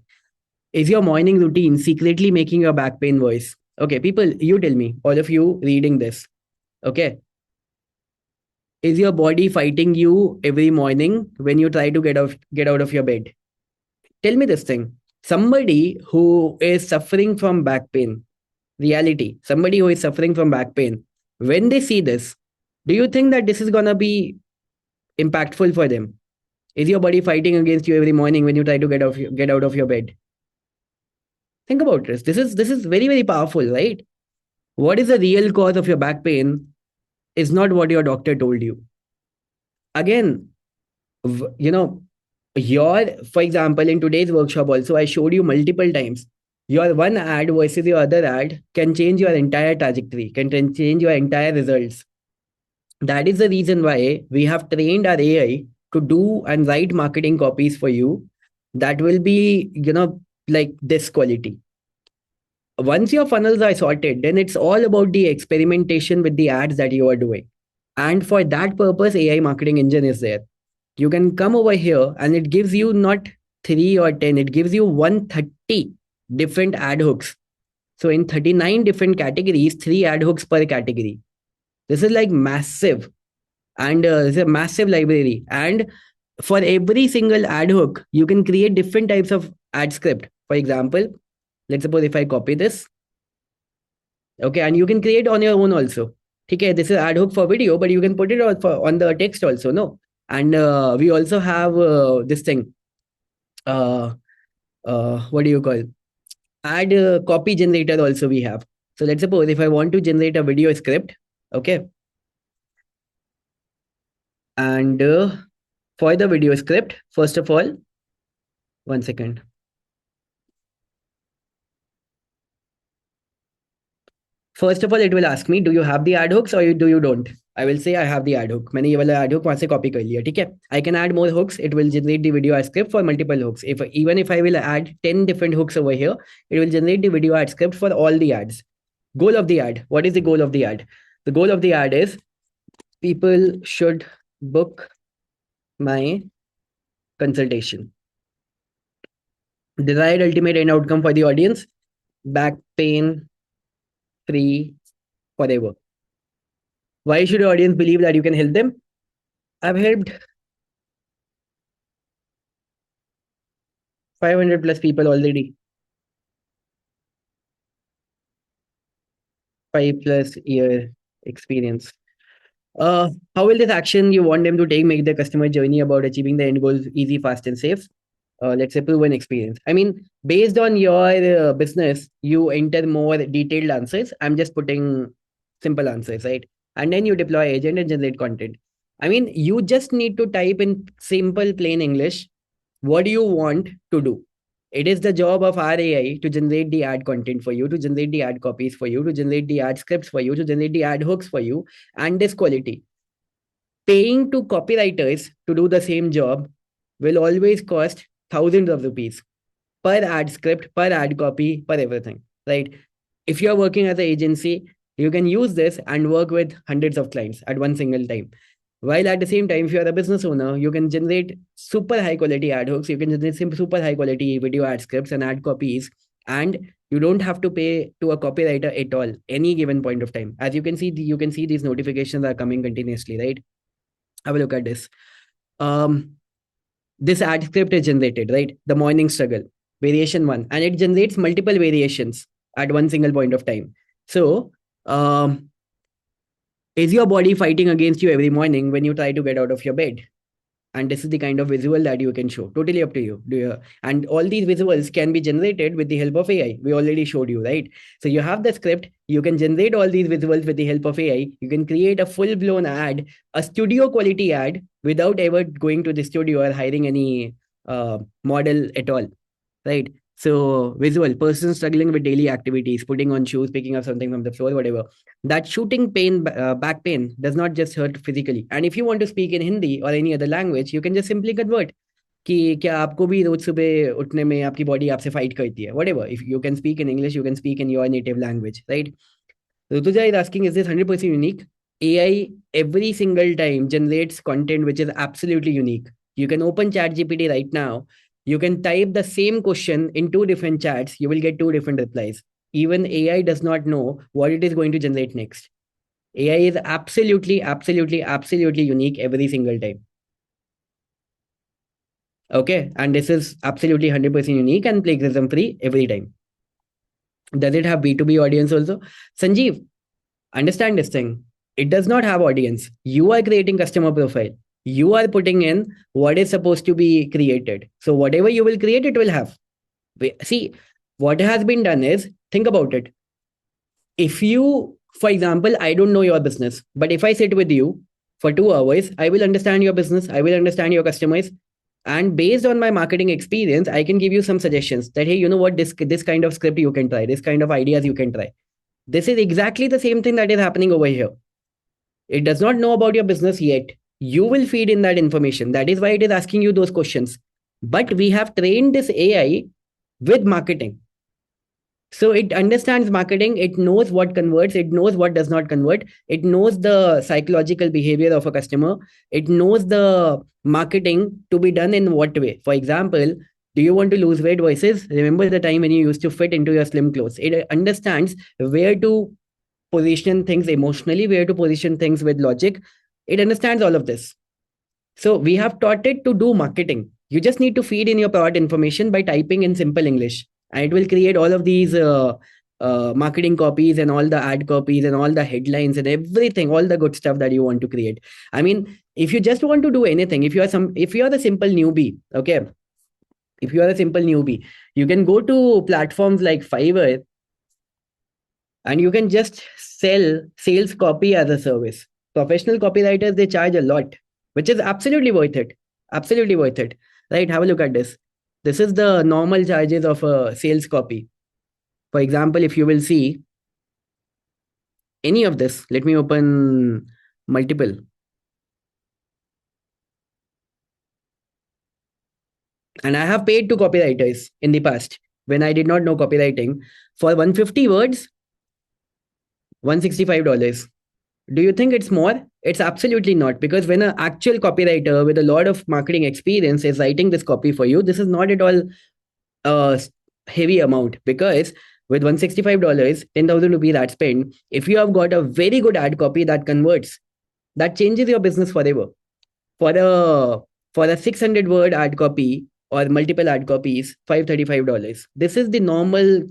Is your morning routine secretly making your back pain worse? Okay, people, you tell me, all of you reading this. Okay, is your body fighting you every morning when you try to get out of your bed? Tell me this thing. Somebody who is suffering from back pain, reality, somebody who is suffering from back pain, when they see this, do you think that this is gonna be impactful for them? Is your body fighting against you every morning when you try to get out of your bed? Think about this. This is very, very powerful, right? What is the real cause of your back pain is not what your doctor told you. Again, you know, your for example in today's workshop also I showed you multiple times, your one ad versus your other ad can change your entire trajectory, can change your entire results. That is the reason why we have trained our AI to do and write marketing copies for you that will be, like this quality. Once your funnels are sorted, then it's all about the experimentation with the ads that you are doing. And for that purpose, AI marketing engine is there. You can come over here and it gives you not 3 or 10, it gives you 130 different ad hooks. So in 39 different categories, 3 ad hooks per category. This is like massive, and it's a massive library. And for every single ad hook, you can create different types of ad script. For example, let's suppose if I copy this, okay, and you can create on your own also. Okay, this is ad hook for video, but you can put it on the text also, no? And we also have this thing, uh, what do you call, add copy generator also we have. So let's suppose if I want to generate a video script, okay, and for the video script, first of all, 1 second. First of all, it will ask me, do you have the ad hooks or do you don't? I will say I have the ad hook. मैंने ये वाला ad hook वहां से copy कर लिया, ठीक है? I can add more hooks. It will generate the video ad script for multiple hooks. If even if I will add 10 different hooks over here, it will generate the video ad script for all the ads. Goal of the ad. What is the goal of the ad? The goal of the ad is people should book my consultation. Desired ultimate end outcome for the audience: back pain free forever. Why should your audience believe that you can help them? I've helped 500 plus people already. 5+ year experience. How will this action you want them to take make the customer journey about achieving the end goals easy, fast, and safe? Let's say proven experience. I mean, based on your business, you enter more detailed answers. I'm just putting simple answers, right? And then you deploy agent and generate content. I mean, you just need to type in simple, plain English. What do you want to do? It is the job of our AI to generate the ad content for you, to generate the ad copies for you, to generate the ad scripts for you, to generate the ad hooks for you, and this quality. Paying to copywriters to do the same job will always cost thousands of rupees per ad script, per ad copy, per everything, right? If you're working as an agency, you can use this and work with hundreds of clients at one single time. While at the same time, if you're a business owner, you can generate super high quality ad hooks, you can generate super high quality video ad scripts and ad copies, and you don't have to pay to a copywriter at all, any given point of time. As you can see, these notifications are coming continuously, right? Have a look at this. This ad script is generated, right? The morning struggle, variation one, and it generates multiple variations at one single point of time. So, is your body fighting against you every morning when you try to get out of your bed? And this is the kind of visual that you can show. Totally up to you. And all these visuals can be generated with the help of AI. We already showed you, right? So you have the script. You can generate all these visuals with the help of AI. You can create a full-blown ad, a studio quality ad, without ever going to the studio or hiring any model at all, right? So visual, person struggling with daily activities, putting on shoes, picking up something from the floor, whatever. That shooting pain, back pain, does not just hurt physically. And if you want to speak in Hindi or any other language, you can just simply convert. कि क्या आपको भी रोज सुबह उठने में आपकी body आपसे fight करती है whatever. If you can speak in English, you can speak in your native language, right? Rutuja is asking, is this 100% unique? AI every single time generates content which is absolutely unique. You can open ChatGPT right now. You can type the same question in two different chats. You will get two different replies. Even AI does not know what it is going to generate next. AI is absolutely, absolutely, absolutely unique every single time. Okay. And this is absolutely 100% unique and plagiarism free every time. Does it have B2B audience also? Sanjeev, understand this thing. It does not have audience. You are creating customer profile. You are putting in what is supposed to be created. So whatever you will create, it will have. See, what has been done is, think about it. If you, for example, I don't know your business, but if I sit with you for 2 hours, I will understand your business. I will understand your customers. And based on my marketing experience, I can give you some suggestions that, hey, you know what, this kind of script you can try, this kind of ideas you can try. This is exactly the same thing that is happening over here. It does not know about your business yet. You will feed in that information. That is why it is asking you those questions. But we have trained this AI with marketing. So it understands marketing. It knows what converts. It knows what does not convert. It knows the psychological behavior of a customer. It knows the marketing to be done in what way. For example, do you want to lose weight versus remember the time when you used to fit into your slim clothes? It understands where to position things emotionally, where to position things with logic. It understands all of this. So we have taught it to do marketing. You just need to feed in your product information by typing in simple English, and it will create all of these marketing copies and all the ad copies and all the headlines and everything, all the good stuff that you want to create. I mean, if you just want to do anything, if you are the simple newbie, okay, if you are a simple newbie, you can go to platforms like Fiverr and you can just sell sales copy as a service. Professional copywriters, they charge a lot, which is absolutely worth it. Absolutely worth it. Right? Have a look at this. This is the normal charges of a sales copy. For example, if you will see, any of this. Let me open multiple. And I have paid to copywriters in the past when I did not know copywriting for 150 words, $165. Do you think it's more? It's absolutely not, because when an actual copywriter with a lot of marketing experience is writing this copy for you, this is not at all a heavy amount, because with $165, 10,000 rupees ad spend, if you have got a very good ad copy that converts, that changes your business forever. For a 600 word ad copy or multiple ad copies, $535. This is the normal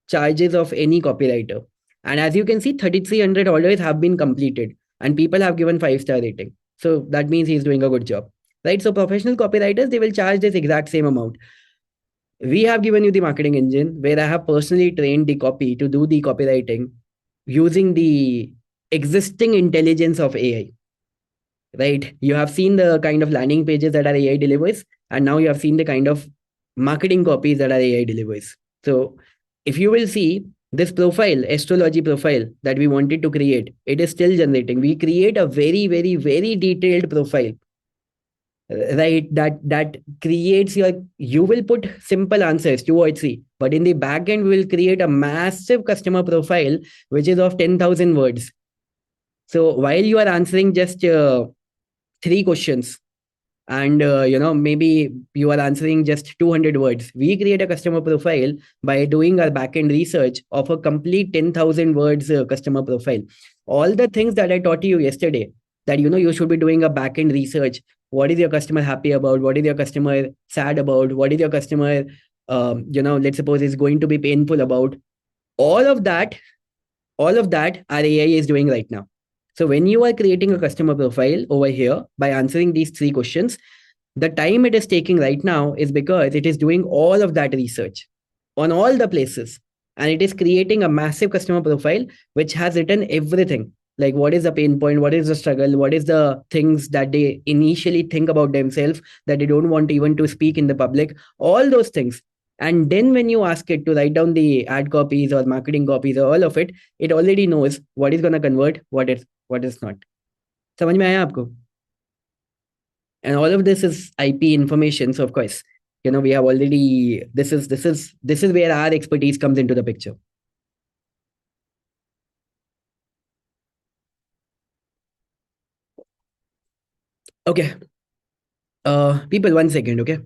charges of any copywriter. And as you can see, 3,300 orders have been completed and people have given 5-star rating. So that means he's doing a good job. Right? So professional copywriters, they will charge this exact same amount. We have given you the marketing engine where I have personally trained the copy to do the copywriting using the existing intelligence of AI. Right? You have seen the kind of landing pages that our AI delivers, and now you have seen the kind of marketing copies that our AI delivers. So, if you will see this profile, astrology profile that we wanted to create, it is still generating. We create a very, very, very detailed profile, right? That creates your. You will put simple answers, 2 or 3, but in the back end, we will create a massive customer profile which is of 10,000 words. So while you are answering just 3 questions, and maybe you are answering just 200 words, we create a customer profile by doing our backend research of a complete 10,000 words customer profile. All the things that I taught you yesterday, that you should be doing a backend research. What is your customer happy about? What is your customer sad about? What is your customer let's suppose is going to be painful about? All of that all of that our AI is doing right now. So when you are creating a customer profile over here by answering these 3 questions, the time it is taking right now is because it is doing all of that research on all the places, and it is creating a massive customer profile which has written everything, like what is the pain point, what is the struggle, what is the things that they initially think about themselves that they don't want even to speak in the public, all those things. And then when you ask it to write down the ad copies or marketing copies or all of it, it already knows what is going to convert, what is not. समझ में आया आपको? And all of this is IP information. So of course, we have already, this is where our expertise comes into the picture. Okay. People, 1 second, okay?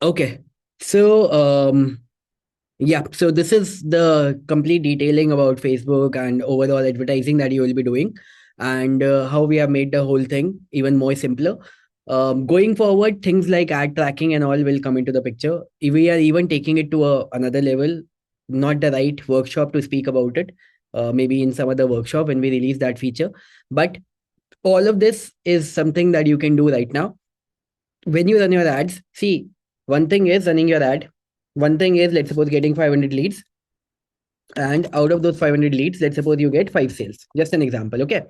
Okay. So, yeah, so this is the complete detailing about Facebook and overall advertising that you will be doing, and how we have made the whole thing even more simpler. Going forward, things like ad tracking and all will come into the picture. We are even taking it to another level, not the right workshop to speak about it. Maybe in some other workshop when we release that feature. But all of this is something that you can do right now when you run your ads. See, One thing is running your ad. One thing is, let's suppose, getting 500 leads. And out of those 500 leads, let's suppose you get five sales. Just an example. Okay.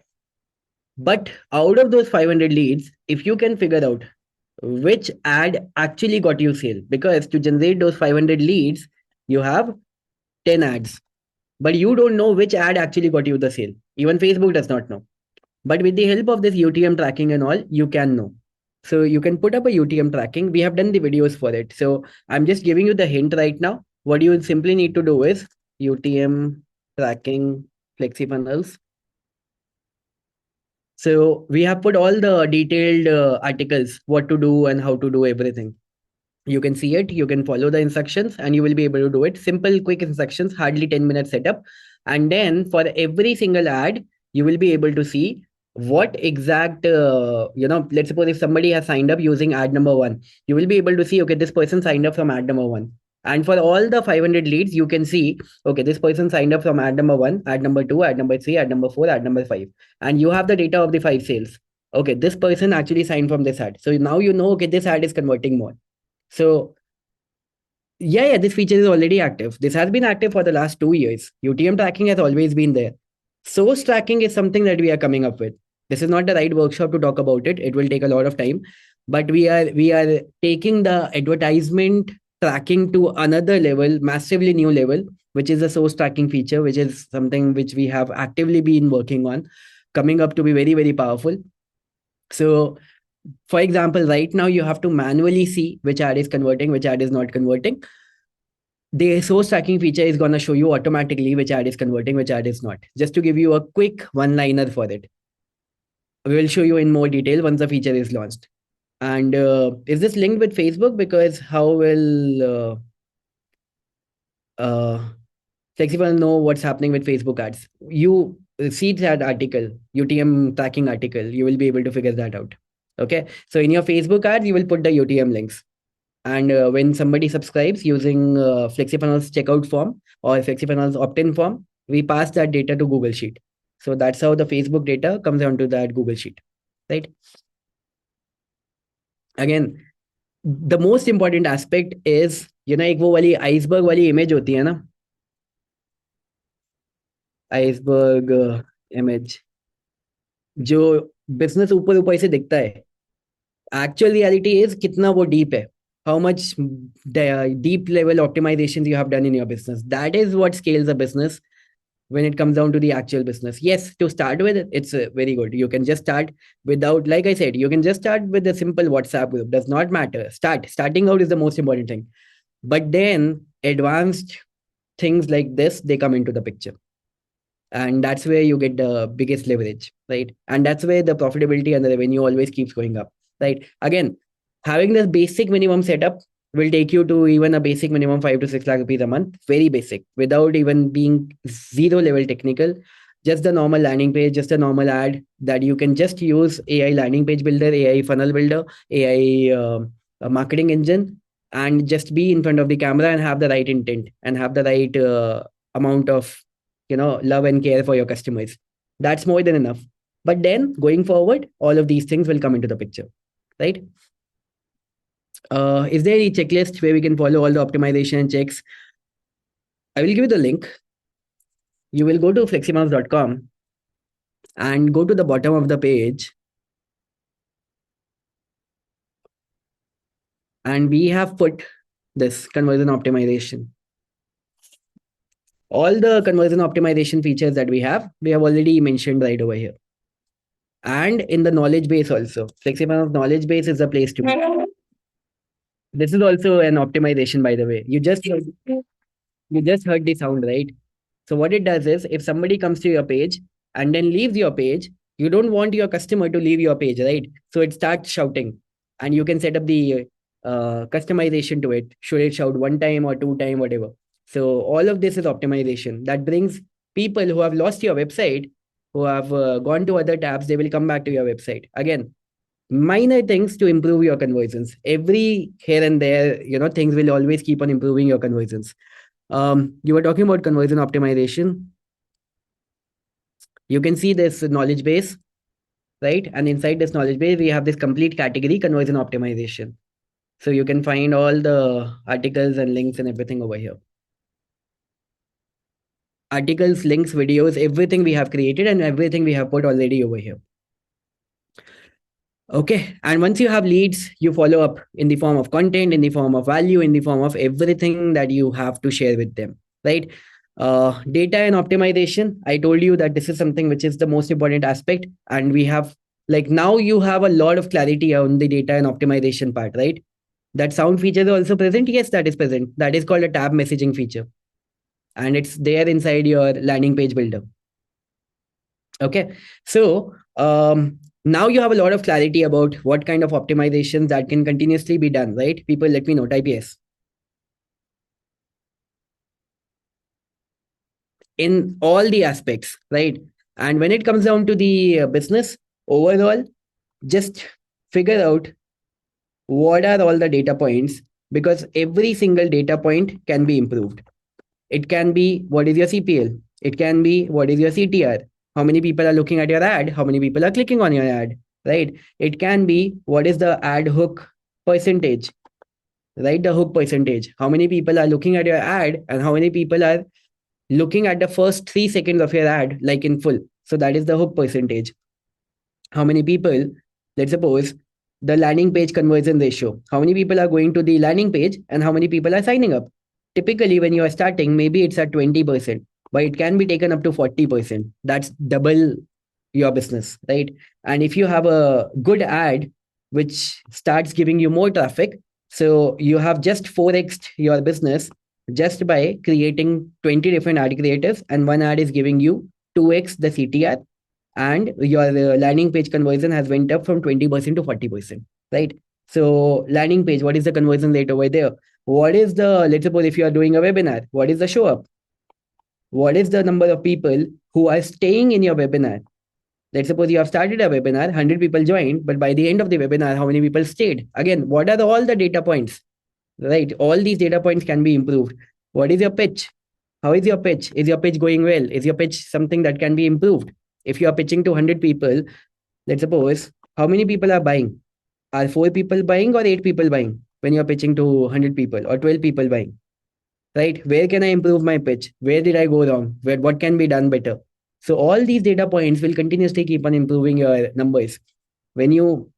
But out of those 500 leads, if you can figure out which ad actually got you sale, because to generate those 500 leads, you have 10 ads, but you don't know which ad actually got you the sale. Even Facebook does not know. But with the help of this UTM tracking and all, you can know. So you can put up a UTM tracking. We have done the videos for it. So I'm just giving you the hint right now. What you simply need to do is UTM tracking FlexiFunnels. So we have put all the detailed articles, what to do and how to do everything. You can see it, you can follow the instructions, and you will be able to do it. Simple, quick instructions, hardly 10 minute setup. And then for every single ad, you will be able to see what exact, let's suppose if somebody has signed up using ad number one, you will be able to see, okay, this person signed up from ad number one. And for all the 500 leads, you can see, okay, this person signed up from ad number one, ad number two, ad number three, ad number four, ad number five. And you have the data of the five sales. Okay, this person actually signed from this ad. So now you know, okay, this ad is converting more. So yeah, this feature is already active. This has been active for the last 2 years. UTM tracking has always been there. Source tracking is something that we are coming up with. This is not the right workshop to talk about it. It will take a lot of time, but we are taking the advertisement tracking to another level, massively new level, which is a source tracking feature, which is something which we have actively been working on, coming up to be very very powerful. So for example, right now you have to manually see which ad is converting, which ad is not converting. The source tracking feature is going to show you automatically which ad is converting, which ad is not. Just to give you a quick one liner for it, we will show you in more detail once the feature is launched. And is this linked with Facebook? Because how will Flexible know what's happening with Facebook ads? You see that article, UTM tracking article, you will be able to figure that out. Okay. So in your Facebook ads, you will put the UTM links. And when somebody subscribes using FlexiFunnels checkout form or FlexiFunnels opt-in form, we pass that data to Google Sheet. So that's how the Facebook data comes onto that Google Sheet, right? Again, the most important aspect is, एक वो वाली iceberg वाली image होती है ना, iceberg image, जो business ऊपर ऊपर से दिखता है, actual reality is कितना वो deep है, how much deep level optimizations you have done in your business. That is what scales a business when it comes down to the actual business. Yes, to start with, it's very good. You can just start without, like I said, you can just start with a simple WhatsApp group. Does not matter. Starting out is the most important thing. But then advanced things like this, they come into the picture. And that's where you get the biggest leverage, right? And that's where the profitability and the revenue always keeps going up, right? Again, having this basic minimum setup will take you to even a basic minimum 5 to 6 lakh rupees a month, very basic, without even being zero level technical. Just the normal landing page, just a normal ad that you can just use AI landing page builder, AI funnel builder, AI marketing engine, and just be in front of the camera and have the right intent and have the right amount of love and care for your customers. That's more than enough. But then going forward, all of these things will come into the picture, right? Is there a checklist where we can follow all the optimization checks? I will give you the link. You will go to fleximouse.com and go to the bottom of the page, and we have put this conversion optimization. All the conversion optimization features that we have already mentioned right over here. And in the knowledge base also. Fleximouse knowledge base is the place to be. This is also an optimization, by the way. You just heard the sound, right? So what it does is, if somebody comes to your page and then leaves your page, you don't want your customer to leave your page, right? So it starts shouting, and you can set up the customization to it. Should it shout one time or two time, whatever. So all of this is optimization that brings people who have lost your website, who have gone to other tabs, they will come back to your website again. Minor things to improve your conversions. Every here and there, things will always keep on improving your conversions. You were talking about conversion optimization. You can see this knowledge base, right? And inside this knowledge base, we have this complete category, conversion optimization. So you can find all the articles and links and everything over here. Articles, links, videos, everything we have created and everything we have put already over here. Okay. And once you have leads, you follow up in the form of content, in the form of value, in the form of everything that you have to share with them, right? Data and optimization. I told you that this is something which is the most important aspect. And we have, like, now you have a lot of clarity on the data and optimization part, right? That sound feature is also present. Yes, that is present. That is called a tab messaging feature. And it's there inside your landing page builder. Okay. So now you have a lot of clarity about what kind of optimizations that can continuously be done, right? People, let me know, type yes. In all the aspects, right? And when it comes down to the business overall, just figure out what are all the data points, because every single data point can be improved. It can be what is your CPL, it can be what is your CTR, how many people are looking at your ad, how many people are clicking on your ad, right? It can be what is the ad hook percentage, right? The hook percentage, how many people are looking at your ad and how many people are looking at the first 3 seconds of your ad, like in full. So that is the hook percentage. How many people, let's suppose, the landing page conversion ratio, how many people are going to the landing page and how many people are signing up. Typically when you are starting, maybe it's at 20%, but it can be taken up to 40%. That's double your business, right? And if you have a good ad which starts giving you more traffic, so you have just 4x your business just by creating 20 different ad creatives, and one ad is giving you 2x the CTR, and your landing page conversion has went up from 20% to 40%, right? So landing page, what is the conversion rate over there? What is the, let's suppose if you are doing a webinar, what is the show up? What is the number of people who are staying in your webinar? Let's suppose you have started a webinar, 100 people joined, but by the end of the webinar, how many people stayed? Again, what are all the data points, right? All these data points can be improved. What is your pitch? How is your pitch? Is your pitch going well? Is your pitch something that can be improved? If you are pitching to 100 people, let's suppose, how many people are buying? Are 4 people buying or 8 people buying when you're pitching to 100 people or 12 people buying? Right? Where can I improve my pitch? Where did I go wrong? What can be done better? So all these data points will continuously keep on improving your numbers. When you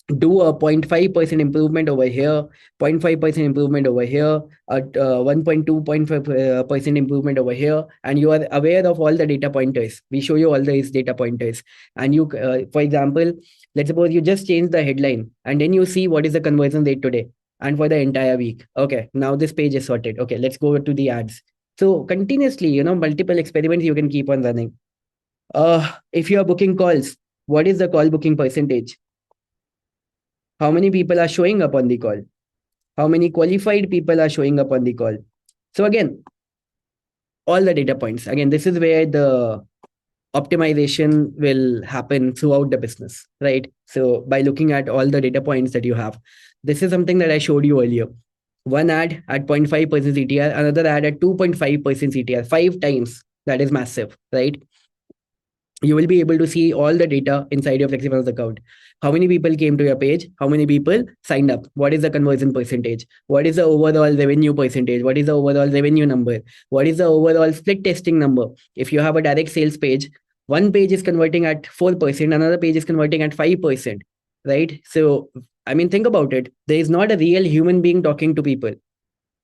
do a 0.5% improvement over here, 0.5% improvement over here, at 1.2, 0.5% improvement over here, and you are aware of all the data pointers. We show you all these data pointers. And you, for example, let's suppose you just change the headline and then you see what is the conversion rate today and for the entire week. Okay, now this page is sorted. Okay, let's go to the ads. So continuously, multiple experiments you can keep on running. If you are booking calls, what is the call booking percentage? How many people are showing up on the call? How many qualified people are showing up on the call? So again, all the data points. Again, this is where the optimization will happen throughout the business, right? So by looking at all the data points that you have, this is something that I showed you earlier. One ad at 0.5% CTR, another ad at 2.5% CTR, 5 times. That is massive, right? You will be able to see all the data inside your FlexiFunnels account. How many people came to your page? How many people signed up? What is the conversion percentage? What is the overall revenue percentage? What is the overall revenue number? What is the overall split testing number? If you have a direct sales page, one page is converting at 4%, another page is converting at 5%, right? So, I mean, think about it. There is not a real human being talking to people.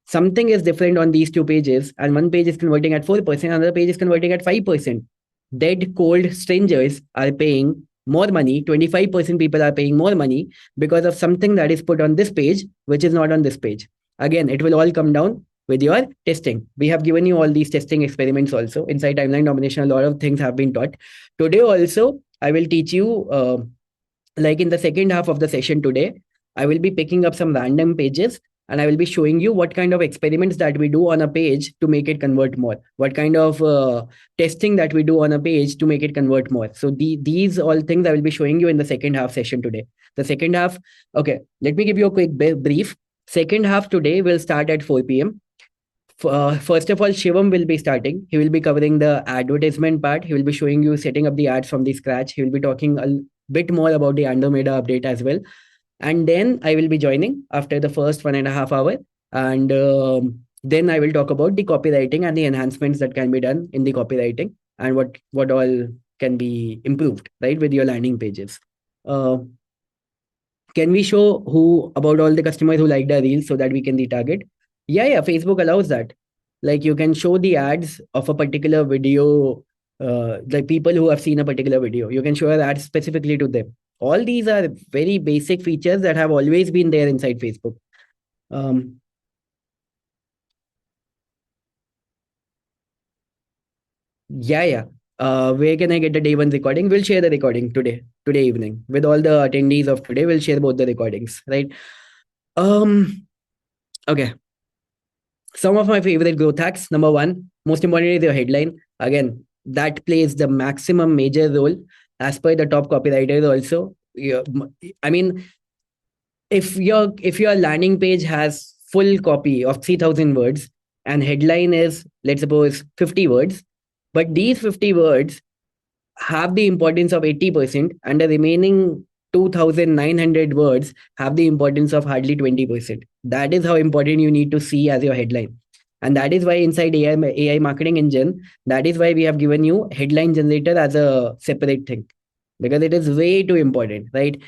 Something is different on these 2 pages, and one page is converting at 4%, another page is converting at 5%. Dead cold strangers are paying more money. 25% people are paying more money because of something that is put on this page, which is not on this page. Again, it will all come down with your testing. We have given you all these testing experiments also. Inside timeline domination, a lot of things have been taught. Today also, I will teach you, like in the second half of the session today, I will be picking up some random pages and I will be showing you what kind of experiments that we do on a page to make it convert more. What kind of testing that we do on a page to make it convert more. So these all things I will be showing you in the second half session today. The second half, okay, let me give you a quick brief. Second half today will start at 4 p.m. First of all, Shivam will be starting. He will be covering the advertisement part. He will be showing you setting up the ads from the scratch. He will be talking a bit more about the Andromeda update as well. And then I will be joining after the first 1.5 hour. And then I will talk about the copywriting and the enhancements that can be done in the copywriting, and what all can be improved, right, with your landing pages. Uh, can we show who about all the customers who liked our reels so that we can retarget? Yeah, yeah, Facebook allows that. Like you can show the ads of a particular video, like people who have seen a particular video. You can show an ad specifically to them. All these are very basic features that have always been there inside Facebook. Um, yeah, yeah. Where can I get the day one recording? We'll share the recording today evening with all the attendees of today. We'll share both the recordings, right? Um, okay. Some of my favorite growth hacks. Number one, most importantly, is your headline. Again, that plays the maximum major role as per the top copywriters also. Yeah, I mean, if your landing page has full copy of 3,000 words and headline is, let's suppose, 50 words, but these 50 words have the importance of 80%, and the remaining 2,900 words have the importance of hardly 20%. That is how important you need to see as your headline. And that is why inside AI marketing engine, that is why we have given you headline generator as a separate thing, because it is way too important, right?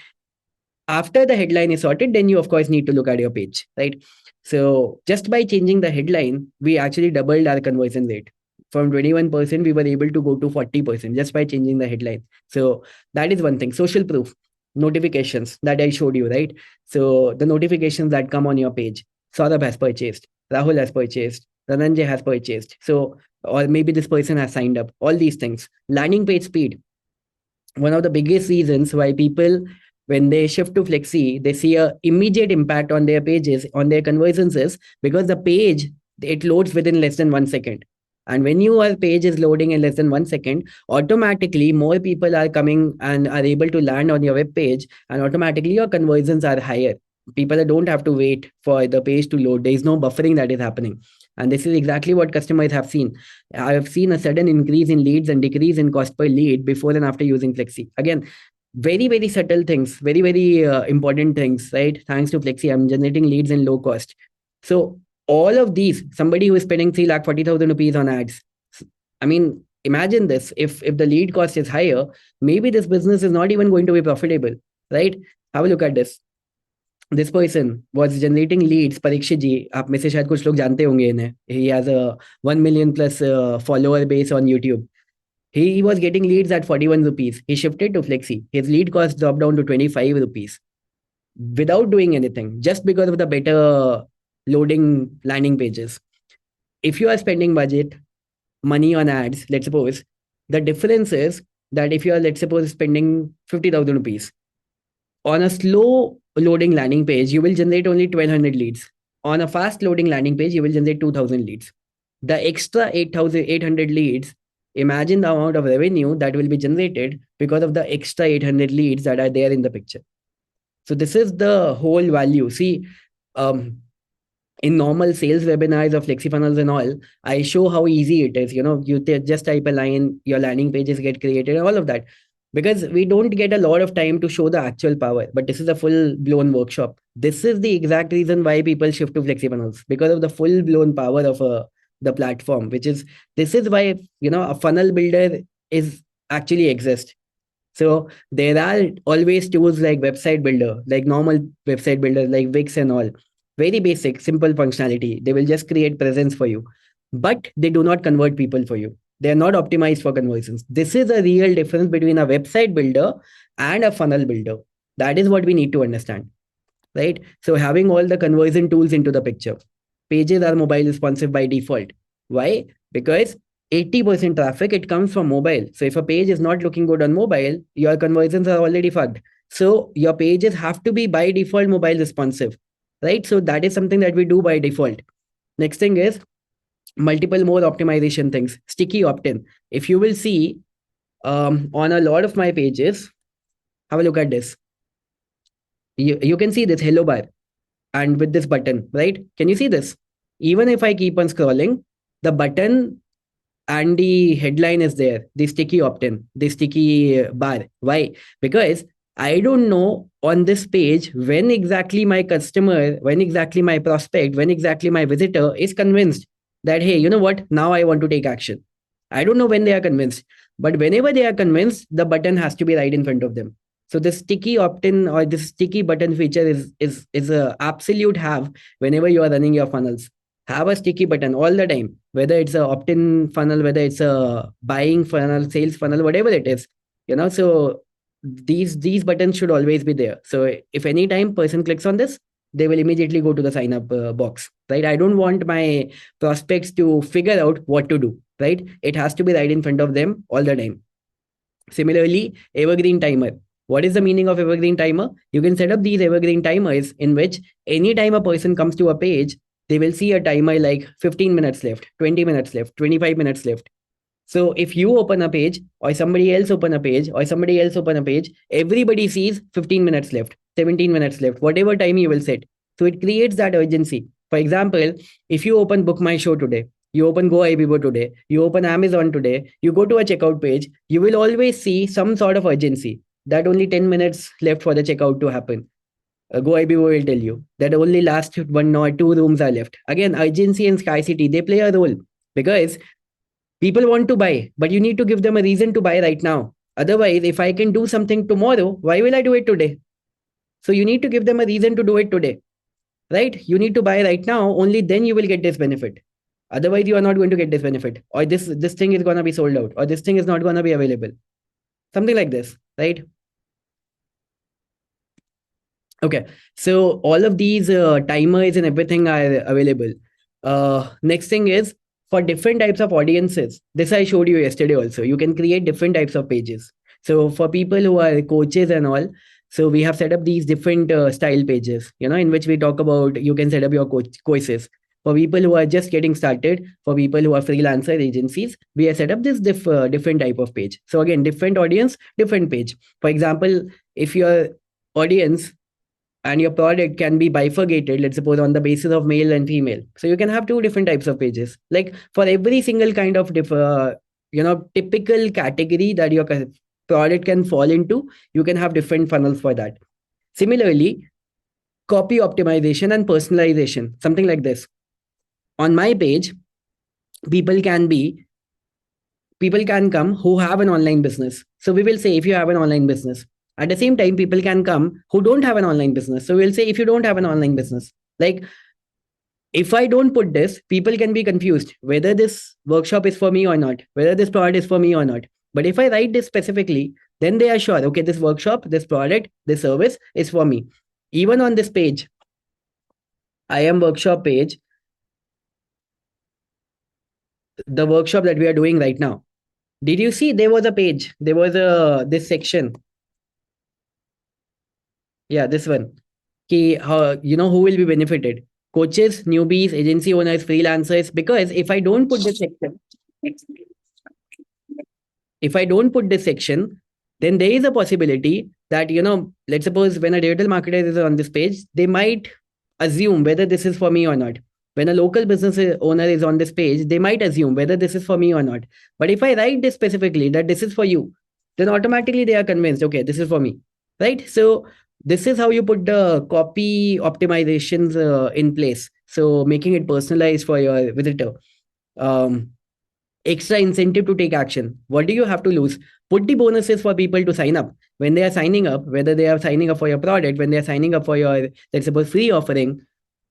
After the headline is sorted, then you of course need to look at your page, right? So just by changing the headline, we actually doubled our conversion rate. From 21% we were able to go to 40% just by changing the headline. So that is one thing. Social proof, notifications that I showed you, right? So the notifications that come on your page: Saurabh has purchased, Rahul has purchased, Rananjay has purchased, so, or maybe this person has signed up. All these things. Landing page speed, one of the biggest reasons why people, when they shift to flexi, they see a immediate impact on their pages, on their conversions, is because the page, it loads within less than 1 second. And when your page is loading in less than 1 second, automatically more people are coming and are able to land on your web page, and automatically your conversions are higher. People don't have to wait for the page to load. There is no buffering that is happening. And this is exactly what customers have seen. I have seen a sudden increase in leads and decrease in cost per lead before and after using Flexi. Again, very, very subtle things, very, very important things, right? Thanks to Flexi, I'm generating leads in low cost. So all of these, somebody who is spending 3,40,000 rupees on ads, I mean, imagine this. If the lead cost is higher, maybe this business is not even going to be profitable, right? Have a look at this person was generating leads. Parikshit जी, आप में से शायद कुछ लोग जानते होंगे इन्हें. He has a 1 million plus follower base on YouTube. He was getting leads at 41 rupees. He shifted to Flexi. His lead cost dropped down to 25 rupees without doing anything, just because of the better loading landing pages. If you are spending budget money on ads, let's suppose, the difference is that if you are, let's suppose, spending 50,000 rupees on a slow loading landing page, you will generate only 1,200 leads. On a fast loading landing page, you will generate 2,000 leads. The extra 8,800 leads, imagine the amount of revenue that will be generated because of the extra 800 leads that are there in the picture. So this is the whole value. See, um, in normal sales webinars of FlexiFunnels and all, I show how easy it is. You just type a line, your landing pages get created, and all of that. Because we don't get a lot of time to show the actual power, but this is a full blown workshop. This is the exact reason why people shift to FlexiFunnels, because of the full blown power of the platform. This is why a funnel builder is actually exist. So there are always tools like website builder, like normal website builder, like Wix and all. Very basic, simple functionality. They will just create presence for you, but they do not convert people for you. They are not optimized for conversions. This is a real difference between a website builder and a funnel builder. That is what we need to understand, right? So having all the conversion tools into the picture. Pages are mobile responsive by default. Why? Because 80% traffic, it comes from mobile. So if a page is not looking good on mobile, your conversions are already fucked. So your pages have to be by default mobile responsive, right? So that is something that we do by default. Next thing is multiple more optimization things. Sticky opt-in. If you will see on a lot of my pages, have a look at this. You can see this hello bar and with this button, right? Can you see this? Even if I keep on scrolling, the button and the headline is there, the sticky opt-in, the sticky bar. Why? Because I don't know on this page when exactly my customer, when exactly my prospect, when exactly my visitor is convinced that, hey, you know what, now I want to take action. I don't know when they are convinced, but whenever they are convinced, the button has to be right in front of them. So this sticky opt-in or this sticky button feature is a absolute have whenever you are running your funnels. Have a sticky button all the time, whether it's a opt-in funnel, whether it's a buying funnel, sales funnel, whatever it is. So these buttons should always be there. So if any time person clicks on this, they will immediately go to the sign up box, right? I don't want my prospects to figure out what to do, right? It has to be right in front of them all the time. Similarly, evergreen timer. What is the meaning of evergreen timer? You can set up these evergreen timers in which anytime a person comes to a page, they will see a timer like 15 minutes left, 20 minutes left, 25 minutes left. So if you open a page or somebody else open a page or somebody else open a page, everybody sees 15 minutes left, 17 minutes left, whatever time you will set. So it creates that urgency. For example, if you open Book My Show today, you open Go Ibibo today, you open Amazon today, you go to a checkout page, you will always see some sort of urgency that only 10 minutes left for the checkout to happen. Go Ibibo will tell you that only last one or two rooms are left. Again, urgency and scarcity, they play a role because people want to buy, but you need to give them a reason to buy right now. Otherwise, if I can do something tomorrow, why will I do it today? So you need to give them a reason to do it today, right? You need to buy right now, only then you will get this benefit. Otherwise, you are not going to get this benefit, or this thing is gonna be sold out, or this thing is not gonna be available. Something like this, right? Okay, so all of these timers and everything are available. Next thing is for different types of audiences. This I showed you yesterday also. You can create different types of pages. So for people who are coaches and all, so we have set up these different style pages, in which we talk about you can set up your courses. For people who are just getting started, for people who are freelancer agencies, we have set up this different type of page. So again, different audience, different page. For example, if your audience and your product can be bifurcated, let's suppose on the basis of male and female, so you can have two different types of pages, like for every single kind of typical category that your product can fall into, you can have different funnels for that. Similarly, copy optimization and personalization, something like this. On my page, people can be people can come who have an online business. So we will say if you have an online business. At the same time, people can come who don't have an online business. So we'll say if you don't have an online business. Like if I don't put this, people can be confused whether this workshop is for me or not, whether this product is for me or not. But if I write this specifically, then they are sure, okay, this workshop, this product, this service is for me. Even on this page, I am workshop page, the workshop that we are doing right now. Did you see there was a page? There was a this section. Yeah, this one. How, who will be benefited? Coaches, newbies, agency owners, freelancers. Because if I don't put this section, then there is a possibility that, let's suppose when a digital marketer is on this page, they might assume whether this is for me or not. When a local business owner is on this page, they might assume whether this is for me or not. But if I write this specifically that this is for you, then automatically they are convinced, okay, this is for me, right? So this is how you put the copy optimizations in place. So making it personalized for your visitor. Um, Extra incentive to take action. What do you have to lose? Put the bonuses for people to sign up. When they are signing up, whether they are signing up for your product, when they are signing up for your, let's suppose, free offering,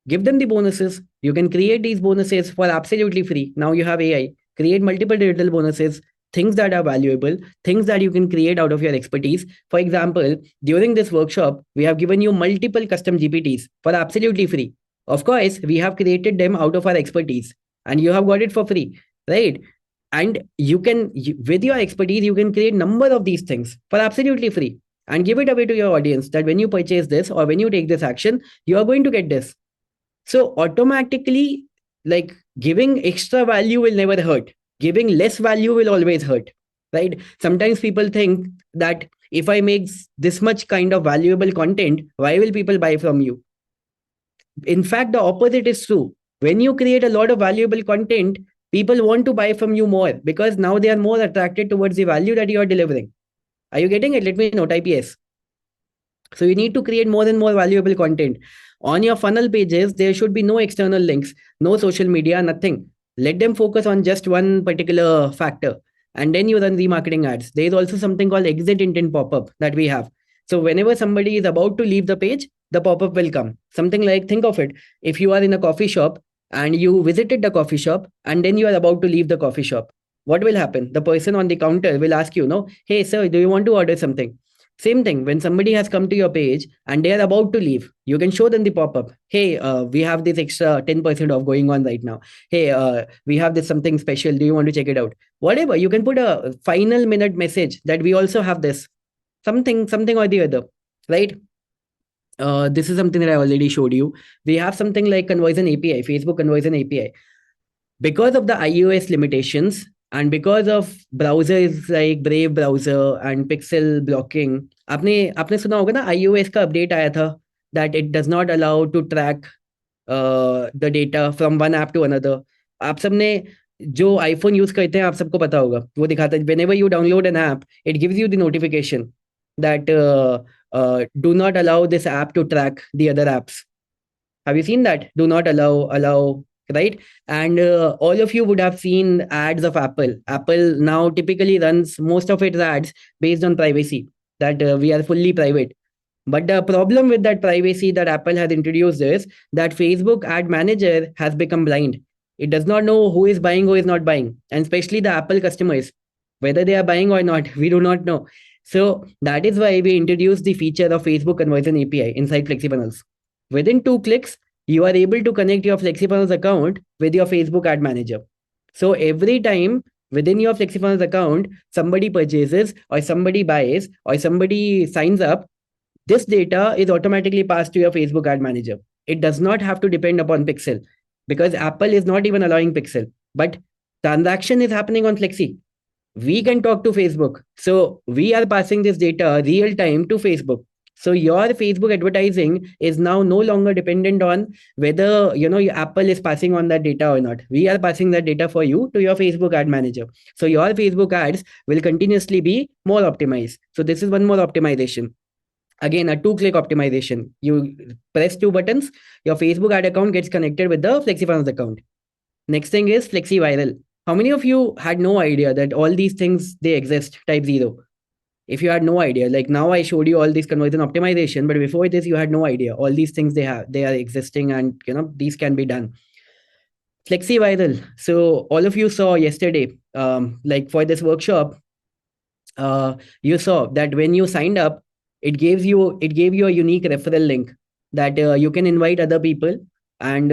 give them the bonuses. You can create these bonuses for absolutely free. Now you have AI. Create multiple digital bonuses, things that are valuable, things that you can create out of your expertise. For example, during this workshop, we have given you multiple custom GPTs for absolutely free. Of course, we have created them out of our expertise and you have got it for free, right? And with your expertise, you can create number of these things for absolutely free and give it away to your audience that when you purchase this or when you take this action, you are going to get this. So automatically, like giving extra value will never hurt. Giving less value will always hurt, right? Sometimes people think that if I make this much kind of valuable content, why will people buy from you? In fact, the opposite is true. When you create a lot of valuable content, people want to buy from you more because now they are more attracted towards the value that you are delivering. Are you getting it? Let me know. Type yes. So you need to create more and more valuable content. On your funnel pages, there should be no external links, no social media, nothing. Let them focus on just one particular factor. And then you run remarketing ads. There is also something called exit intent pop-up that we have. So whenever somebody is about to leave the page, the pop-up will come. Something like, think of it. If you are in a coffee shop and you visited the coffee shop and then you are about to leave the coffee shop, what will happen? The person on the counter will ask you, no, hey sir, do you want to order something? Same thing, when somebody has come to your page and they are about to leave, you can show them the pop up. Hey, we have this extra 10% off going on right now. Hey, we have this something special. Do you want to check it out? Whatever, you can put a final minute message that we also have this something or the other, right? This is something that I already showed you. We have something like conversion API, Facebook conversion API. Because of the iOS limitations and because of browsers like Brave browser and Pixel blocking, आपने आपने सुना होगा ना iOS का update आया था that it does not allow to track the data from one app to another. आप सबने जो आईफोन यूज करते हैं आप सबको पता होगा वो दिखाता है whenever you download an app it gives you the notification that do not allow this app to track the other apps. Have you seen that? Do not allow, right? And all of you would have seen ads of Apple. Apple now typically runs most of its ads based on privacy, that we are fully private. But the problem with that privacy that Apple has introduced is that Facebook ad manager has become blind. It does not know who is buying, who is not buying, and especially the Apple customers, whether they are buying or not, we do not know. So that is why we introduced the feature of Facebook Conversion API inside FlexiFunnels. Within 2 clicks, you are able to connect your FlexiFunnels account with your Facebook ad manager. So every time within your FlexiFunnels account, somebody purchases or somebody buys or somebody signs up, this data is automatically passed to your Facebook ad manager. It does not have to depend upon Pixel because Apple is not even allowing Pixel. But transaction is happening on Flexi. We can talk to Facebook. So we are passing this data real time to Facebook. So your Facebook advertising is now no longer dependent on whether your Apple is passing on that data or not. We are passing that data for you to your Facebook ad manager. So your Facebook ads will continuously be more optimized. So this is one more optimization. Again, a 2-click optimization. You press 2 buttons, your Facebook ad account gets connected with the FlexiFunnels account. Next thing is Flexi Viral. How many of you had no idea that all these things they exist? Type 0. If you had no idea, like now I showed you all these conversion optimization, but before this you had no idea. All these things they are existing, and these can be done. Flexi Viral. So all of you saw yesterday, like for this workshop, you saw that when you signed up, it gave you a unique referral link that you can invite other people, and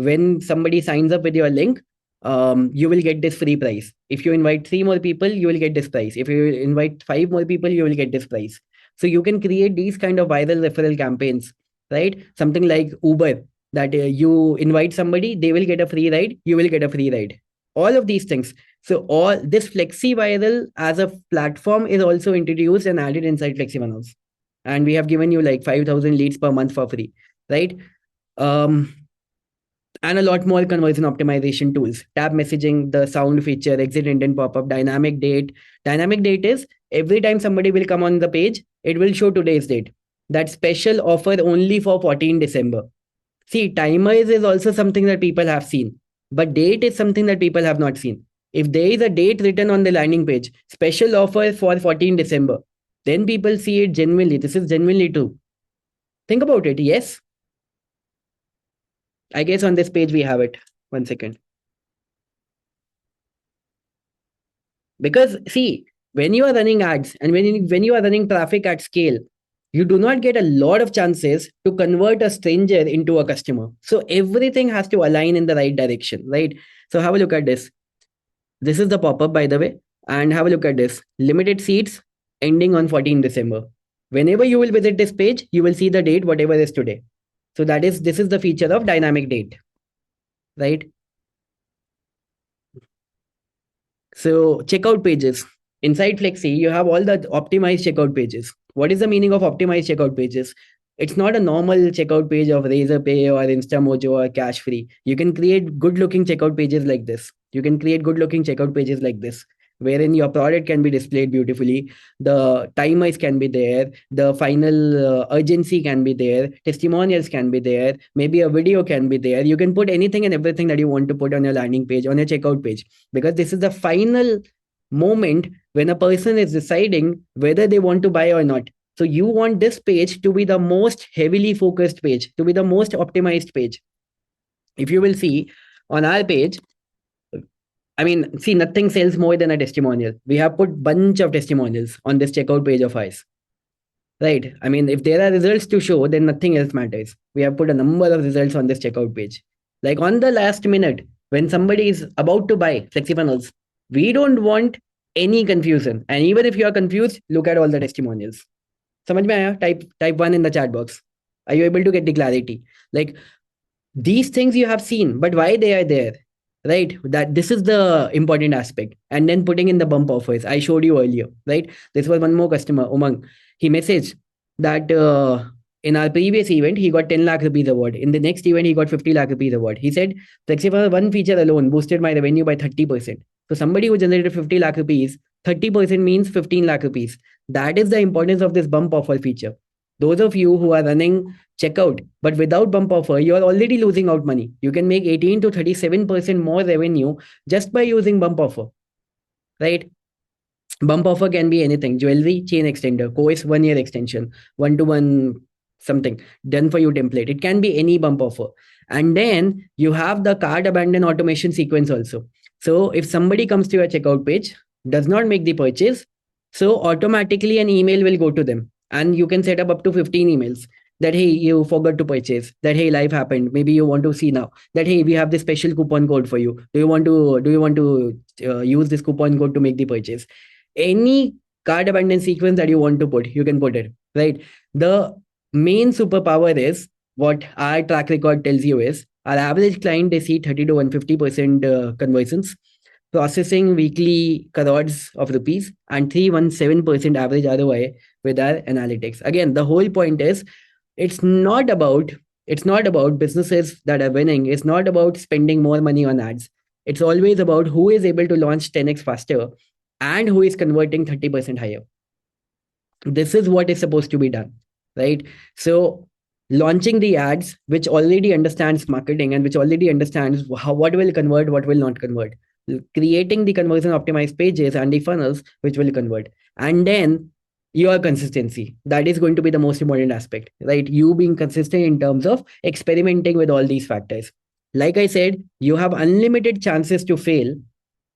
when somebody signs up with your link, you will get this free price. If you invite 3 more people, you will get this price. If you invite 5 more people, you will get this price. So you can create these kind of viral referral campaigns, right? Something like Uber, that you invite somebody, they will get a free ride, you will get a free ride. All of these things. So all this Flexi Viral as a platform is also introduced and added inside FlexiFunnels. And we have given you like 5,000 leads per month for free, right? And a lot more conversion optimization tools. Tab messaging, the sound feature, exit intent pop-up, dynamic date. Dynamic date is every time somebody will come on the page, it will show today's date. That special offer only for 14 December. See, timers is also something that people have seen, but date is something that people have not seen. If there is a date written on the landing page, special offer for 14 December, then people see it genuinely. This is genuinely true. Think about it. Yes. I guess on this page we have it. 1 second. Because see, when you are running ads and when you are running traffic at scale, you do not get a lot of chances to convert a stranger into a customer. So everything has to align in the right direction, right? So have a look at this. This is the pop-up, by the way. And have a look at this. Limited seats ending on 14 December. Whenever you will visit this page, you will see the date, whatever is today. So this is the feature of dynamic date, right? So checkout pages. Inside Flexi, you have all the optimized checkout pages. What is the meaning of optimized checkout pages? It's not a normal checkout page of Razorpay or InstaMojo or Cash Free. You can create good looking checkout pages like this. You can create good looking checkout pages like this. wherein your product can be displayed beautifully, the timers can be there, the final urgency can be there, testimonials can be there, maybe a video can be there. You can put anything and everything that you want to put on your landing page, on your checkout page, because this is the final moment when a person is deciding whether they want to buy or not. So you want this page to be the most heavily focused page, to be the most optimized page. If you will see on our page, I mean, see, nothing sells more than a testimonial. We have put bunch of testimonials on this checkout page of ours, right? I mean, if there are results to show, then nothing else matters. We have put a number of results on this checkout page. Like on the last minute, when somebody is about to buy FlexiFunnels, we don't want any confusion. And even if you are confused, look at all the testimonials. समझ में आया? Type one in the chat box. Are you able to get the clarity? Like, these things you have seen, but why they are there, right? That this is the important aspect. And then putting in the bump offers I showed you earlier, right? This was one more customer, Umang. He messaged that in our previous event he got 10 lakh rupees award. In the next event he got 50 lakh rupees award. He said flexible one feature alone boosted my revenue by 30%. So somebody who generated 50 lakh rupees, 30% means 15 lakh rupees. That is the importance of this bump offer feature. Those of you who are running checkout, but without bump offer, you are already losing out money. You can make 18 to 37% more revenue just by using bump offer, right? Bump offer can be anything: jewelry, chain extender, course 1 year extension, one to one something, done for you template. It can be any bump offer. And then you have the cart abandon automation sequence also. So if somebody comes to your checkout page, does not make the purchase, so automatically an email will go to them. And you can set up to 15 emails that, hey, you forgot to purchase, that, hey, life happened, maybe you want to see now, that, hey, we have this special coupon code for you. Do you want to use this coupon code to make the purchase? Any card abandon sequence that you want to put, you can put it, right? The main superpower is what our track record tells you is our average client, they see 30 to 150% conversions, processing weekly crores of rupees, and 317% average ROI with our analytics. Again, the whole point is it's not about businesses that are winning. It's not about spending more money on ads. It's always about who is able to launch 10x faster and who is converting 30% higher. This is what is supposed to be done, right? So launching the ads which already understands marketing and which already understands what will convert, what will not convert, creating the conversion optimized pages and the funnels which will convert, and then your consistency, that is going to be the most important aspect, right? You being consistent in terms of experimenting with all these factors. Like I said, you have unlimited chances to fail,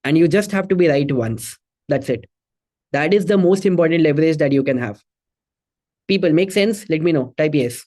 and you just have to be right once. That's it. That is the most important leverage that you can have. People, make sense? Let me know. Type yes.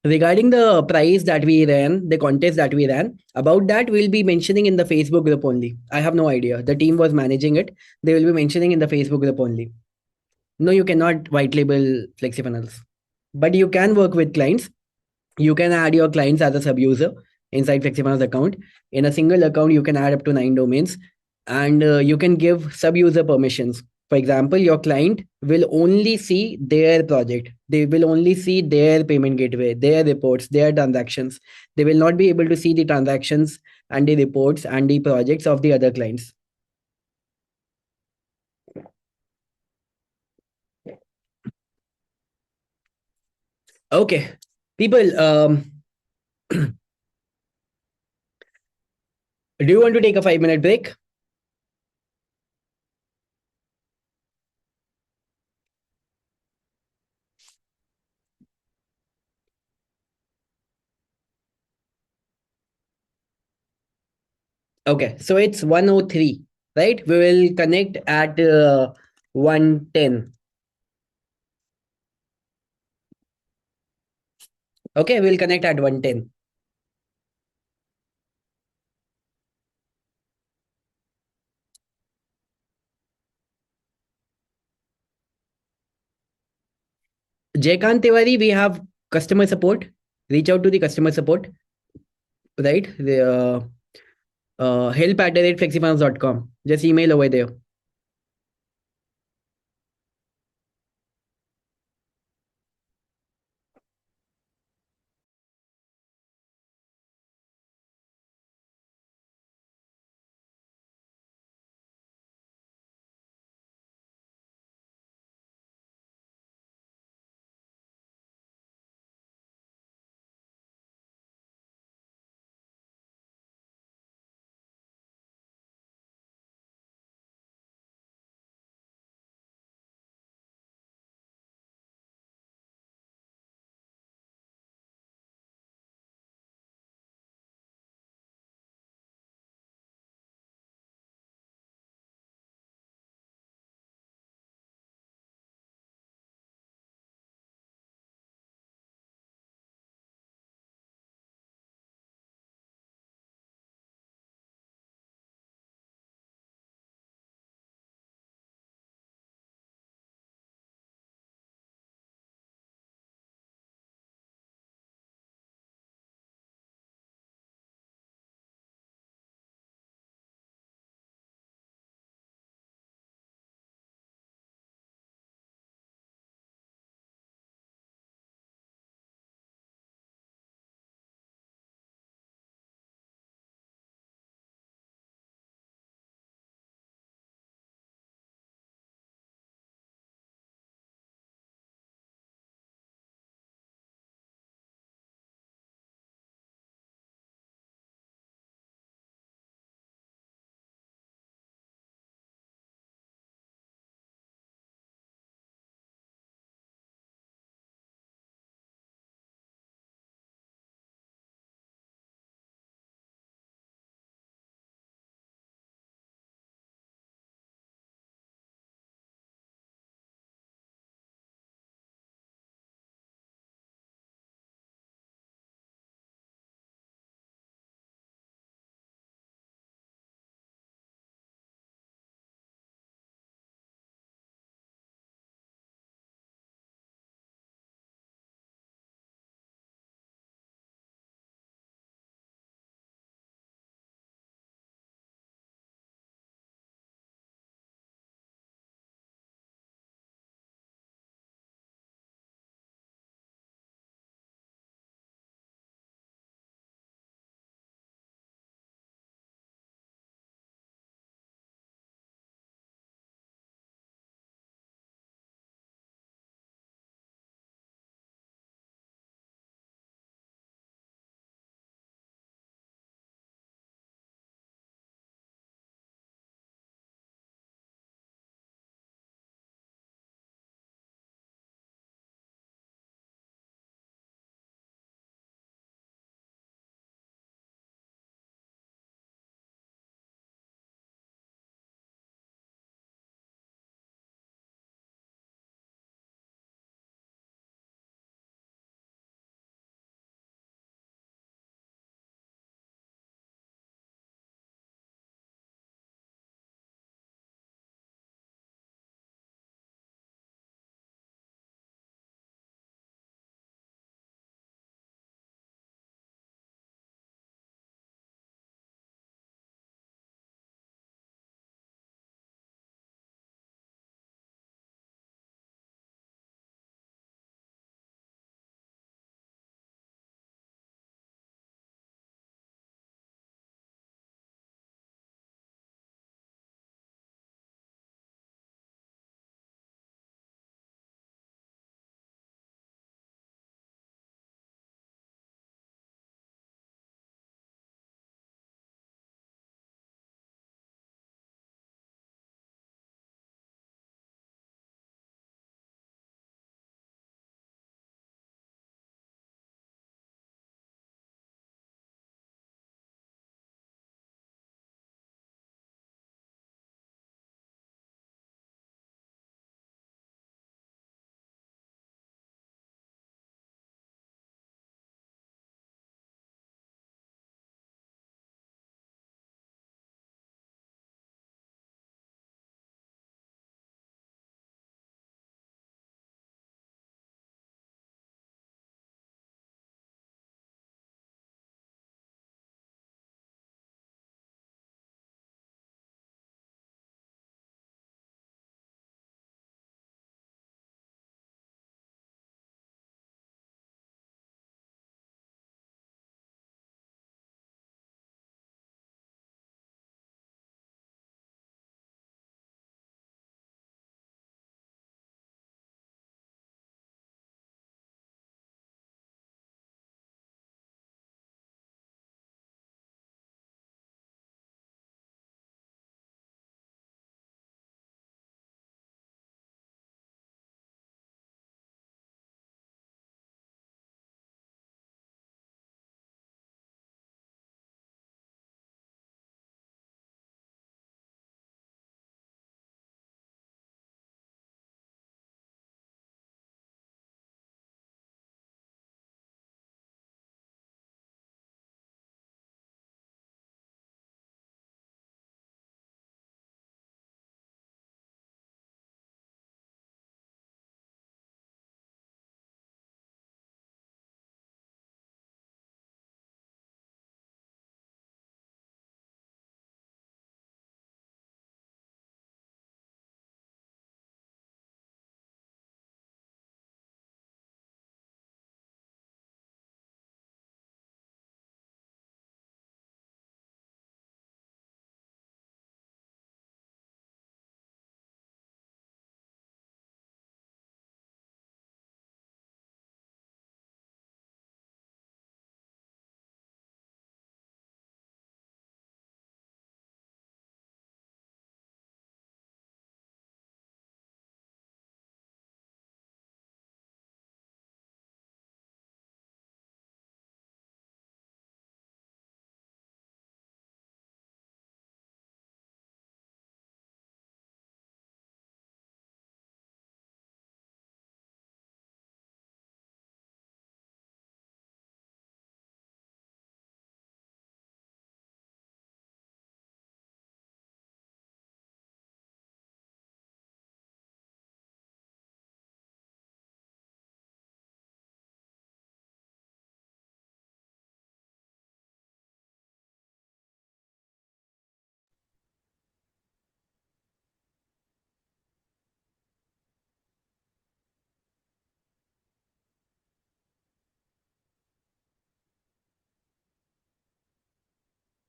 Regarding the prize that we ran, the contest that we ran, about that we'll be mentioning in the Facebook group only. I have no idea. The team was managing it. They will be mentioning in the Facebook group only. No, you cannot white label FlexiFunnels, but you can work with clients. You can add your clients as a sub user inside FlexiFunnels account. In a single account, you can add up to 9 domains, and you can give sub user permissions. For example, your client will only see their project. They will only see their payment gateway, their reports, their transactions. They will not be able to see the transactions and the reports and the projects of the other clients. Okay, people, do you want to take a 5 minute break? Okay, so it's 103, right? We will connect at 110. Okay, we'll connect at 110. Jaykant Tiwari, we have customer support. Reach out to the customer support, right? The help@flexifinance.com. Just email over there.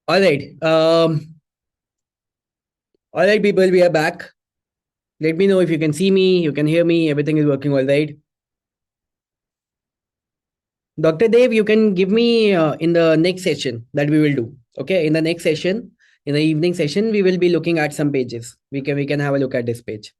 All right. All right, people, we are back. Let me know if you can see me, you can hear me, everything is working all right. Dr. Dev, you can give me in the next session that we will do. Okay, in the next session, in the evening session, we will be looking at some pages. We can have a look at this page.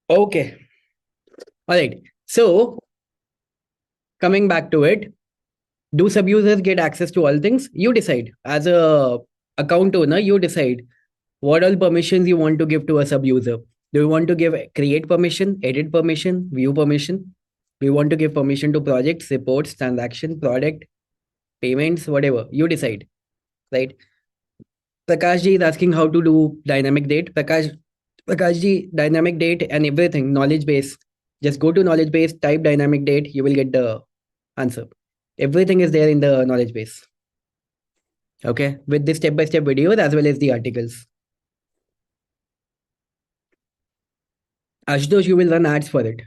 Okay. All right. So coming back to it, do sub users get access to all things? You decide. As a account owner, you decide what all permissions you want to give to a sub user. Do you want to give create permission, edit permission, view permission? Do you want to give permission to projects, reports, transaction, product, payments, whatever? You decide, right? Prakash ji is asking how to do dynamic date. Prakash ji, dynamic date and everything, knowledge base. Just go to knowledge base, type dynamic date, you will get the answer. Everything is there in the knowledge base. Okay, with the step by step videos as well as the articles. Ashutosh, you will run ads for it.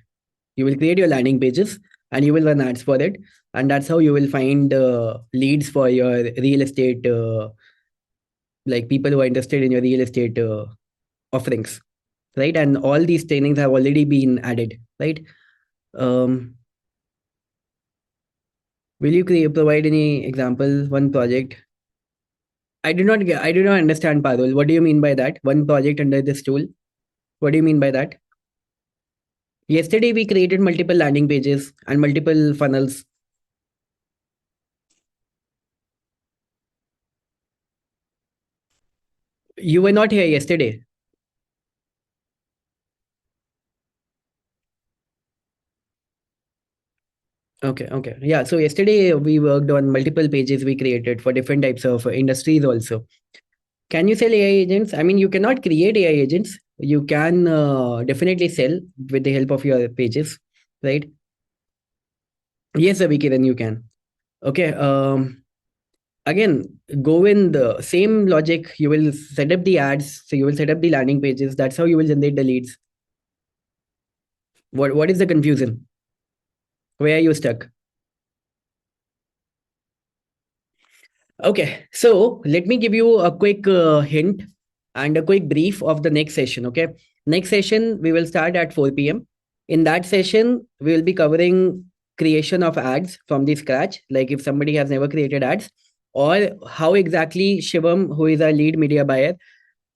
You will create your landing pages and you will run ads for it. And that's how you will find leads for your real estate, like people who are interested in your real estate offerings, right? And all these trainings have already been added, right? Um, will you provide any example, one project? I do not understand, Parul. What do you mean by that? One project under this tool? What do you mean by that? Yesterday, we created multiple landing pages and multiple funnels. You were not here yesterday. Okay, okay. Yeah, so yesterday we worked on multiple pages we created for different types of industries also. Can you sell AI agents? I mean, you cannot create AI agents. You can definitely sell with the help of your pages, right? Yes, Abhiki, then you can. Okay. Again, go in the same logic. You will set up the ads. So you will set up the landing pages. That's how you will generate the leads. What is the confusion? Where are you stuck? Okay, so let me give you a quick hint and a quick brief of the next session. Okay, next session we will start at 4 p.m. In that session, we will be covering creation of ads from the scratch, like if somebody has never created ads, or how exactly Shivam, who is our lead media buyer,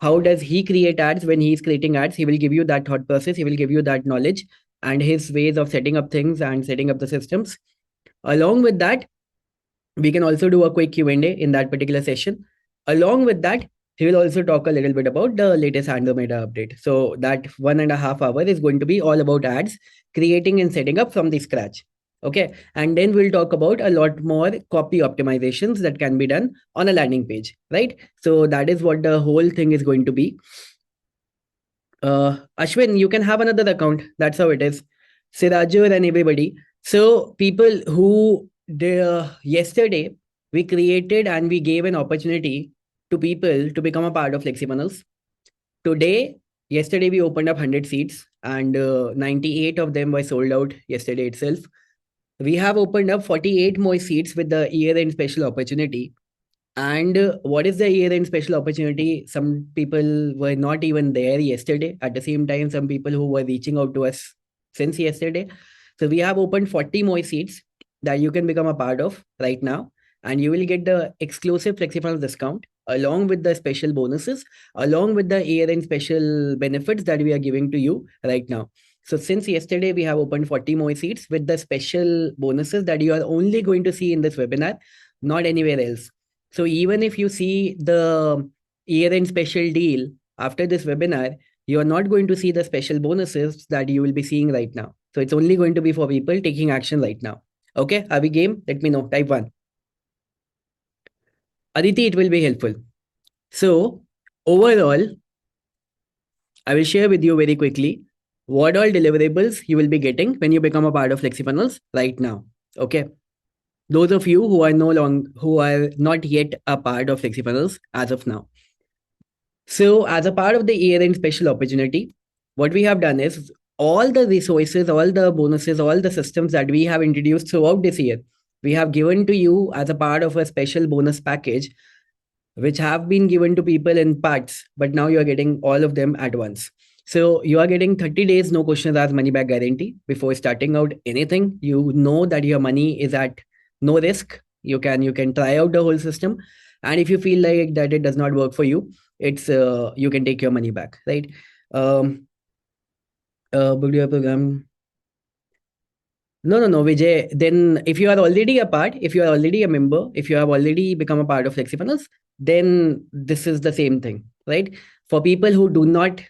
how does he create ads when he is creating ads. He will give you that thought process, he will give you that knowledge and his ways of setting up things and setting up the systems. Along with that, we can also do a quick Q&A in that particular session. Along with that, he will also talk a little bit about the latest Andromeda update. So that 1.5 hours is going to be all about ads, creating and setting up from the scratch. Okay. And then we'll talk about a lot more copy optimizations that can be done on a landing page, right? So that is what the whole thing is going to be. Ashwin, you can have another account. That's how it is. Sirajur and everybody. So people who yesterday we created and we gave an opportunity to people to become a part of FlexiFunnels. Today, yesterday we opened up 100 seats and 98 of them were sold out yesterday itself. We have opened up 48 more seats with the year-end special opportunity. And what is the year end special opportunity? Some people were not even there yesterday. At the same time, some people who were reaching out to us since yesterday. So we have opened 40 more seats that you can become a part of right now. And you will get the exclusive FlexiFunnels discount along with the special bonuses, along with the year end special benefits that we are giving to you right now. So since yesterday, we have opened 40 more seats with the special bonuses that you are only going to see in this webinar, not anywhere else. So even if you see the year-end special deal after this webinar, you are not going to see the special bonuses that you will be seeing right now. So it's only going to be for people taking action right now. Okay, are we game? Let me know. Type 1. Aditi, it will be helpful. So overall, I will share with you very quickly what all deliverables you will be getting when you become a part of FlexiFunnels right now. Okay. Those of you who are not yet a part of FlexiFunnels as of now. So, as a part of the year-end special opportunity, what we have done is all the resources, all the bonuses, all the systems that we have introduced throughout this year, we have given to you as a part of a special bonus package, which have been given to people in parts, but now you are getting all of them at once. So you are getting 30 days, no questions asked, money back guarantee before starting out anything. You know that your money is at no risk. You can try out the whole system, and if you feel like that it does not work for you, it's you can take your money back, right? Um, Book your program. No, no, no, Vijay. Then, if you are already a part, if you are already a member, if you have already become a part of FlexiFunnels, then this is the same thing, right? For people who do not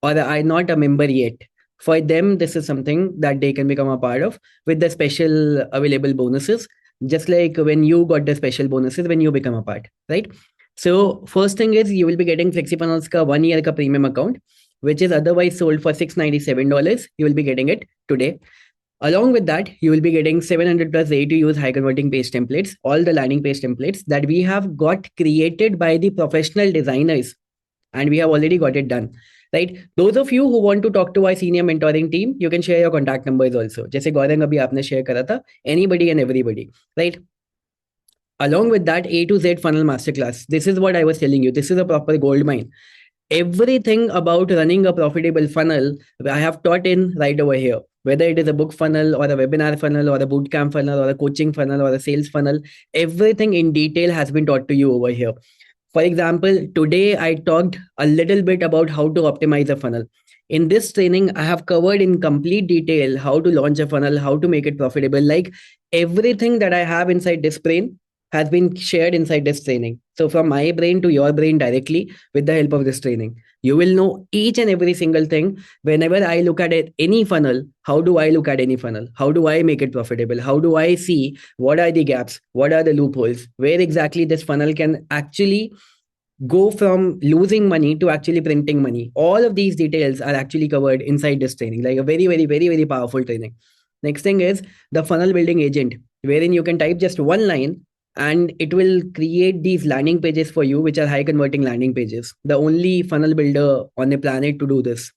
or are not a member yet, for them, this is something that they can become a part of with the special available bonuses, just like when you got the special bonuses when you become a part, right? So, first thing is you will be getting FlexiFunnels ka 1 year ka premium account, which is otherwise sold for $697. You will be getting it today. Along with that, you will be getting 700 plus ready to use high converting page templates, all the landing page templates that we have got created by the professional designers, and we have already got it done. Right? Those of you who want to talk to our senior mentoring team, you can share your contact numbers also. जैसे गौरंग अभी आपने share करा था, anybody and everybody, right? Along with that, A to Z funnel masterclass. This is what I was telling you. This is a proper gold mine. Everything about running a profitable funnel, I have taught in right over here. Whether it is a book funnel or a webinar funnel or a bootcamp funnel or a coaching funnel or a sales funnel, everything in detail has been taught to you over here. For example, today I talked a little bit about how to optimize a funnel. In this training, I have covered in complete detail how to launch a funnel, how to make it profitable. Like everything that I have inside this brain has been shared inside this training. So, from my brain to your brain directly with the help of this training, you will know each and every single thing. Whenever I look at it, any funnel, how do I look at any funnel? How do I make it profitable? How do I see what are the gaps? What are the loopholes? Where exactly this funnel can actually go from losing money to actually printing money. All of these details are actually covered inside this training, like a very, very, very, very powerful training. Next thing is the funnel building agent, wherein you can type just one line and it will create these landing pages for you, which are high converting landing pages. The only funnel builder on the planet to do this.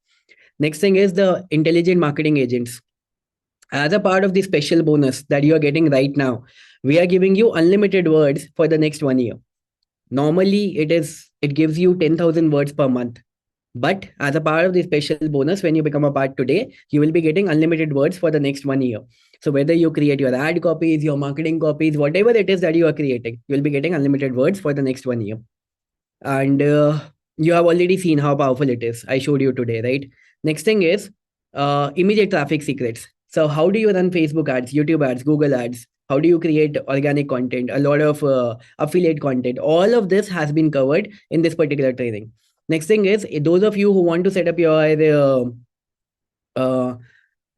Next thing is the intelligent marketing agents. As a part of the special bonus that you are getting right now, we are giving you unlimited words for the next 1 year. Normally, it gives you 10,000 words per month. But as a part of the special bonus, when you become a part today, you will be getting unlimited words for the next 1 year. So whether you create your ad copies, your marketing copies, whatever it is that you are creating, you will be getting unlimited words for the next 1 year. And you have already seen how powerful it is. I showed you today, right? Next thing is immediate traffic secrets. So how do you run Facebook ads, YouTube ads, Google ads? How do you create organic content, a lot of affiliate content? All of this has been covered in this particular training. Next thing is those of you who want to set up your uh,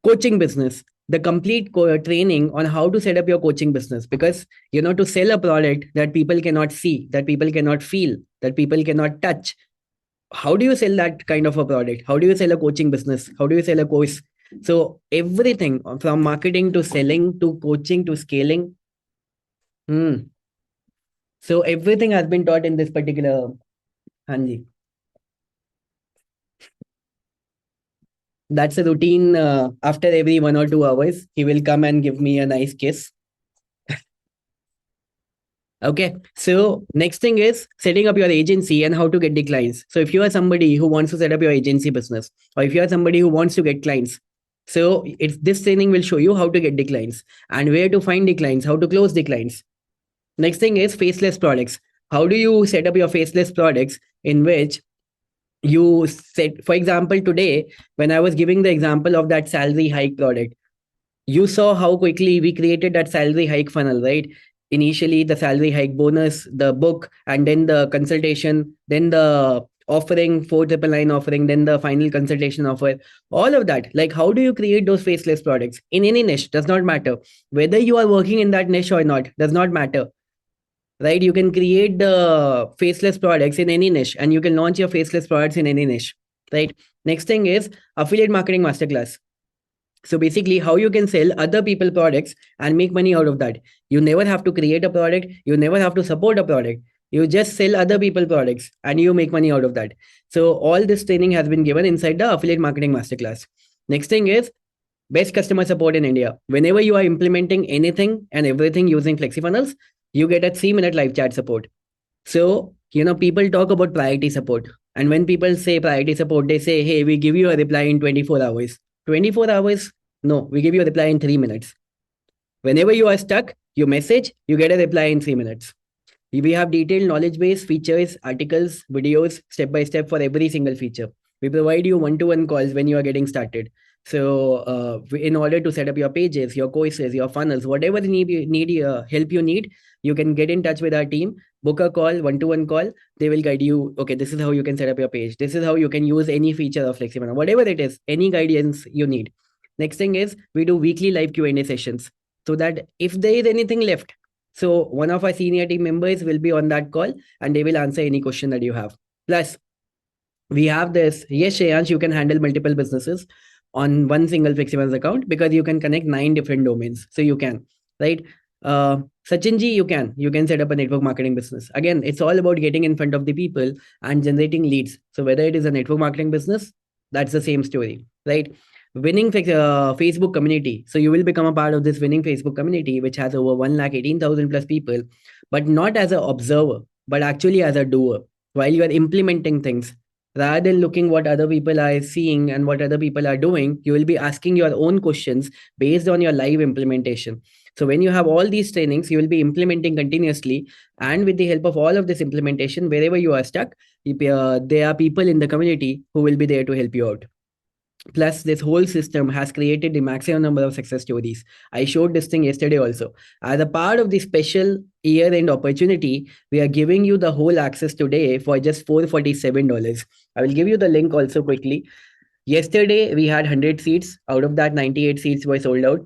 coaching business, the complete training on how to set up your coaching business, because to sell a product that people cannot see, that people cannot feel, that people cannot touch, how do you sell that kind of a product? How do you sell a coaching business? How do you sell a course? So everything from marketing to selling to coaching to scaling. So everything has been taught in this particular. Hanji. That's a routine. After every 1 or 2 hours, he will come and give me a nice kiss. Okay. So next thing is setting up your agency and how to get the clients. So if you are somebody who wants to set up your agency business, or if you are somebody who wants to get clients, so this training will show you how to get the clients and where to find the clients, how to close the clients. Next thing is faceless products. How do you set up your faceless products in which you set, for example, today, when I was giving the example of that salary hike product, you saw how quickly we created that salary hike funnel, right? Initially, the salary hike bonus, the book, and then the consultation, then the offering, 499 offering, then the final consultation offer, all of that. Like, how do you create those faceless products in any niche? Does not matter. Whether you are working in that niche or not, does not matter, right? You can create the faceless products in any niche and you can launch your faceless products in any niche, right? Next thing is affiliate marketing masterclass. So basically, how you can sell other people products and make money out of that. You never have to create a product. You never have to support a product. You just sell other people products and you make money out of that. So all this training has been given inside the affiliate marketing masterclass. Next thing is best customer support in India. Whenever you are implementing anything and everything using FlexiFunnels, you get a 3-minute live chat support. So, people talk about priority support. And when people say priority support, they say, hey, we give you a reply in 24 hours. 24 hours? No, we give you a reply in 3 minutes. Whenever you are stuck, you message, you get a reply in 3 minutes. We have detailed knowledge base, features, articles, videos, step by step for every single feature. We provide you one-to-one calls when you are getting started. So, in order to set up your pages, your courses, your funnels, whatever help you need, you can get in touch with our team, book a call, one-to-one call. They will guide you. Okay, this is how you can set up your page. This is how you can use any feature of Flexible, whatever it is, any guidance you need. Next thing is we do weekly live Q&A sessions so that if there is anything left, so one of our senior team members will be on that call and they will answer any question that you have. Plus, we have this. Yes, Shayansh, you can handle multiple businesses on one single Flexibles account because you can connect 9 different domains. So you can, right? Sachinji, you can set up a network marketing business. Again, it's all about getting in front of the people and generating leads. So whether it is a network marketing business, that's the same story, right? Winning Facebook community. So you will become a part of this winning Facebook community, which has over 1,18,000 plus people, but not as an observer, but actually as a doer. While you are implementing things, rather than looking what other people are seeing and what other people are doing, you will be asking your own questions based on your live implementation. So when you have all these trainings, you will be implementing continuously, and with the help of all of this implementation, wherever you are stuck, there are people in the community who will be there to help you out. Plus, this whole system has created the maximum number of success stories. I showed this thing yesterday also. As a part of the special year-end opportunity, we are giving you the whole access today for just $447. I will give you the link also quickly. Yesterday, we had 100 seats. Out of that, 98 seats were sold out.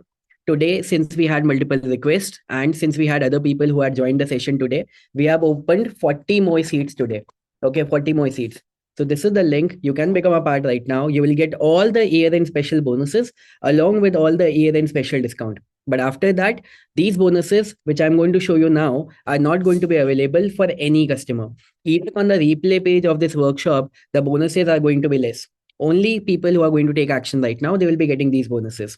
Today, since we had multiple requests and since we had other people who had joined the session today, we have opened 40 more seats today. Okay, 40 more seats. So this is the link. You can become a part right now. You will get all the year-end special bonuses along with all the year-end special discount. But after that, these bonuses, which I'm going to show you now, are not going to be available for any customer. Even on the replay page of this workshop, the bonuses are going to be less. Only people who are going to take action right now, they will be getting these bonuses.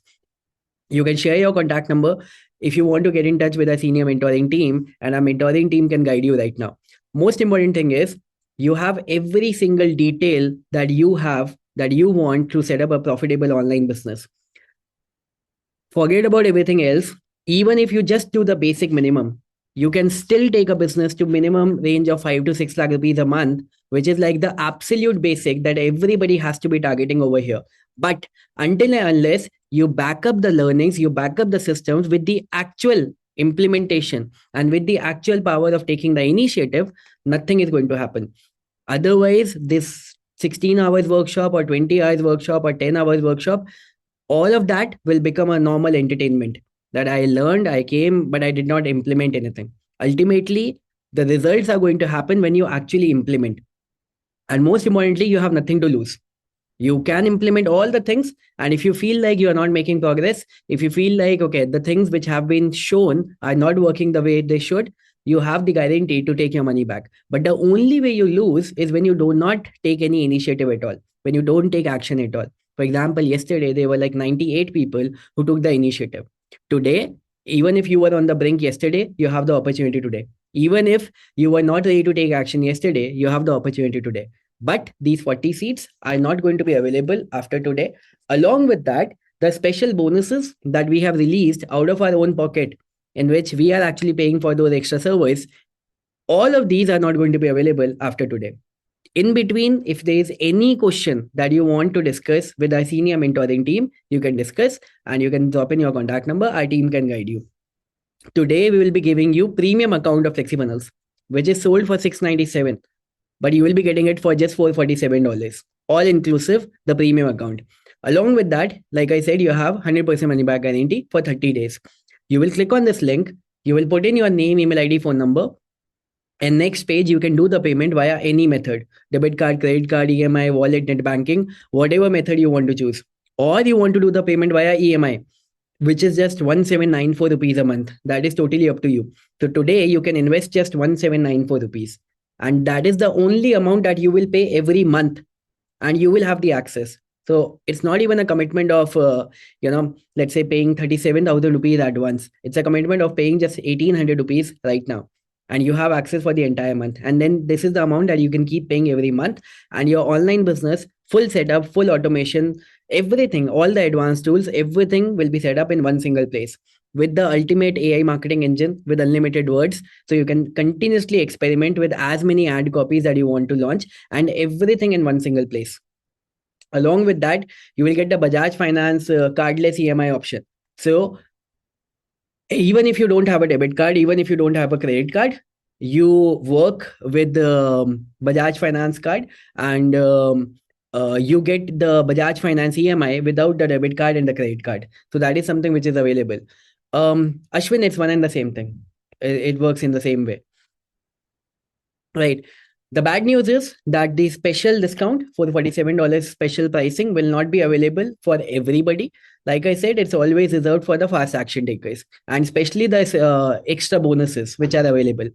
You can share your contact number if you want to get in touch with a senior mentoring team, and our mentoring team can guide you right now. Most important thing is you have every single detail that you want to set up a profitable online business. Forget about everything else. Even if you just do the basic minimum, you can still take a business to minimum range of 5 to 6 lakh rupees a month, which is like the absolute basic that everybody has to be targeting over here. But until and unless you back up the learnings, you back up the systems with the actual implementation and with the actual power of taking the initiative, nothing is going to happen. Otherwise, this 16 hours workshop or 20 hours workshop or 10 hours workshop, all of that will become a normal entertainment that I learned, I came, but I did not implement anything. Ultimately, the results are going to happen when you actually implement. And most importantly, you have nothing to lose. You can implement all the things. And if you feel like you are not making progress, if you feel like, okay, the things which have been shown are not working the way they should, you have the guarantee to take your money back. But the only way you lose is when you do not take any initiative at all, when you don't take action at all. For example, yesterday there were like 98 people who took the initiative. Today, even if you were on the brink yesterday, you have the opportunity today. Even if you were not ready to take action yesterday, you have the opportunity today. But these 40 seats are not going to be available after today. Along with that, the special bonuses that we have released out of our own pocket, in which we are actually paying for those extra servers, all of these are not going to be available after today. In between, if there is any question that you want to discuss with our senior mentoring team, you can discuss and you can drop in your contact number. Our team can guide you. Today, we will be giving you premium account of FlexiFunnels, which is sold for $697, but you will be getting it for just $447, all inclusive the premium account. Along with that, like I said, you have 100% money back guarantee for 30 days. You will click on this link, you will put in your name, email ID, phone number, And next page, you can do the payment via any method: debit card, credit card, EMI, wallet, net banking, whatever method you want to choose. Or you want to do the payment via EMI, which is just 1794 rupees a month. That is totally up to you. So today you can invest just 1794 rupees. And that is the only amount that you will pay every month, and you will have the access. So it's not even a commitment of, let's say paying 37,000 rupees at once. It's a commitment of paying just 1800 rupees right now. And you have access for the entire month. And then this is the amount that you can keep paying every month. And your online business, full setup, full automation, everything, all the advanced tools, everything will be set up in one single place with the ultimate AI marketing engine with unlimited words. So you can continuously experiment with as many ad copies that you want to launch, and everything in one single place. Along with that, you will get the Bajaj Finance cardless EMI option. So even if you don't have a debit card, even if you don't have a credit card, you work with the Bajaj Finance card, and you get the Bajaj Finance EMI without the debit card and the credit card. So that is something which is available. Ashwin, it's one and the same thing. It works in the same way. Right. The bad news is that the special discount for the $47 special pricing will not be available for everybody. Like I said, it's always reserved for the fast action takers, and especially the extra bonuses which are available.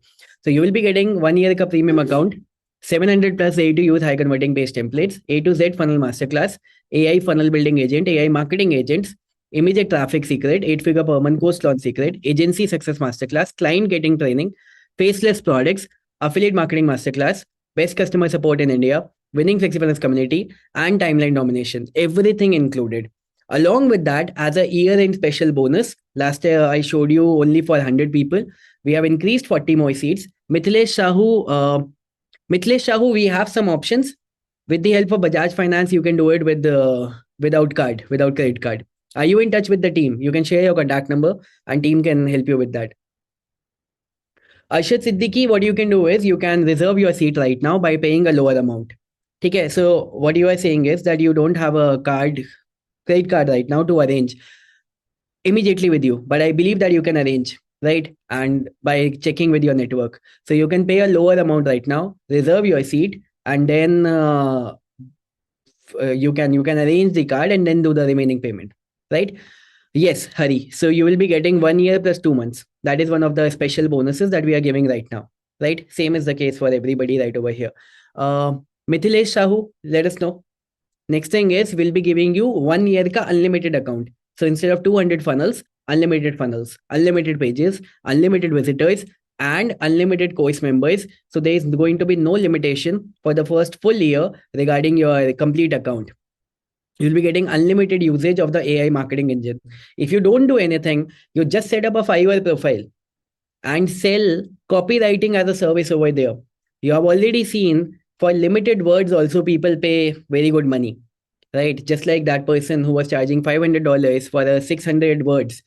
So you will be getting 1 year ka premium account, 700 plus A to use high converting based templates, A to Z funnel masterclass, AI funnel building agent, AI marketing agents, immediate traffic secret, 8-figure per month post launch secret, agency success masterclass, client getting training, faceless products, affiliate marketing masterclass, best customer support in India, winning flexibility community, and timeline domination. Everything included. Along with that, as a year-end special bonus, last year I showed you only for 100 people. We have increased 40 more seats. Mithilesh Shahu, we have some options. With the help of Bajaj Finance, you can do it with without credit card. Are you in touch with the team? You can share your contact number, and team can help you with that. Arshad Siddiqui, what you can do is you can reserve your seat right now by paying a lower amount. Okay, so what you are saying is that you don't have a credit card right now to arrange immediately with you, but I believe that you can arrange, right? And by checking with your network, so you can pay a lower amount right now, reserve your seat, and then you can arrange the card and then do the remaining payment, right? Yes, Hari. So you will be getting 1 year plus 2 months. That is one of the special bonuses that we are giving right now. Right? Same is the case for everybody right over here. Uh, Mithilesh Shahu, let us know. Next thing is we'll be giving you 1 year ka unlimited account. So instead of 200 funnels, unlimited pages, unlimited visitors, and unlimited course members. So there is going to be no limitation for the first full year regarding your complete account. You'll be getting unlimited usage of the AI marketing engine. If you don't do anything, you just set up a Fiverr profile and sell copywriting as a service over there. You have already seen for limited words also people pay very good money, right? Just like that person who was charging $500 for 600 words.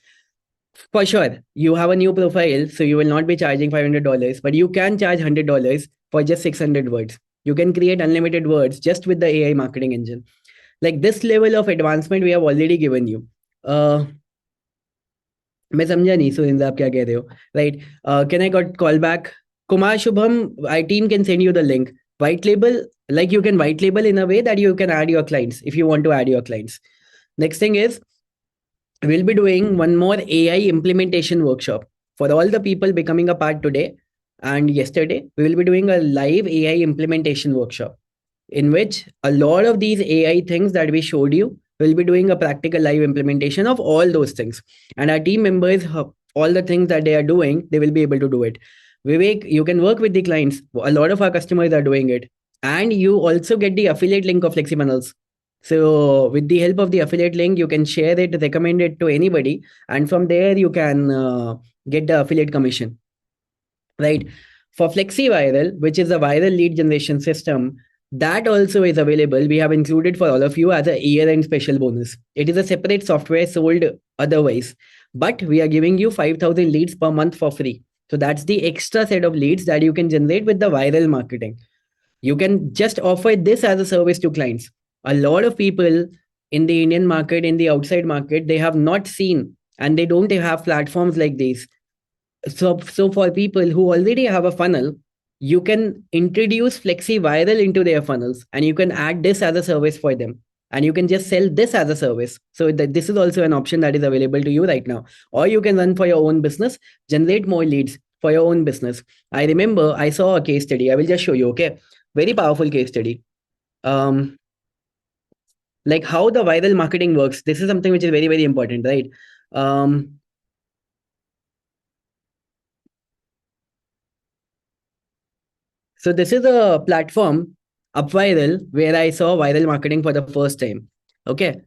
For sure, you have a new profile, so you will not be charging $500, but you can charge $100 for just 600 words. You can create unlimited words just with the AI marketing engine. Like this level of advancement we have already given you. मैं समझा नहीं सुरेंद्र आप क्या कह रहे हो right can I got call back Kumar Shubham, our team can send you the link. White label, like you can white label in a way that you can add your clients if you want to add your clients. Next thing is we'll be doing one more AI implementation workshop for all the people becoming a part today and yesterday. We will be doing a live AI implementation workshop in which a lot of these AI things that we showed you will be doing a practical live implementation of all those things. And our team members, all the things that they are doing, they will be able to do it. Vivek, you can work with the clients. A lot of our customers are doing it. And you also get the affiliate link of FlexiFunnels. So with the help of the affiliate link, you can share it, recommend it to anybody. And from there, you can get the affiliate commission, right? For FlexiViral, which is a viral lead generation system, that also is available. We have included for all of you as a year-end special bonus. It is a separate software sold otherwise, but we are giving you 5,000 leads per month for free. So that's the extra set of leads that you can generate with the viral marketing. You can just offer this as a service to clients. A lot of people in the Indian market, in the outside market, they have not seen and they don't have platforms like these. So for people who already have a funnel, you can introduce flexi viral into their funnels, and you can add this as a service for them, and you can just sell this as a service. So that this is also an option that is available to you right now. Or you can run for your own business, generate more leads for your own business. I remember I saw a case study. I will just show you. Okay, very powerful case study. um like how the viral marketing works. This is something which is very, very important, right? um so this is a platform, Upviral, where I saw viral marketing for the first time. Okay.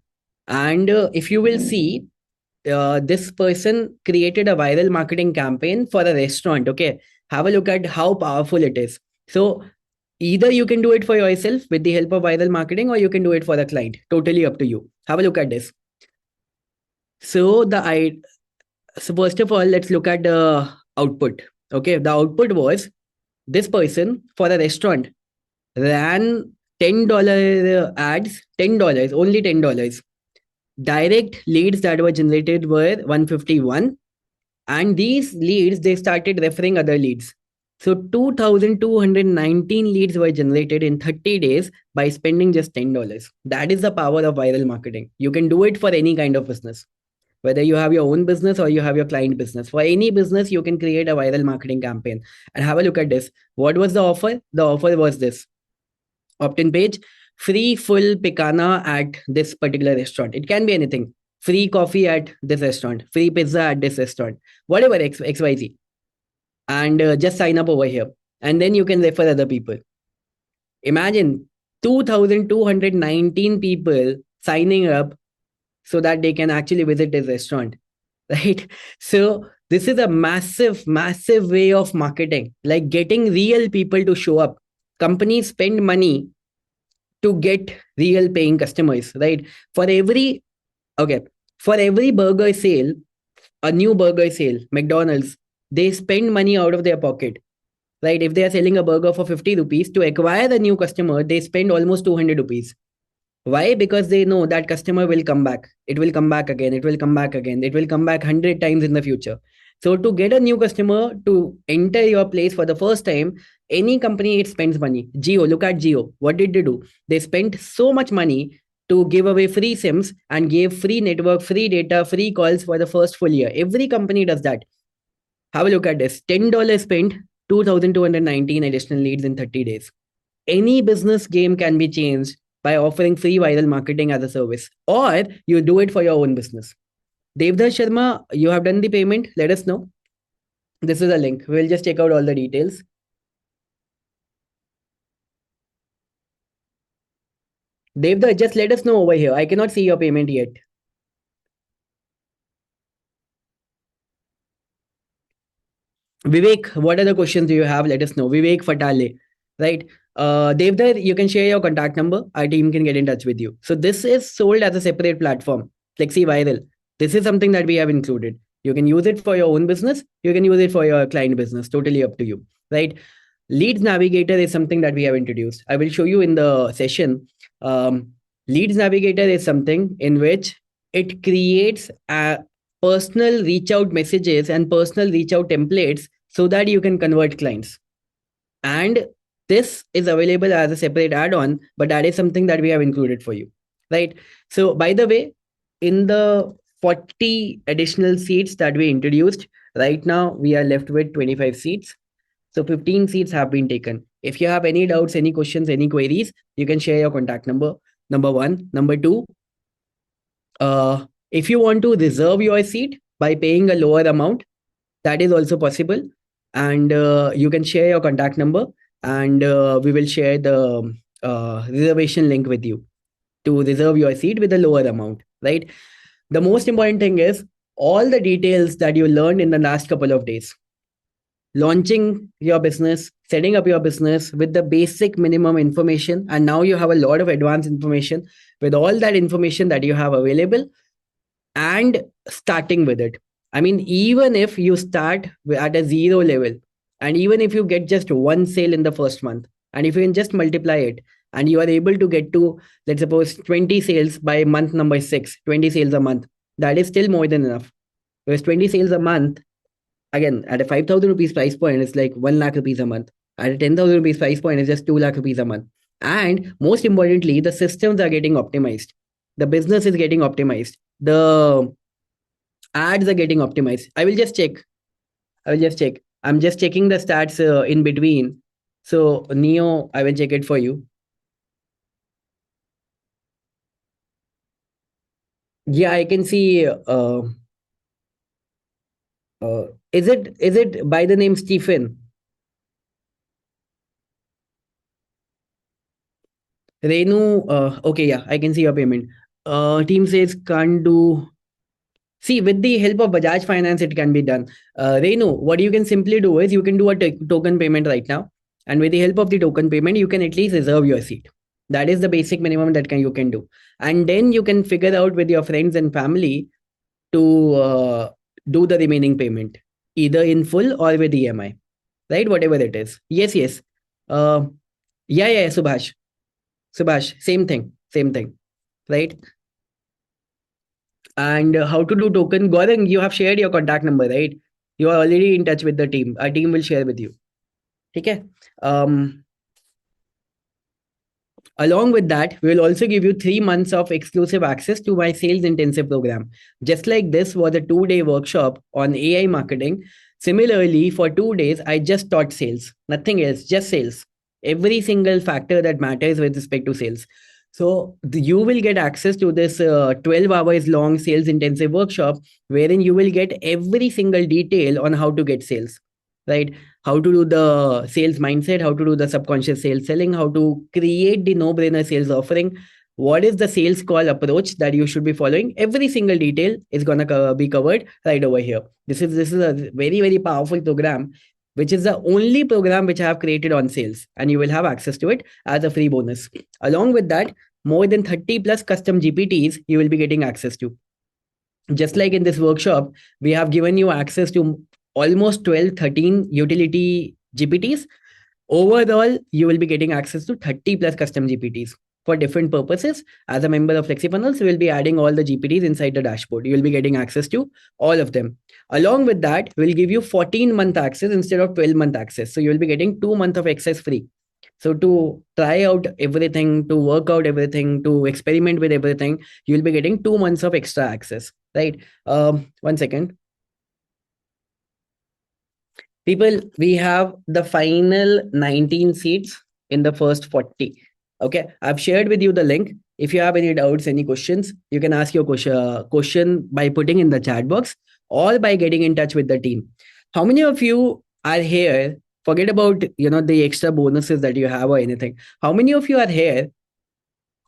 And if you will see, this person created a viral marketing campaign for a restaurant. Okay. Have a look at how powerful it is. So either you can do it for yourself with the help of viral marketing, or you can do it for the client. Totally up to you. Have a look at this. So so first of all, let's look at the output. Okay. The output was this person for a restaurant ran $10 ads, $10, only $10. Direct leads that were generated were 151, and these leads they started referring other leads. So 2219 leads were generated in 30 days by spending just $10. That is the power of viral marketing. You can do it for any kind of business, whether you have your own business or you have your client business. For any business, you can create a viral marketing campaign. And have a look at this. What was the offer? The offer was this: opt-in page, free full picana at this particular restaurant. It can be anything. Free coffee at this restaurant, free pizza at this restaurant, whatever XYZ. And just sign up over here. And then you can refer other people. Imagine 2,219 people signing up so that they can actually visit this restaurant, right? So this is a massive, massive way of marketing, like getting real people to show up. Companies spend money to get real paying customers, right? For every okay, for every burger sale, a new burger sale, McDonald's, they spend money out of their pocket, right? If they are selling a burger for 50 rupees, to acquire the new customer, they spend almost 200 rupees. Why? Because they know that customer will come back. It will come back again. It will come back again. It will come back 100 times in the future. So to get a new customer to enter your place for the first time, any company, it spends money. Geo, look at Geo. What did they do? They spent so much money to give away free SIMs and gave free network, free data, free calls for the first full year. Every company does that. Have a look at this. $10 spent, 2,219 additional leads in 30 days. Any business game can be changed by offering free viral marketing as a service, or you do it for your own business. Devdas Sharma, you have done the payment. Let us know. This is a link. We'll just check out all the details. Devdas, just let us know over here. I cannot see your payment yet. Vivek, what other questions do you have? Let us know. Vivek Fatale, right? Devdar, you can share your contact number. Our team can get in touch with you. So this is sold as a separate platform, Flexi Viral. This is something that we have included. You can use it for your own business. You can use it for your client business. Totally up to you, right? Leads Navigator is something that we have introduced. I will show you in the session. Leads Navigator is something in which it creates a personal reach out messages and personal reach out templates so that you can convert clients. And this is available as a separate add-on, but that is something that we have included for you, right? So by the way, in the 40 additional seats that we introduced, right now we are left with 25 seats. So 15 seats have been taken. If you have any doubts, any questions, any queries, you can share your contact number. Number one. Number two, if you want to reserve your seat by paying a lower amount, that is also possible. And you can share your contact number, and we will share the reservation link with you to reserve your seat with a lower amount, right? The most important thing is all the details that you learned in the last couple of days. Launching your business, setting up your business with the basic minimum information, and now you have a lot of advanced information. With all that information that you have available, and starting with it. I mean, even if you start at a zero level, and even if you get just one sale in the first month, and if you can just multiply it, and you are able to get to, let's suppose, 20 sales by month number 6, 20 sales a month, that is still more than enough. Because 20 sales a month, again, at a 5,000 rupees price point, it's like 1 lakh rupees a month. At a 10,000 rupees price point, it's just 2 lakh rupees a month. And most importantly, the systems are getting optimized. The business is getting optimized. The ads are getting optimized. I will just check. I will just check. I'm just checking the stats in between. So, Neo, I will check it for you. Yeah, I can see. Is it by the name Stephen? Renu, okay, yeah, I can see your payment. Team says can't do. See, with the help of Bajaj Finance, it can be done. Renu, what you can simply do is you can do a token payment right now, and with the help of the token payment, you can at least reserve your seat. That is the basic minimum that you can do, and then you can figure out with your friends and family to do the remaining payment, either in full or with EMI, right? Whatever it is. Yes, yes. Uh, yeah, Subhash. Subhash, same thing, right? And how to do token? Gaurang, you have shared your contact number, right? You are already in touch with the team. Our team will share with you. Okay. Um, Along with that, we will also give you 3 months of exclusive access to my sales intensive program. Just like this was a 2 day workshop on AI marketing. Similarly, for 2 days, I just taught sales, nothing else, just sales. Every single factor that matters with respect to sales. So you will get access to this 12 hours long sales intensive workshop wherein you will get every single detail on how to get sales, right? How to do the sales mindset, how to do the subconscious sales selling, how to create the no brainer sales offering, what is the sales call approach that you should be following. Every single detail is going to be covered right over here. This is a very very powerful program, which is the only program which I have created on sales, and you will have access to it as a free bonus. Along with that, more than 30 plus custom GPTs you will be getting access to. Just like in this workshop, we have given you access to almost 12, 13 utility GPTs. Overall, you will be getting access to 30 plus custom GPTs for different purposes. As a member of FlexiFunnels, we will be adding all the GPTs inside the dashboard. You will be getting access to all of them. Along with that, we'll give you 14-month access instead of 12-month access. So you will be getting 2 months of access free. So to try out everything, to work out everything, to experiment with everything, you'll be getting 2 months of extra access, right? 1 second. People, we have the final 19 seats in the first 40. Okay, I've shared with you the link. If you have any doubts, any questions, you can ask your question by putting in the chat box or by getting in touch with the team. How many of you are here? Forget about the extra bonuses that you have or anything. How many of you are here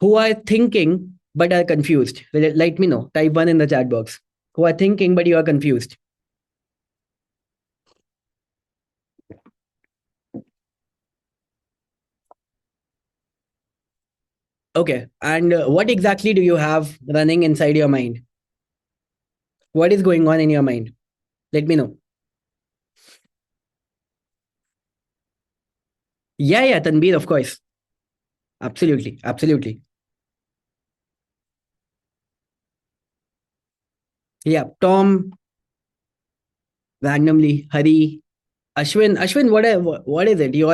who are thinking but are confused? Let me know. Type 1 in the chat box. Who are thinking but you are confused? Okay. And what exactly do you have running inside your mind? What is going on in your mind? Let me know. Yeah, Tanbir, of course. Absolutely. Absolutely. Yeah. Tom, randomly. Hari. Ashwin, what is it? You're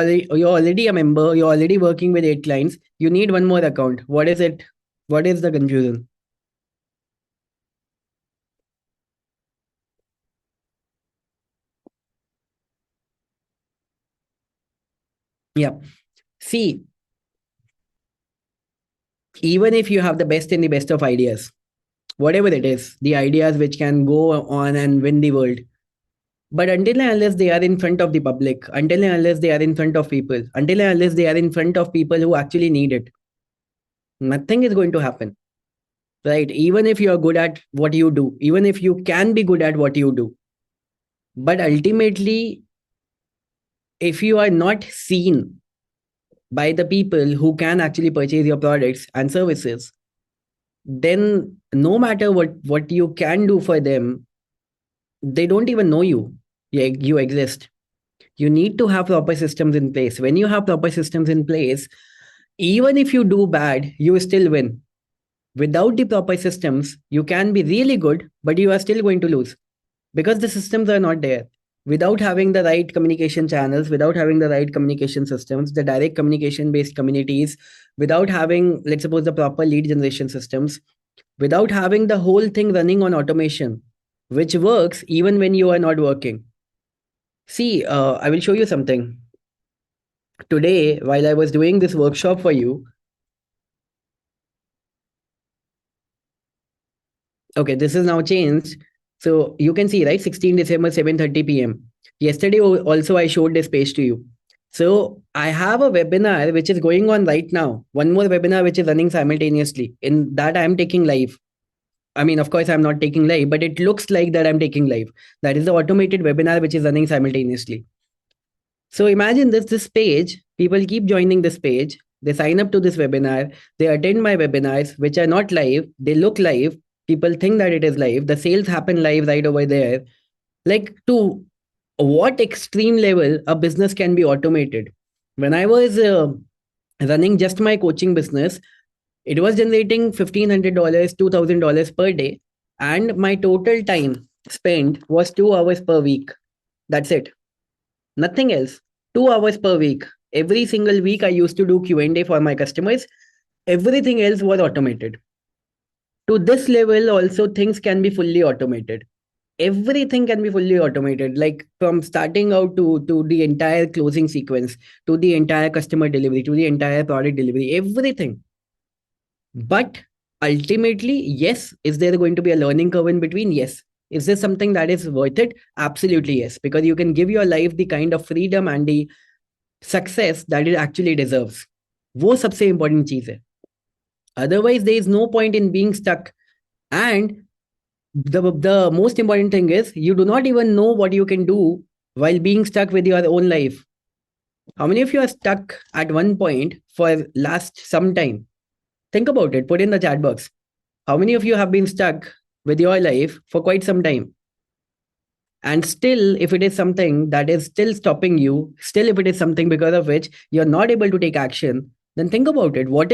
already a member. You're already working with 8 clients. You need one more account. What is it? What is the confusion? Yeah. See, even if you have the best in the best of ideas, whatever it is, the ideas which can go on and win the world, but until and unless they are in front of the public, until and unless they are in front of people, until and unless they are in front of people who actually need it, nothing is going to happen, right? Even if you are good at what you do, even if you can be good at what you do, but ultimately, if you are not seen by the people who can actually purchase your products and services, then no matter what you can do for them, they don't even know you exist. You need to have proper systems in place. When you have proper systems in place, even if you do bad, you still win. Without the proper systems, you can be really good, but you are still going to lose because the systems are not there. without having the right communication channels, without having the right communication systems, the direct communication based communities, without having, let's suppose, the proper lead generation systems, without having the whole thing running on automation, which works even when you are not working. See, I will show you something. Today, while I was doing this workshop for you, okay, this is now changed. So you can see, right, 16 December, 7:30 p.m. Yesterday also I showed this page to you. So I have a webinar which is going on right now. One more webinar which is running simultaneously. In that I am taking live. I mean, of course, I'm not taking live, but it looks like that I'm taking live. That is the automated webinar which is running simultaneously. So imagine this page, people keep joining this page, they sign up to this webinar, they attend my webinars, which are not live, they look live, people think that it is live, the sales happen live right over there. Like, to what extreme level a business can be automated? When I was running just my coaching business, it was generating $1,500, $2,000 per day, and my total time spent was 2 hours per week. That's it. Nothing else. 2 hours per week. Every single week, I used to do Q&A for my customers. Everything else was automated. To this level, also things can be fully automated. Everything can be fully automated, like from starting out to the entire closing sequence, to the entire customer delivery, to the entire product delivery, everything. But ultimately, yes, is there going to be a learning curve in between? Yes. Is this something that is worth it? Absolutely yes, because you can give your life the kind of freedom and the success that it actually deserves, वो सबसे important चीज है. Otherwise, there is no point in being stuck. And the most important thing is you do not even know what you can do while being stuck with your own life. How many of you are stuck at one point for last some time? Think about it. Put in the chat box. How many of you have been stuck with your life for quite some time? And still, if it is something that is still stopping you, still if it is something because of which you're not able to take action, then think about it. What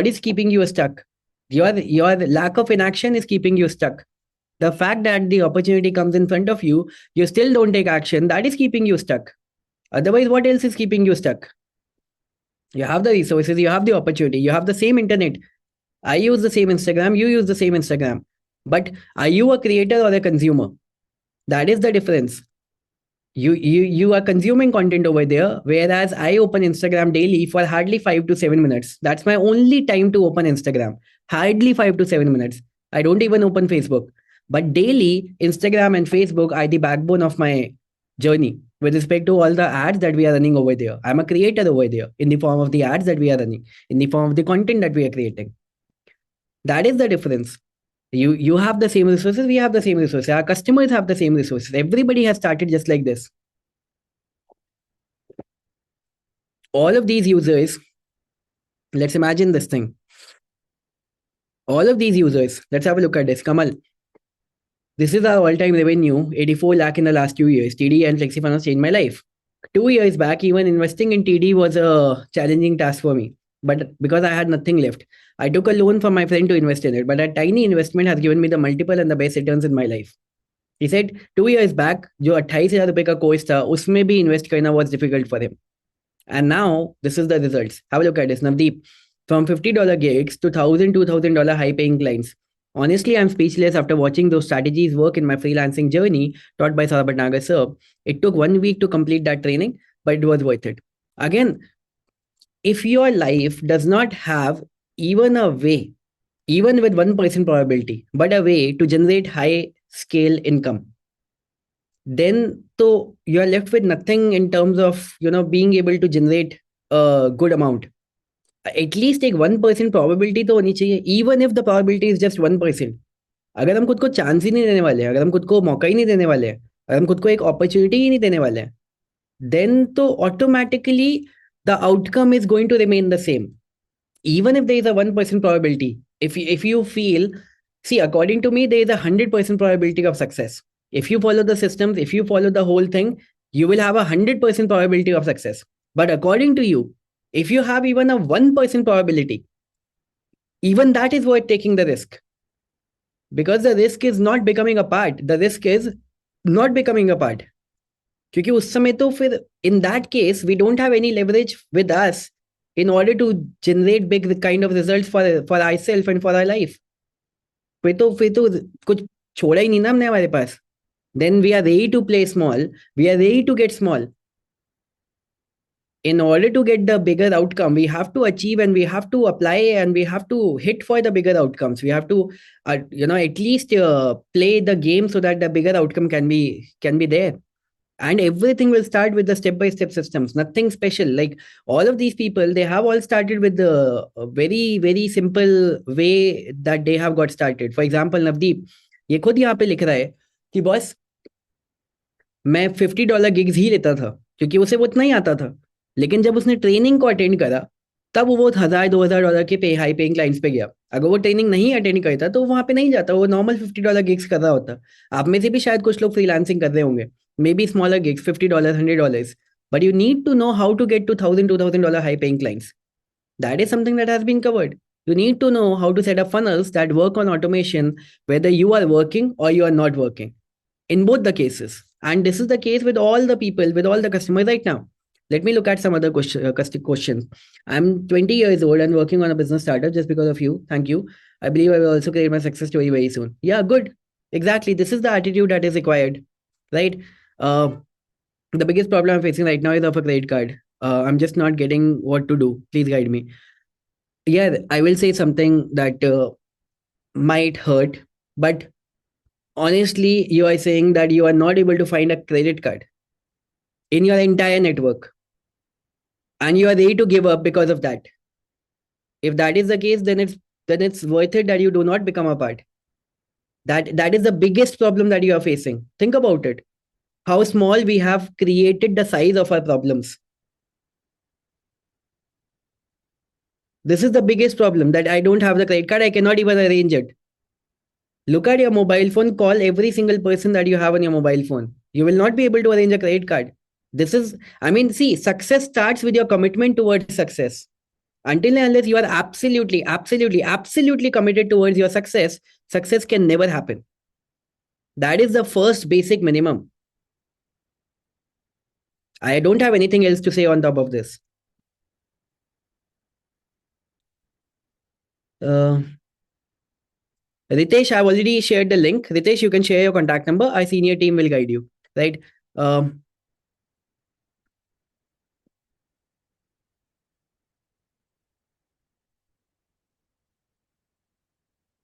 is keeping you stuck? Your lack of inaction is keeping you stuck. The fact that the opportunity comes in front of you, you still don't take action, that is keeping you stuck. Otherwise, what else is keeping you stuck? You have the resources, you have the opportunity, you have the same internet. I use the same Instagram, you use the same Instagram. But are you a creator or a consumer? That is the difference. You are consuming content over there, whereas I open Instagram daily for hardly 5 to 7 minutes. That's my only time to open Instagram. Hardly 5 to 7 minutes. I don't even open Facebook. But daily, Instagram and Facebook are the backbone of my journey with respect to all the ads that we are running over there. I'm a creator over there in the form of the ads that we are running, in the form of the content that we are creating. That is the difference. You have the same resources, we have the same resources, our customers have the same resources. Everybody has started just like this. All of these users, let's imagine this thing. All of these users, let's have a look at this. Kamal, this is our all-time revenue, 84 lakh in the last 2 years. TD and FlexiFinance changed my life. 2 years back, even investing in TD was a challenging task for me. But because I had nothing left, I took a loan from my friend to invest in it. But that tiny investment has given me the multiple and the best returns in my life. He said 2 years back, जो 28,000 रुपए का course था उसमें भी invest करना was difficult for him. And now this is the results. Have a look at this, Navdeep. From $50 gigs to $1,000, $2,000 high paying clients. Honestly, I'm speechless after watching those strategies work in my freelancing journey taught by Saurabh Bhatnagar sir. It took 1 week to complete that training, but it was worth it. Again, if your life does not have even a way, even with 1% probability, but a way to generate high scale income, then so you are left with nothing in terms of being able to generate a good amount. At least take 1% probability तो होनी चाहिए, even if the probability is just 1%. अगर हम खुद को chance ही नहीं देने वाले हैं, अगर हम खुद को मौका ही नहीं देने वाले हैं, अगर हम खुद को एक अपॉर्चुनिटी ही नहीं देने वाले हैं, then तो automatically the outcome is going to remain the same. Even if there is a 1% probability, if you feel, see, according to me, there is a 100% probability of success. If you follow the systems, if you follow the whole thing, you will have a 100% probability of success. But according to you, if you have even a 1% probability, even that is worth taking the risk. Because the risk is not becoming a part. The risk is not becoming a part. क्योंकि उस समय तो फिर in that case we don't have any leverage with us in order to generate big kind of results for ourselves and for our life. फिर तो कुछ छोड़ा ही नहीं ना हमने हमारे पास. Then we are ready to play small. We are ready to get small. In order to get the bigger outcome, we have to achieve and we have to apply and we have to hit for the bigger outcomes. We have to, at least play the game so that the bigger outcome can be there. And everything will start with the step by step systems, nothing special. Like all of these people, they have all started with the very very simple way that they have got started. For example, Navdeep, ये खुद यहाँ पे लिख रहा है कि boss मैं $50 gigs ही लेता था क्योंकि उसे वो इतना ही आता था. लेकिन जब उसने ट्रेनिंग को अटेंड करा तब वो 1000 $2000 के पे हाई पेइंग क्लाइंट्स पे गया. अगर वो ट्रेनिंग नहीं अटेंड करता तो वहां पे नहीं जाता, वो नॉर्मल $50 गिग्स कर रहा होता. आप में से भी शायद कुछ लोग फ्रीलांसिंग कर रहे होंगे, may be smaller gigs, $50 $100. But you need to know how to get to 1000 $2000 high paying clients. That is something that has been covered. You need to know how to set up funnels that work on automation, whether you are working or you are not working, in both the cases. And this is the case with all the people, with all the customers right now. Let me look at some other questions. I'm 20 years old and working on a business startup just because of you. Thank you. I believe I will also create my success story very soon. Yeah, good. Exactly. This is the attitude that is required, right? Uh, the biggest problem I'm facing right now is of a credit card. I'm just not getting what to do. Please guide me. Yeah, I will say something that might hurt, but honestly, you are saying that you are not able to find a credit card in your entire network and you are ready to give up because of that. If that is the case, then it's worth it that you do not become a part. That is the biggest problem that you are facing. Think about it. How small we have created the size of our problems. This is the biggest problem, that I don't have the credit card. I cannot even arrange it. Look at your mobile phone, call every single person that you have on your mobile phone. You will not be able to arrange a credit card. This is, I mean, see, success starts with your commitment towards success. Until and unless you are absolutely, absolutely, absolutely committed towards your success, success can never happen. That is the first basic minimum. I don't have anything else to say on top of this. Uh, Ritesh, I've already shared the link. Ritesh, you can share your contact number. Our senior team will guide you. Right? Um,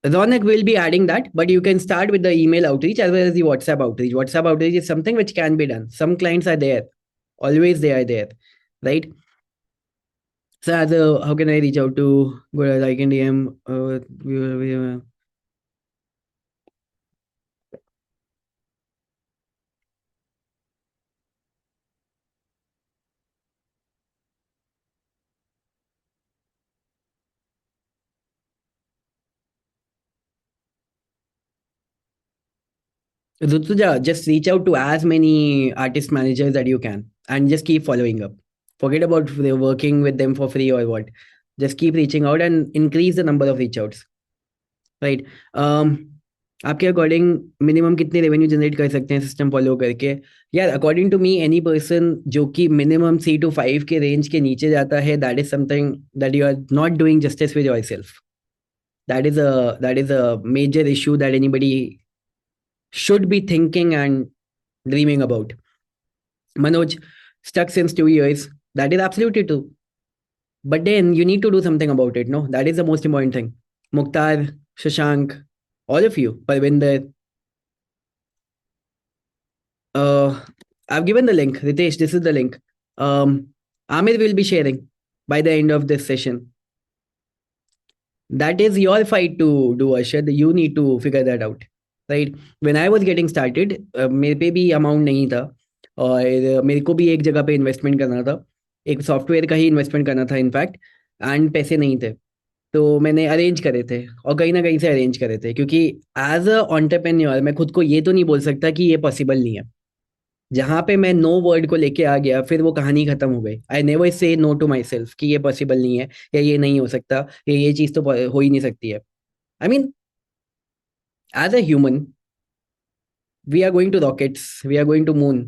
Ronak will be adding that, but you can start with the email outreach as well as the WhatsApp outreach. WhatsApp outreach is something which can be done. Some clients are there, always they are there, right? So, how can I reach out to like in DM? Rutuja, just reach out to as many artist managers that you can and just keep following up. Forget about working with them for free or what. Just keep reaching out and increase the number of reach outs. Right. आपके according minimum कितने revenue generate कर सकते हैं system follow करके? यार according to me any person जो कि minimum 3 to 5 के रेंज के नीचे जाता है, that is something that you are not doing justice with yourself. That is a major issue that anybody should be thinking and dreaming about. Manoj, stuck since 2 years. That is absolutely true. But then you need to do something about it. No, that is the most important thing. Mukhtar, Shashank, all of you, Parvinder. Uh, I've given the link. Ritesh, this is the link. Amir will be sharing by the end of this session. That is your fight to do, Arshad. You need to figure that out. Right. When I was getting started मेरे पे भी amount नहीं था और मेरे को भी एक जगह पे इन्वेस्टमेंट करना था, एक सॉफ्टवेयर का ही इन्वेस्टमेंट करना था इनफैक्ट. एंड पैसे नहीं थे तो मैंने अरेंज करे थे और कहीं ना कहीं से अरेंज करे थे, क्योंकि एज अ ऑन्टरप्रेन्योर मैं खुद को ये तो नहीं बोल सकता कि ये पॉसिबल नहीं है. जहाँ पे मैं नो वर्ड को लेके आ गया फिर वो कहानी खत्म हो गई. I never say no to myself कि ये पॉसिबल नहीं है या ये नहीं हो सकता, ये चीज़ तो हो ही नहीं सकती है. I mean, as a human, we are going to rockets, we are going to moon,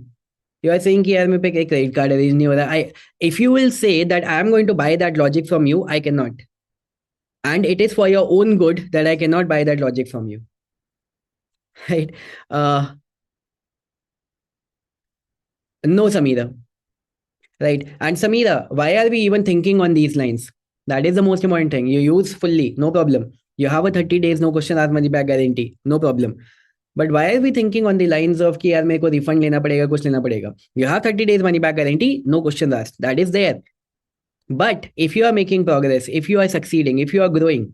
You are saying कि यार मेरे पे क्रेडिट कार्ड अरेंज नहीं हो रहा. I if you will say that I am going to buy that logic from you, I cannot. And it is for your own good that I cannot buy that logic from you. Right? Uh, no, Samira. Right. And Samira, why are we even thinking on these lines? That is the most important thing. You use fully, no problem. You have a 30 days, no question asked money back guarantee, no problem. But why are we thinking on the lines of कि यार मेरे को refund लेना पड़ेगा, कुछ लेना पड़ेगा? You have 30 days money back guarantee, no questions asked. That is there. But if you are making progress, if you are succeeding, if you are growing,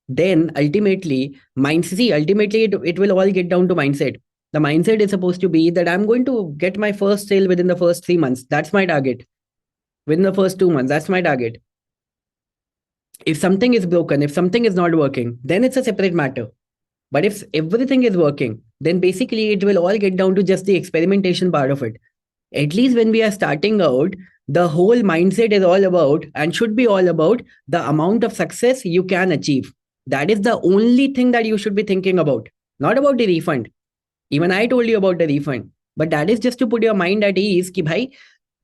then ultimately, ultimately it will all get down to mindset. The mindset is supposed to be that I'm going to get my first sale within the first 3 months. That's my target. Within the first 2 months, that's my target. If something is broken, if something is not working, then it's a separate matter. But if everything is working, then basically it will all get down to just the experimentation part of it. At least when we are starting out, the whole mindset is all about and should be all about the amount of success you can achieve. That is the only thing that you should be thinking about, not about the refund. Even I told you about the refund, but that is just to put your mind at ease ki bhai,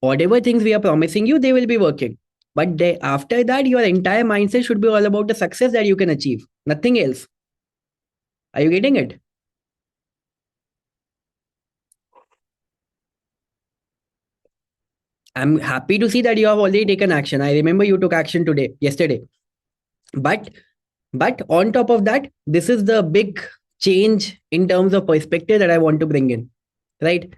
whatever things we are promising you, they will be working. But after that, your entire mindset should be all about the success that you can achieve, nothing else. Are you getting it? I'm happy to see that you have already taken action. I remember you took action yesterday. But on top of that, this is the big change in terms of perspective that I want to bring in, right?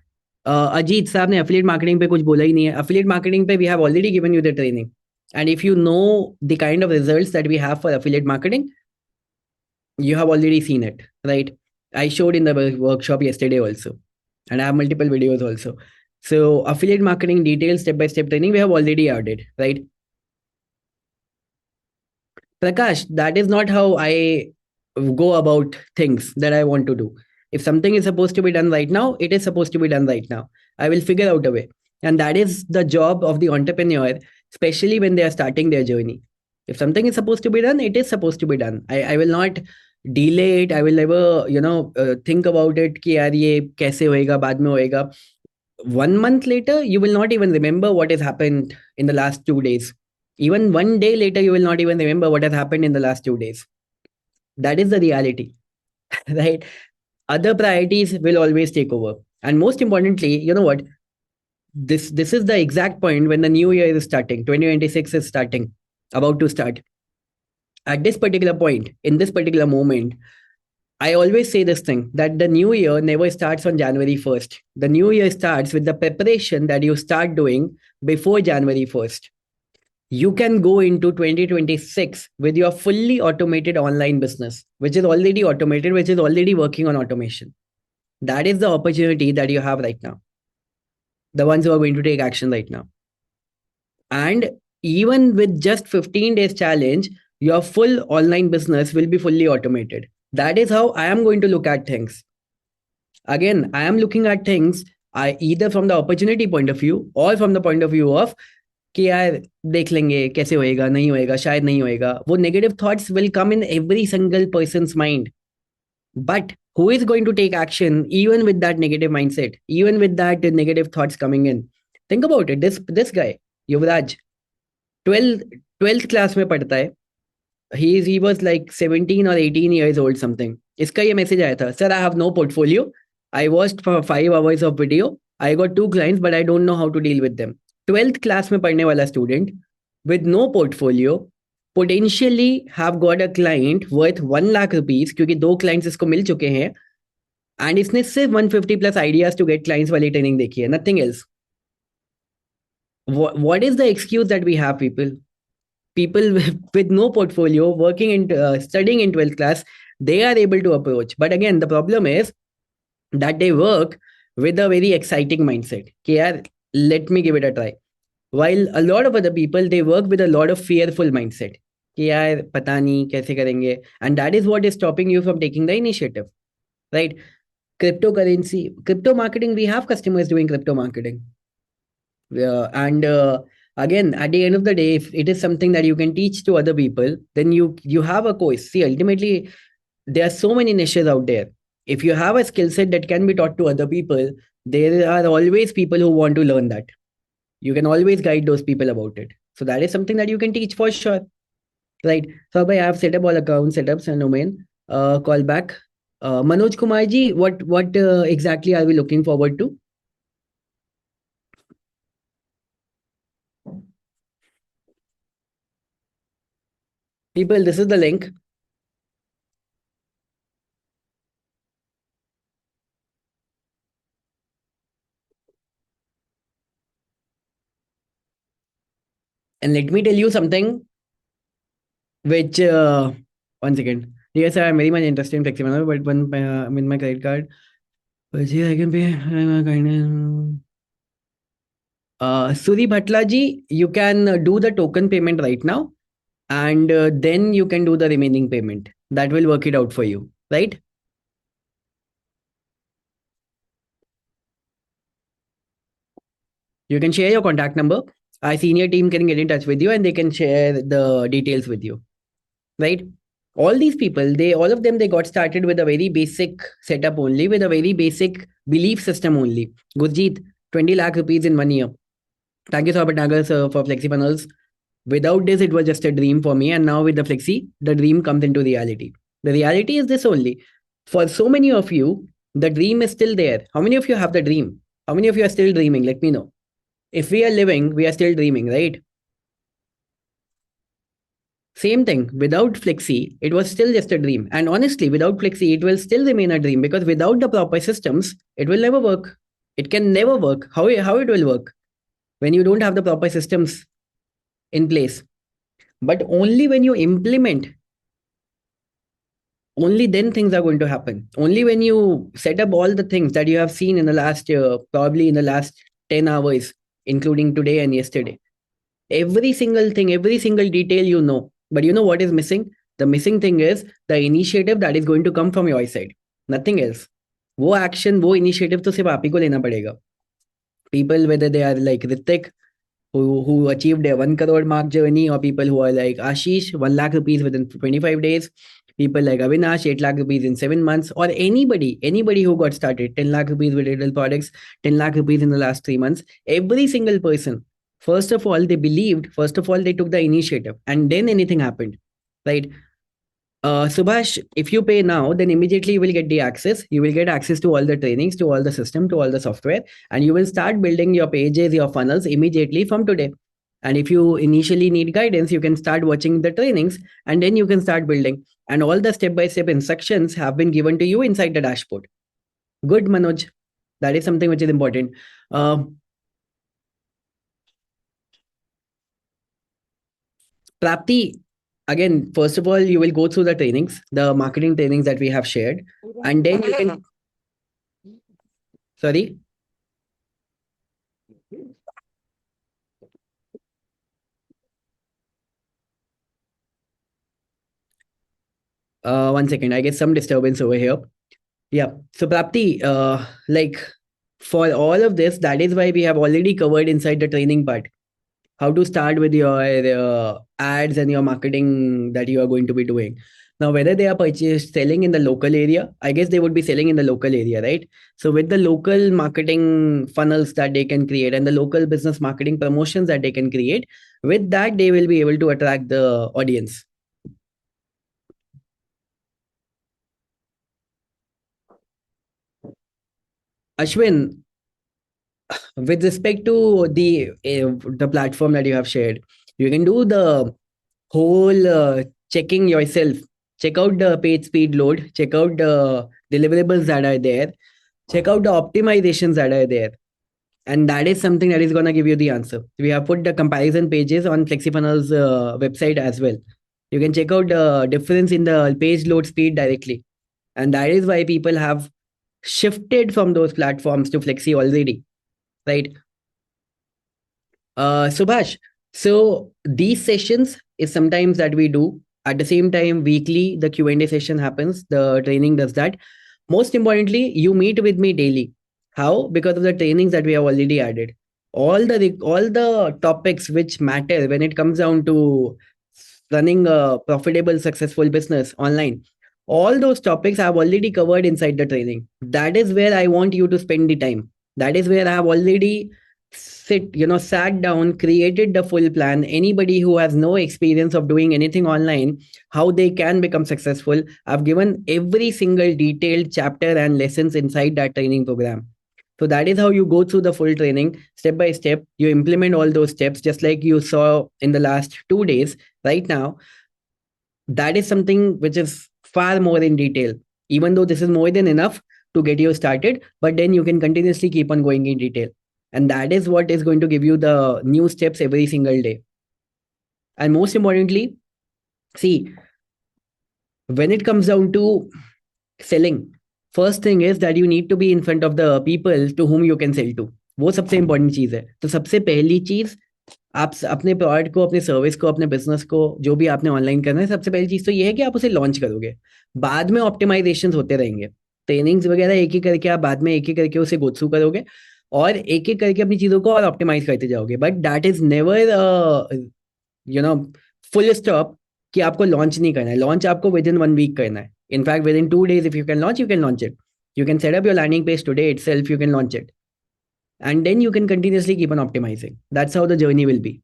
Ajit साहब ने affiliate marketing पे कुछ बोला ही नहीं है. Affiliate marketing पे we have already given you the training. And if you know the kind of results that we have for affiliate marketing, you have already seen it, right? I showed in the workshop yesterday also, and I have multiple videos also. So affiliate marketing details, step by step training, we have already added, right? Prakash, that is not how I go about things that I want to do. If something is supposed to be done right now, it is supposed to be done right now. I will figure out a way. And that is the job of the entrepreneur, especially when they are starting their journey. If something is supposed to be done, it is supposed to be done. I will not delay it. I will never, think about it कि यार ये कैसे होएगा, बाद में होएगा. 1 month later, you will not even remember what has happened in the last 2 days. Even one day later, you will not even remember what has happened in the last 2 days. That is the reality, right? Other priorities will always take over. And most importantly, you know what? This is the exact point when the new year is starting. 2026 is starting, about to start. At this particular point, in this particular moment, I always say this thing that the new year never starts on January 1st. The new year starts with the preparation that you start doing before January 1st. You can go into 2026 with your fully automated online business, which is already automated, which is already working on automation. That is the opportunity that you have right now. The ones who are going to take action right now. And even with just 15 days challenge, your full online business will be fully automated. That is how I am going to look at things. Again, I am looking at things either from the opportunity point of view or from the point of view of कि यार देख लेंगे कैसे होएगा नहीं होएगा शायद नहीं होएगा वो negative thoughts will come in every single person's mind. But who is going to take action even with that negative mindset, even with that negative thoughts coming in? Think about it. This guy Yuvraj 12th class में पढ़ता है. He was like 17 or 18 years old something. इसका ये message आया था, sir I have no portfolio, I watched for 5 hours of video, I got 2 clients but I don't know how to deal with them. 12th class में पढ़ने वाला student with no portfolio potentially have got a client worth 1 lakh rupees क्योंकि 2 clients इसको मिल चुके हैं and इसने सिर्फ 150 plus ideas to get clients वाली ट्रेनिंग देखी है, nothing else. What is the excuse that we have, people with no portfolio working in studying in 12th class, they are able to approach. But again, the problem is that they work with a very exciting mindset कि यार let me give it a try, while a lot of other people they work with a lot of fearful mindset कि यार पता नहीं कैसे करेंगे, and that is what is stopping you from taking the initiative, right? Crypto marketing, we have customers doing crypto marketing. And again, at the end of the day, if it is something that you can teach to other people, then you have a course. See, ultimately, there are so many niches out there. If you have a skill set that can be taught to other people, there are always people who want to learn that. You can always guide those people about it. So that is something that you can teach for sure. Right. So I have set up all account setups and domain. Call back. Manoj Kumar ji, what exactly are we looking forward to? People, this is the link. And let me tell you something which, one second. Yes, sir, I'm very much interested in flexible, but when with my credit card, which I can pay. Suri Bhatla ji, you can do the token payment right now, and then you can do the remaining payment. That will work it out for you, right? You can share your contact number. Our senior team can get in touch with you and they can share the details with you, right? All these people, they all of them they got started with a very basic setup only, with a very basic belief system only. Gurjeet, 20 lakh rupees in 1 year. Thank you, Saurabh Bhatnagar, sir, for Flexi Funnels. Without this, it was just a dream for me. And now with the Flexi, the dream comes into reality. The reality is this only. For so many of you, the dream is still there. How many of you have the dream? How many of you are still dreaming? Let me know. If we are living, we are still dreaming, right? Same thing. Without Flexi, it was still just a dream. And honestly, without Flexi, it will still remain a dream because without the proper systems, it will never work. It can never work. How it will work? When you don't have the proper systems in place. But only when you implement, only then things are going to happen. Only when you set up all the things that you have seen in the last year, probably in the last 10 hours, including today and yesterday. Every single thing, every single detail you know. But you know what is missing? The missing thing is the initiative that is going to come from your side. Nothing else. वो action, वो initiative तो सिर्फ आप ही को लेना पड़ेगा. People, whether they are like Ritik, who achieved a 1 crore mark journey, or people who are like Ashish, 1 lakh rupees within 25 days, people like Avinash, 8 lakh rupees in 7 months, or anybody who got started, 10 lakh rupees with digital products, 10 lakh rupees in the last 3 months, every single person, first of all, they believed, first of all, they took the initiative, and then anything happened, right? Subhash, if you pay now, then immediately you will get the access. You will get access to all the trainings, to all the system, to all the software, and you will start building your pages, your funnels immediately from today. And if you initially need guidance, you can start watching the trainings and then you can start building. And all the step by step instructions have been given to you inside the dashboard. Good, Manoj. That is something which is important. Uh, Prapti, again, first of all, you will go through the trainings, the marketing trainings that we have shared, and then you can, sorry. 1 second. I get some disturbance over here. Yeah. So Prapti, like for all of this, that is why we have already covered inside the training part. How to start with your ads and your marketing that you are going to be doing. Now, whether they are selling in the local area, I guess they would be selling in the local area, right? So with the local marketing funnels that they can create and the local business marketing promotions that they can create, with that, they will be able to attract the audience. Ashwin, with respect to the platform that you have shared, you can do the whole checking yourself. Check out the page speed load, check out the deliverables that are there, check out the optimizations that are there, and that is something that is going to give you the answer. We have put the comparison pages on FlexiFunnels website as well. You can check out the difference in the page load speed directly, and that is why people have shifted from those platforms to Flexi already, right? Subhash, so these sessions is sometimes that we do. At the same time, weekly, the Q&A session happens. The training does that. Most importantly, you meet with me daily. How? Because of the trainings that we have already added. All the topics which matter when it comes down to running a profitable, successful business online. All those topics I have already covered inside the training. That is where I want you to spend the time. That is where I have already sat down, created the full plan. Anybody who has no experience of doing anything online, how they can become successful, I've given every single detailed chapter and lessons inside that training program. So that is how you go through the full training step by step. You implement all those steps just like you saw in the last 2 days. Right now, that is something which is far more in detail. Even though this is more than enough to get you started, but then you can continuously keep on going in detail. And that is what is going to give you the new steps every single day. And most importantly, see, when it comes down to selling, first thing is that you need to be in front of the people to whom you can sell to. वो सबसे important चीज है. तो सबसे पहली चीज, आप अपने प्रोडक्ट को, अपने सर्विस को, अपने बिजनेस को, जो भी आपने ऑनलाइन करना है, सबसे पहली चीज तो ये है कि आप उसे लॉन्च करोगे. बाद में ऑप्टिमाइजेशन होते रहेंगे. ट्रेनिंग्स वगैरह एक एक करके आप बाद में एक एक करके उसे गो थ्रू करोगे और एक एक करके अपनी चीजों को और ऑप्टिमाइज करते जाओगे. But that is never you know full stop कि आपको लॉन्च नहीं करना है. लॉन्च आपको विद इन 1 वीक करना है. In fact with in 2 days if you can launch it. You can set up your landing page today itself, you can launch it. And then you can continuously keep on optimizing. That's how the journey will be.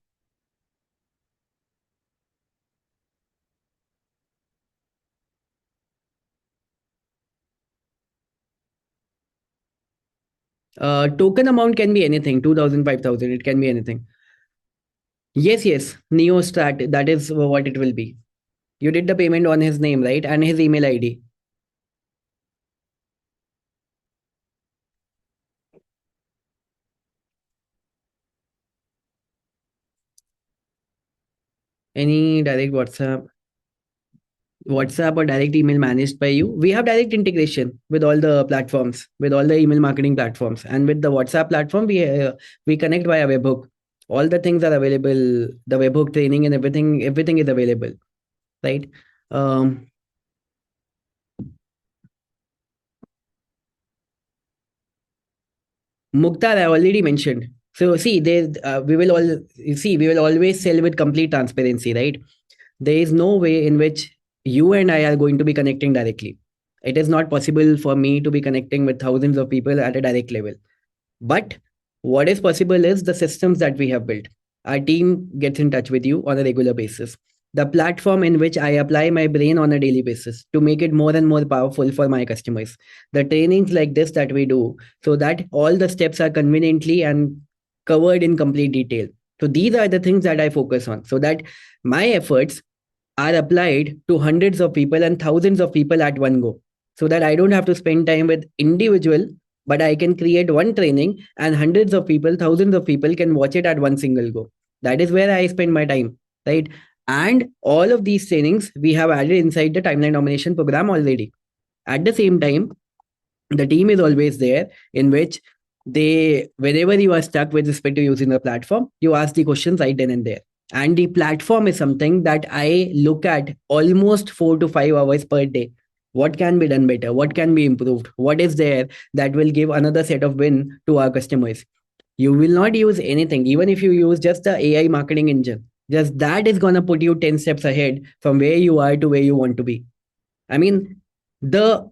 Token amount can be anything, 2000, 5000, it can be anything. Yes, yes, Neo Strat, that is what it will be. You did the payment on his name, right? And his email ID. Any direct WhatsApp or direct email managed by you. We have direct integration with all the platforms, with all the email marketing platforms, and with the WhatsApp platform, we connect via webhook. All the things are available. The webhook training and everything is available, right? Um, Mukhtar, I already mentioned. So see, we will always sell with complete transparency, right? There is no way in which you and I are going to be connecting directly. It is not possible for me to be connecting with thousands of people at a direct level. But what is possible is the systems that we have built. Our team gets in touch with you on a regular basis. The platform in which I apply my brain on a daily basis to make it more and more powerful for my customers. The trainings like this that we do, so that all the steps are conveniently and covered in complete detail. So these are the things that I focus on, so that my efforts are applied to hundreds of people and thousands of people at one go, so that I don't have to spend time with individual, but I can create one training and hundreds of people, thousands of people can watch it at one single go. That is where I spend my time, right? And all of these trainings we have added inside the timeline domination program already. At the same time, the team is always there, in which they, whenever you are stuck with respect to using the platform, you ask the questions right then and there. And the platform is something that I look at almost 4 to 5 hours per day. What can be done better? What can be improved? What is there that will give another set of win to our customers? You will not use anything, even if you use just the AI marketing engine. Just that is going to put you 10 steps ahead from where you are to where you want to be. I mean, the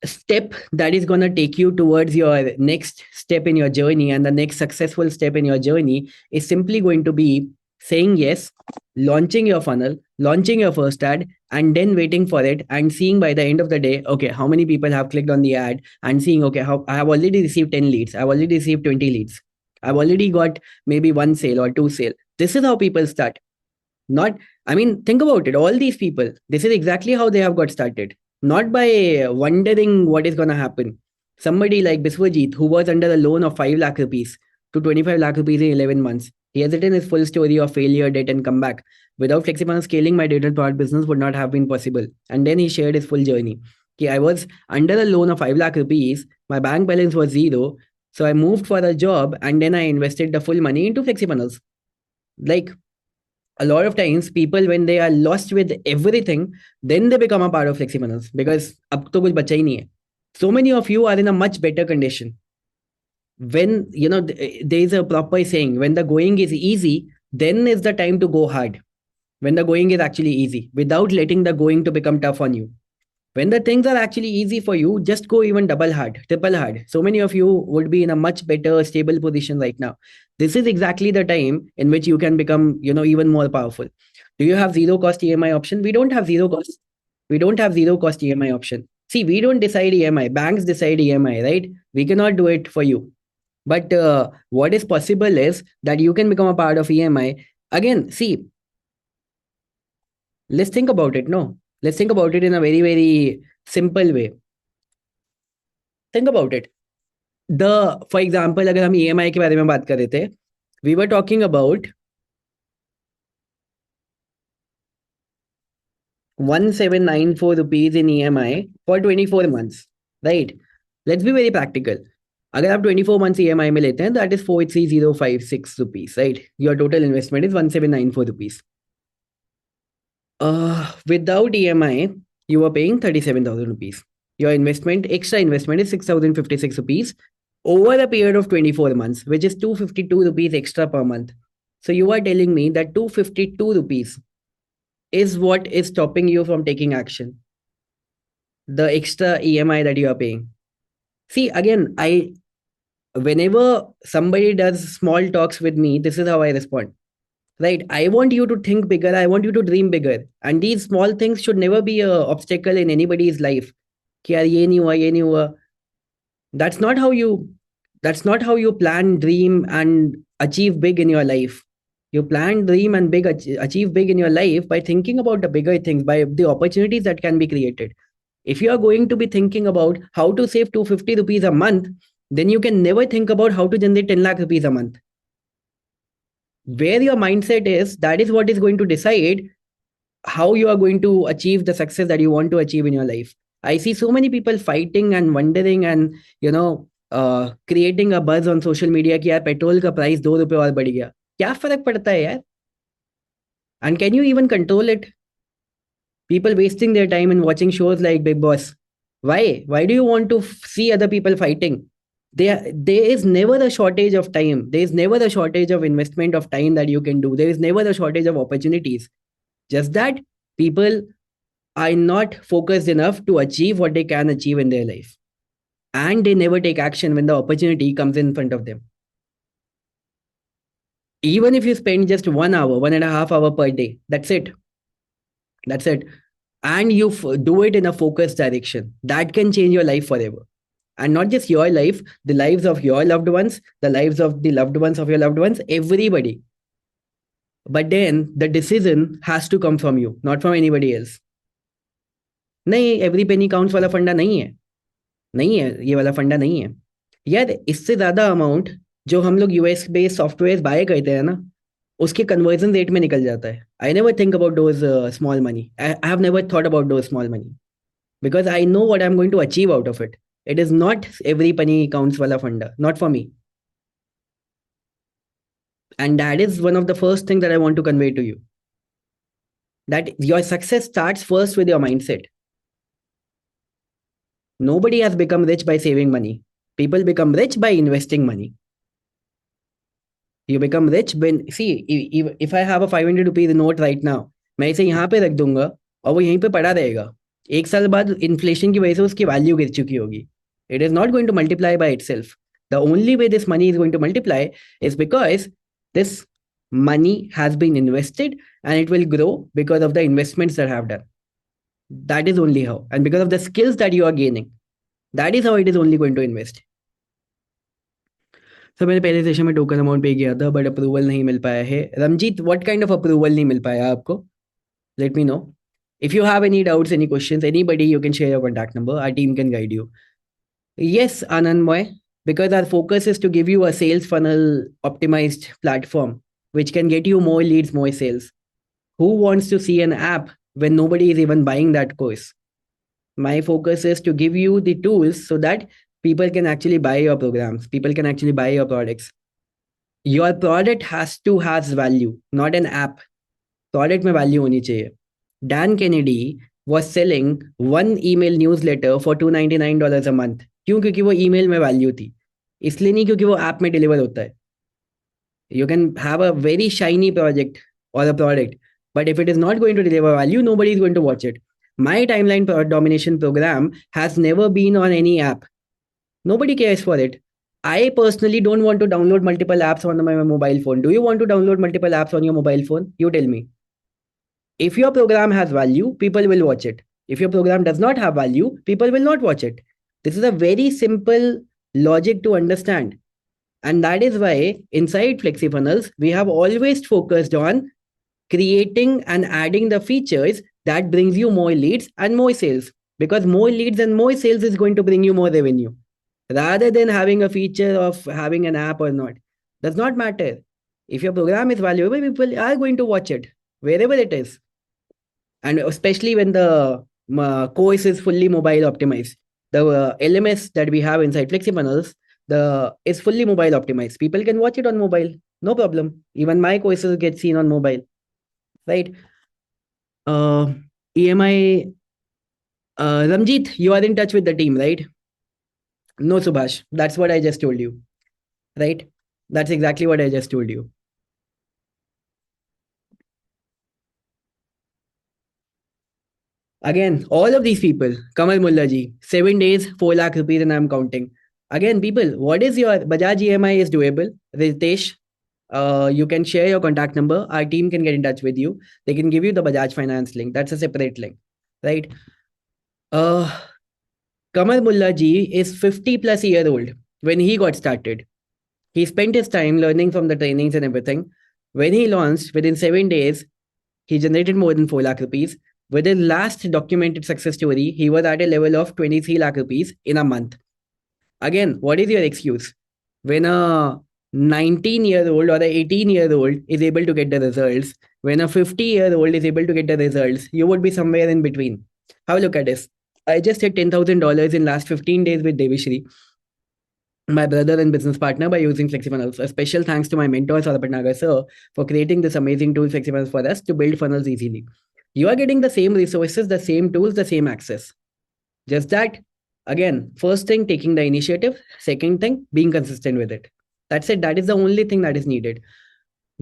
step that is going to take you towards your next step in your journey, and the next successful step in your journey, is simply going to be saying yes, launching your funnel, launching your first ad, and then waiting for it and seeing by the end of the day, okay, how many people have clicked on the ad, and seeing, okay, how I have already received 10 leads, I've already received 20 leads, I've already got maybe one sale or two sale. This is how people start. Not, I mean, think about it. All these people, this is exactly how they have got started. Not by wondering what is going to happen. Somebody like Biswajit, who was under a loan of 5 lakh rupees to 25 lakh rupees in 11 months, he has written his full story of failure, debt, and comeback. Without flexible scaling, my digital product business would not have been possible. And then he shared his full journey. Okay, I was under a loan of 5 lakh rupees, my bank balance was zero. So I moved for a job and then I invested the full money into FlexiFunnels. Like, a lot of times people, when they are lost with everything, then they become a part of FlexiFunnels, because अब तो कुछ बचा ही नहीं है. So many of you are in a much better condition. When there is a proper saying, when the going is easy, then is the time to go hard. When the going is actually easy, without letting the going to become tough on you. When the things are actually easy for you, just go even double hard, triple hard. So many of you would be in a much better, stable position right now. This is exactly the time in which you can become, even more powerful. Do you have zero cost EMI option? We don't have zero cost. We don't have zero cost EMI option. See, we don't decide EMI. Banks decide EMI, right? We cannot do it for you. But what is possible is that you can become a part of EMI. Again, see, let's think about it. No, let's think about it in a very, very simple way. Think about it. For example, अगर हम EMI के बारे में बात कर रहे थे, we were talking about 1794 rupees in EMI for 24 months, right? Let's be very practical. अगर आप 24 months EMI में लेते हैं, that is 43056 rupees, right? Your total investment is 1794 rupees. Without EMI, you are paying 37,000 rupees. Your extra investment is 6,056 rupees over a period of 24 months, which is 252 rupees extra per month. So you are telling me that 252 rupees is what is stopping you from taking action. The extra EMI that you are paying. See, again, whenever somebody does small talks with me, this is how I respond. Right. I want you to think bigger. I want you to dream bigger. And these small things should never be an obstacle in anybody's life. कि यार ये नहीं हुआ, ये नहीं हुआ. That's not how you that's not how you plan, dream, and achieve big in your life. You plan, dream, and achieve big in your life by thinking about the bigger things, by the opportunities that can be created. If you are going to be thinking about how to save 250 rupees a month, then you can never think about how to generate 10 lakh rupees a month. Where your mindset is, that is what is going to decide how you are going to achieve the success that you want to achieve in your life. I see so many people fighting and wondering and creating a buzz on social media कि यार petrol का price 2 रुपए और बढ़ गया. क्या फर्क पड़ता है यार? And can you even control it? People wasting their time in watching shows like Big Boss. Why? Why do you want to see other people fighting? There is never a shortage of time. There is never a shortage of investment of time that you can do. There is never a shortage of opportunities. Just that people are not focused enough to achieve what they can achieve in their life. And they never take action when the opportunity comes in front of them. Even if you spend just 1 hour, 1.5 hours per day, that's it. That's it. And you do it in a focused direction. That can change your life forever. And not just your life, the lives of your loved ones, the lives of the loved ones of your loved ones, everybody. But then the decision has to come from you, not from anybody else. नहीं, every penny counts वाला फंडा नहीं है. नहीं है, ये वाला फंडा नहीं है यार. इससे ज्यादा अमाउंट जो हम लोग यूएस बेस्ड सॉफ्टवेयर बाय करते हैं ना, उसके कन्वर्जन रेट में निकल जाता है. I never think about those small money. I have never thought about those small money because I know what I'm going to achieve out of it. It is not every penny counts wala funda, not for me. And that is one of the first things that I want to convey to you. That your success starts first with your mindset. Nobody has become rich by saving money. People become rich by investing money. You become rich when, see, if I have a 500 rupees note right now, मैं इसे यहाँ पे रख दूंगा और वो यहीं पे पड़ा रहेगा. एक साल बाद इन्फ्लेशन की वजह से उसकी वैल्यू गिर चुकी होगी. It is not going to multiply by itself. The only way this money is going to multiply is because this money has been invested and it will grow because of the investments that I have done. That is only how. And because of the skills that you are gaining, that is how it is only going to invest. So मैंने पहले session में token amount पे किया था but approval नहीं मिल पाया है. Ramjit, what kind of approval नहीं मिल पाया आपको? Let me know. If you have any doubts, any questions, anybody, you can share your contact number. Our team can guide you. Yes, Anandmoy, because our focus is to give you a sales funnel optimized platform which can get you more leads, more sales. Who wants to see an app when nobody is even buying that course? My focus is to give you the tools so that people can actually buy your programs. People can actually buy your products. Your product has to have value, not an app. Product में value होनी चाहिए. Dan Kennedy was selling one email newsletter for $299 a month. क्यों? क्योंकि वो email में value थी. इसलिए नहीं क्योंकि वो ऐप में डिलीवर होता है. You can have a very shiny project or a product, but if it is not going to deliver value, nobody is going to watch it. My timeline domination program has never been on any app. Nobody cares for it. I personally don't want to download multiple apps on my mobile phone. Do you want to download multiple apps on your mobile phone? You tell me. If your program has value, people will watch it. If your program does not have value, people will not watch it. This is a very simple logic to understand. And that is why inside FlexiFunnels, we have always focused on creating and adding the features that brings you more leads and more sales. Because more leads and more sales is going to bring you more revenue. Rather than having a feature of having an app or not. Does not matter. If your program is valuable, people are going to watch it wherever it is, and especially when the course is fully mobile optimized. The LMS that we have inside FlexiFunnels, the is fully mobile optimized. People can watch it on mobile, no problem. Even my courses get seen on mobile, right? Uh, EMI, Ramjeet, you are in touch with the team, right? No, Subhash, that's what I just told you, right? That's exactly what I just told you. Again, all of these people, Kamal Mullaji, 7 days, 4 lakh rupees, and I'm counting. Again, people, what is your Bajaj EMI is doable? Ritesh, you can share your contact number. Our team can get in touch with you. They can give you the Bajaj Finance link. That's a separate link, right? Uh, Kamal Mullaji is 50 plus year old when he got started. He spent his time learning from the trainings and everything. When he launched, within 7 days, he generated more than 4 lakh rupees. With his last documented success story, he was at a level of 23 lakh rupees in a month. Again, what is your excuse? When a 19-year-old or a 18-year-old is able to get the results, when a 50-year-old is able to get the results, you would be somewhere in between. Have a look at this. I just hit $10,000 in last 15 days with Devishri, my brother and business partner, by using FlexiFunnels. A special thanks to my mentor, Saurabh Bhatnagar sir, for creating this amazing tool, FlexiFunnels, for us to build funnels easily. You are getting the same resources, the same tools, the same access. Just that, again, first thing, taking the initiative. Second thing, being consistent with it. That's it. That is the only thing that is needed.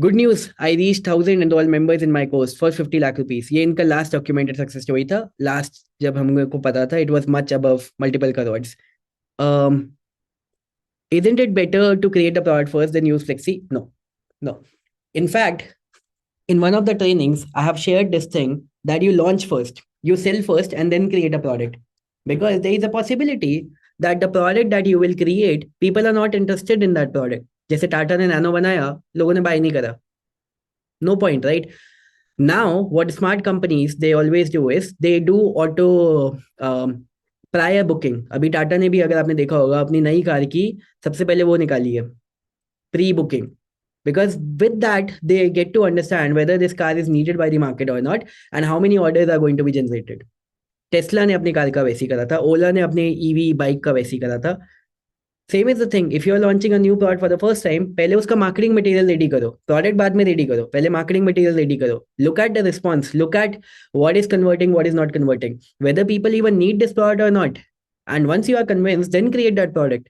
Good news, I reached 1,000 enrolled members in my course for 50 lakh rupees. ये इनका last documented success story था. Last जब हमको पता था, it was much above multiple crores. Um, isn't it better to create a product first than use Flexi? No, no. In fact, in one of the trainings, I have shared this thing that you launch first, you sell first, and then create a product. Because there is a possibility that the product that you will create, people are not interested in that product. जैसे टाटा ने nano बनाया, लोगों ने bye नहीं करा. No point, right? Now, what smart companies they always do is they do auto prior booking. अभी टाटा ने भी, अगर आपने देखा होगा, अपनी नई कार की सबसे पहले वो निकाली है, pre booking. Because with that, they get to understand whether this car is needed by the market or not, and how many orders are going to be generated. Tesla ने अपनी कार का वैसी करा था, ओला ने अपने ईवी बाइक का वैसी करा था. Same is the thing, if you are launching a new product for the first time, पहले उसका मार्केटिंग मटेरियल रेडी करो, प्रोडक्ट बाद में रेडी करो, पहले मार्केटिंग मटेरियल रेडी करो. Look at the response, look at what is converting, what is not converting, whether people even need this product और not. And once you are convinced, then create that product.